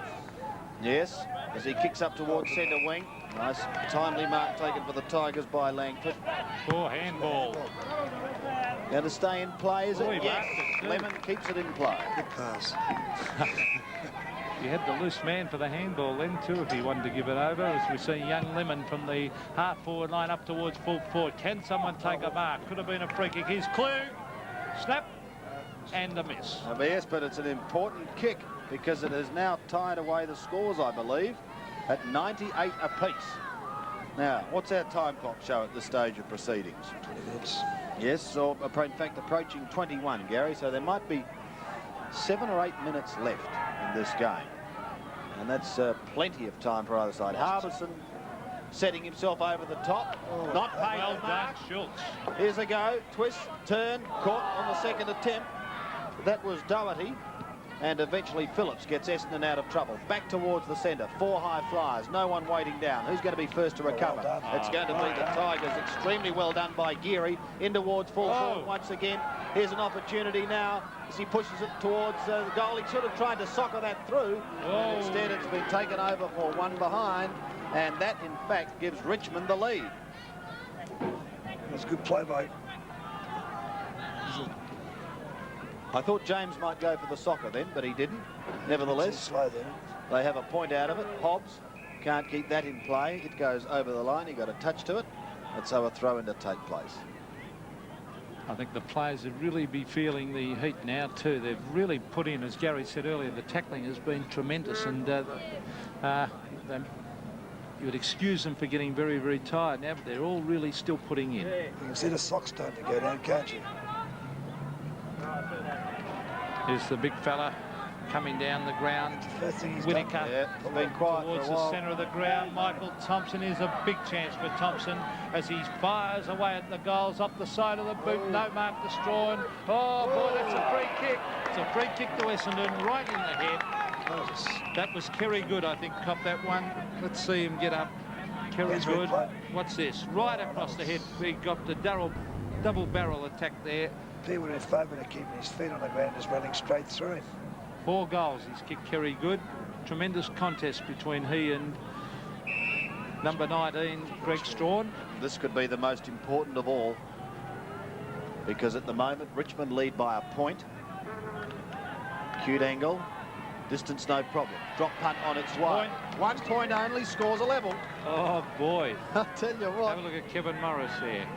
Yes, as he kicks up towards centre wing. Nice timely mark taken for the Tigers by Langford. Poor handball. Going to stay in play, is it? Yes. Lemon keeps it in play. Good pass. He had the loose man for the handball then too if he wanted to give it over, as we see young Lemon from the half-forward line up towards full forward. Can someone take a mark? Could have been a free kick. Here's Klug. Snap. And a miss. Yes, but it's an important kick because it has now tied away the scores, I believe, at 98 apiece. Now, what's our time clock show at this stage of proceedings? 20 minutes. Yes, or in fact approaching 21, Gary, so there might be 7 or 8 minutes left in this game. And that's plenty of time for either side. Harbison setting himself over the top. Not paid. Well done, Schultz. Here's a go. Twist, turn, caught on the second attempt. That was Doherty. And eventually Phillips gets Essendon out of trouble. Back towards the centre. 4 high flyers. No one waiting down. Who's going to be first to recover? It's going to be the Tigers. Extremely well done by Geary. In towards full forward once again. Here's an opportunity now as he pushes it towards the goal. He should have tried to soccer that through. Instead, it's been taken over for one behind. And that, in fact, gives Richmond the lead. That's good play by... I thought James might go for the soccer then, but he didn't. Nevertheless, slow then. They have a point out of it. Hobbs can't keep that in play. It goes over the line. He got a touch to it. And so a throw-in to take place. I think the players would really be feeling the heat now too. They've really put in, as Gary said earlier, the tackling has been tremendous, and you would excuse them for getting very, very tired now, but they're all really still putting in. You can see the socks starting to go down, can't you? Here's the big fella coming down the ground. Whittaker been quiet towards for a the while. centre of the ground. Michael Thompson is a big chance for Thompson as he fires away at the goals up the side of the boot. No mark destroyed. Oh boy, that's a free kick. It's a free kick to Essendon right in the head. That was Kerry Good, I think, copped that one. Let's see him get up. Kerry Good. What's this? Right across the head. He got the double barrel attack there. People in favour of keeping his feet on the ground, just running straight through him. 4 goals he's kicked, Kerry Good. Tremendous contest between he and number 19, Greg Strawn. This could be the most important of all, because at the moment Richmond lead by a point. Acute angle, distance no problem. Drop punt on its way. 1 point only, scores a level. Oh boy. I'll tell you what. Have a look at Kevin Morris there.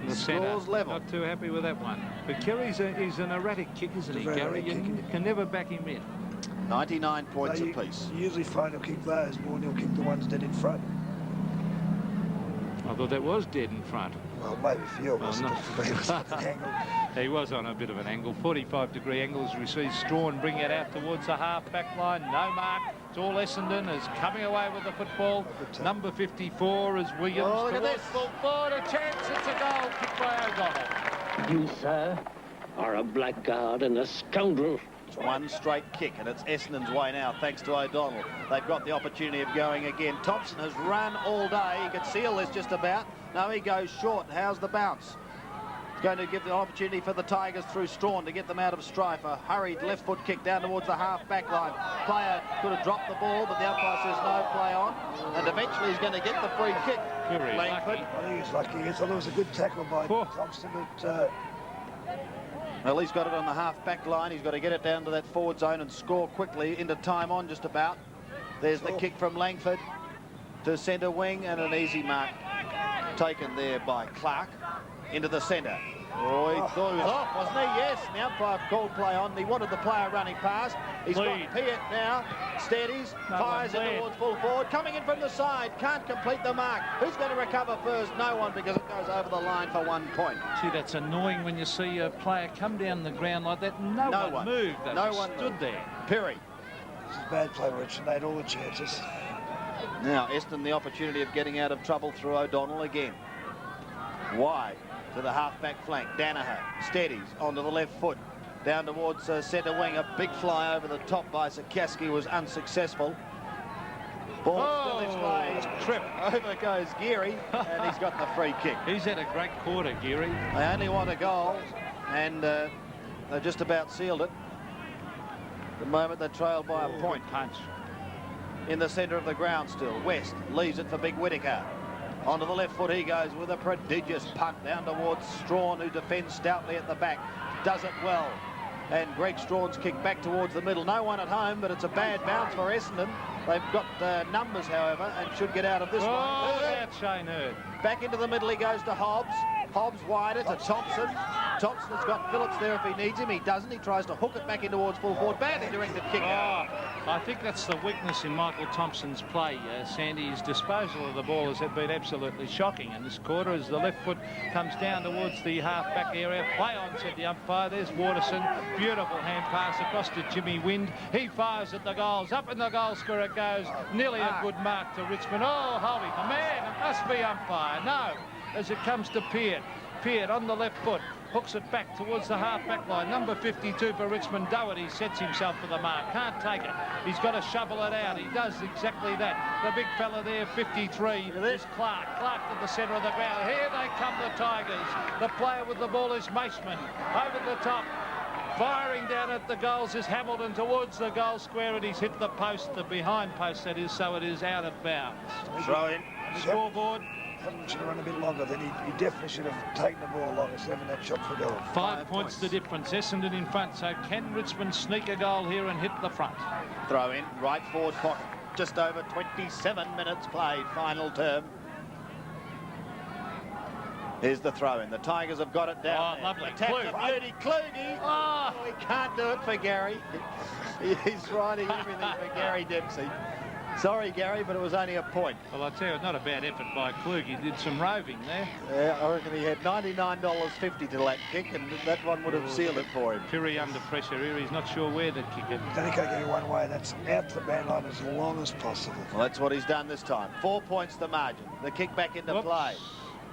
In the Scores centre. level. Not too happy with that one. But Kerry's he's an erratic kick, isn't he, Gary? You can never back him in. 99 points apiece. You usually find he'll kick those more than he'll kick the ones dead in front. I thought that was dead in front. Well, maybe for you it wasn't. But he was on the angle. He was on a bit of an angle. 45-degree angle as we see Strawn bring it out towards the half-back line. No mark. It's all Essendon is coming away with the football. Number 54 is Williams. Oh, look at towards this. full forward. A chance. It's a goal kicked by O'Donnell. You, sir, are a blackguard and a scoundrel. It's one straight kick, and it's Essendon's way now, thanks to O'Donnell. They've got the opportunity of going again. Thompson has run all day. He could seal this just about. No, he goes short. How's the bounce? Going to give the opportunity for the Tigers through Strawn to get them out of strife. A hurried left foot kick down towards the half-back line. Player could have dropped the ball, but the umpire says no, play on. And eventually he's going to get the free kick. Langford. I think he's lucky. I thought it was a good tackle by Thompson, but... Well, he's got it on the half-back line. He's got to get it down to that forward zone and score quickly into time on just about. There's the kick from Langford to centre wing, and an easy mark taken there by Clark into the centre. Oh, he thought he was off, wasn't he? Yes, the umpire called play on. He wanted the player running past. He's got Piet now, steadies, fires in towards full forward, coming in from the side, can't complete the mark. Who's going to recover first? No one, because it goes over the line for 1 point. Gee, that's annoying when you see a player come down the ground like that. No one moved. No one stood there. Perry. This is bad play, Richard. They had all the chances. Now, Essendon the opportunity of getting out of trouble through O'Donnell again. Wide to the half-back flank. Danaher steadies onto the left foot. Down towards centre wing. A big fly over the top by Sikorsky was unsuccessful. Ball still his way. Trip. Over goes Geary, and he's got the free kick. He's had a great quarter, Geary. They only want a goal, and they just about sealed it. At the moment they're trailed by a point. Punch. In the centre of the ground still. West leaves it for Big Whittaker. Onto the left foot he goes with a prodigious punt down towards Strawn, who defends stoutly at the back. Does it well. And Greg Strawn's kick back towards the middle. No one at home, but it's a bad bounce for Essendon. They've got numbers, however, and should get out of this one. That's Shane Hurd. Back into the middle he goes to Hobbs. Hobbs wider to Thompson. Thompson's got Phillips there if he needs him. He doesn't. He tries to hook it back in towards full forward. Badly directed kick. I think that's the weakness in Michael Thompson's play, Sandy. His disposal of the ball has been absolutely shocking in this quarter as the left foot comes down towards the half-back area. Play on, said the umpire. There's Waterson. Beautiful hand pass across to Jimmy Wind. He fires at the goals. Up in the goal score it goes. Nearly a good mark to Richmond. Oh, holding the man. It must be umpire. No, as it comes to Piet. Piet on the left foot. Hooks it back towards the half-back line. Number 52 for Richmond, Doherty sets himself for the mark. Can't take it. He's got to shovel it out. He does exactly that. The big fella there, 53, is Clark. Clark to the centre of the ground. Here they come, the Tigers. The player with the ball is Maceman. Over the top. Firing down at the goals is Hamilton towards the goal square, and he's hit the post, the behind post that is, so it is out of bounds. Throw in. Scoreboard. Should have run a bit longer. Then he definitely should have taken the ball longer, having that shot for goal. 5 points the difference. Essendon in front. So can Richmond sneak a goal here and hit the front? Throw in, right forward pocket. Just over 27 minutes played, final term. Here's the throw in. The Tigers have got it down. Oh, lovely. Kluge. Oh, he can't do it for Gary. He's writing everything for Gary Dempsey. Sorry, Gary, but it was only a point. Well, I tell you, not a bad effort by Klug. He did some roving there. Yeah, I reckon he had $99.50 to that kick, and that one would have sealed it for him. Perry under pressure here. He's not sure where to kick it. He's only got to go one way. That's out the man line as long as possible. Well, that's what he's done this time. 4 points the margin. The kick back into play.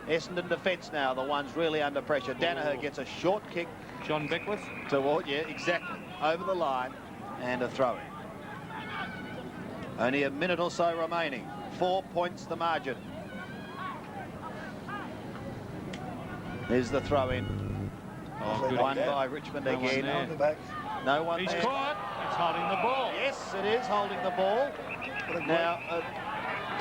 Essendon defence now, the ones really under pressure. Danaher gets a short kick. John Beckwith? Yeah, exactly. Over the line, and a throw-in. Only a minute or so remaining. 4 points the margin. There's the throw-in. Oh, good one by Richmond again. No one He's there. caught. It's holding the ball. Yes, it is holding the ball. Now,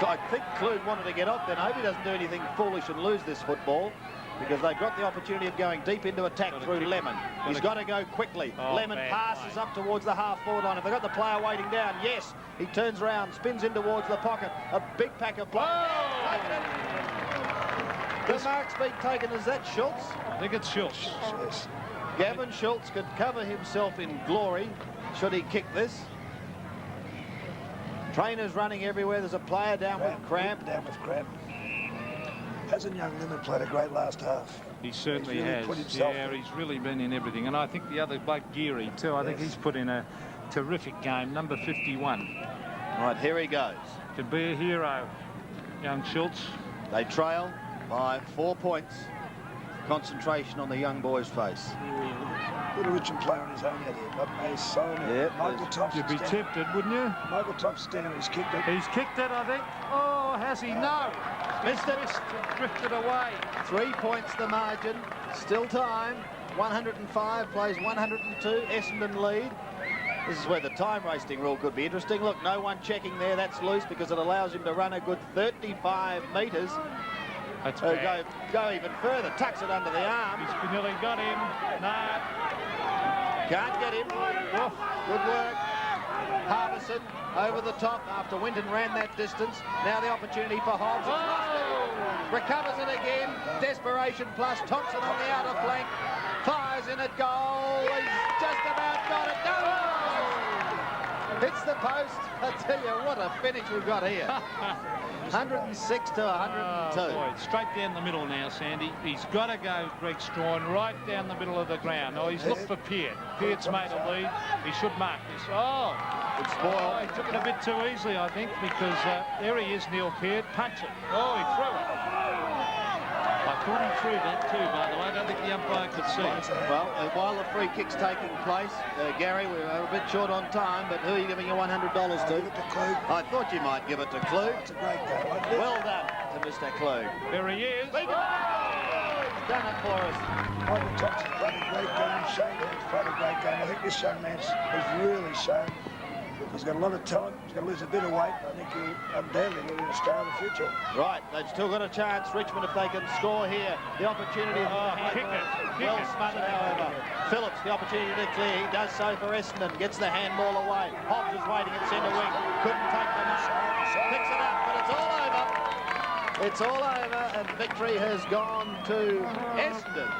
I think Klug wanted to get off. Then hope he doesn't do anything foolish and lose this football, because they've got the opportunity of going deep into attack through Lemon. He's got to go quickly. Lemon passes up towards the half-forward line. Have they got the player waiting down? Yes. He turns around, spins in towards the pocket. A big pack of players. The mark's been taken. Is that Schultz? I think it's Schultz. Yes. Gavin Schultz could cover himself in glory should he kick this. Trainers running everywhere. There's a player down with cramp. Hasn't young Lemon played a great last half? He certainly really has. Yeah, he's really been in everything. And I think the other bloke, Geary, too, I think he's put in a terrific game, number 51. Right, here he goes. Could be a hero, young Schultz. They trail by 4 points. Concentration on the young boy's face. Good Richmond player on his own head here. Not Mace, so Michael Thompson. You'd be tempted, wouldn't you? Michael Thompson down. He's kicked it. He's kicked it, I think. Oh, has he? No. Missed it. Drifted away. 3 points the margin. Still time. 105 plays 102. Essendon lead. This is where the time wasting rule could be interesting. Look, no one checking there. That's loose because it allows him to run a good 35 metres. That's Go even further. Tucks it under the arm. He's nearly got him. No. Can't get him. Oof. Good work. Harbison over the top after Winton ran that distance. Now the opportunity for Hobbs. Recovers it again. Desperation plus. Thompson on the outer flank. Fires in at goal. He's just about got it. No! Hits the post. I tell you, what a finish we've got here. 106 to 102. Boy, straight down the middle now, Sandy. He's got to go, Greg Strawn, right down the middle of the ground. Oh, he's looked for Peart. Peart's made a lead. He should mark this. Oh, it's spoiled. He took it a bit too easily, I think, because there he is, Neil Peart. Punch it. Oh, he threw it. I thought he threw that too, by the way. I don't think the umpire could see. Well, while the free kick's taking place, Gary, we're a bit short on time, but who are you giving your $100 to? Give it to Klug. I thought you might give it to Klug. It's a great game, wasn't it? Well done to Mr. Klug. There he is. He's done it for us. Michael Thompson's played a great game. Shane Head's played a great game. I think this young man's has really shown he's got a lot of talent. He's going to lose a bit of weight. I think he'll undoubtedly get in a star in the future. Right, they've still got a chance, Richmond, if they can score here. The opportunity kick it. Well smothered, however. Phillips, the opportunity to clear. He does so for Essendon. Gets the handball away. Hobbs is waiting at centre wing. Couldn't take the mark. Picks it up, but it's all over. It's all over, and victory has gone to Essendon.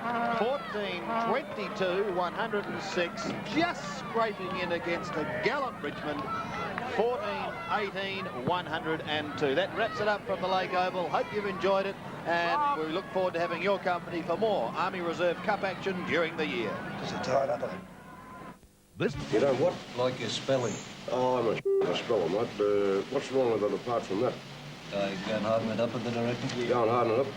14-22, 106, just scraping in against a gallant Richmond. 14-18, 102. That wraps it up from the Lake Oval. Hope you've enjoyed it, and we look forward to having your company for more Army Reserve Cup action during the year. Just a tight under. You know what? Like your spelling. Oh, I'm a speller, mate. What's wrong with it apart from that? Go and harden it up a bit, I reckon. Go and harden it up.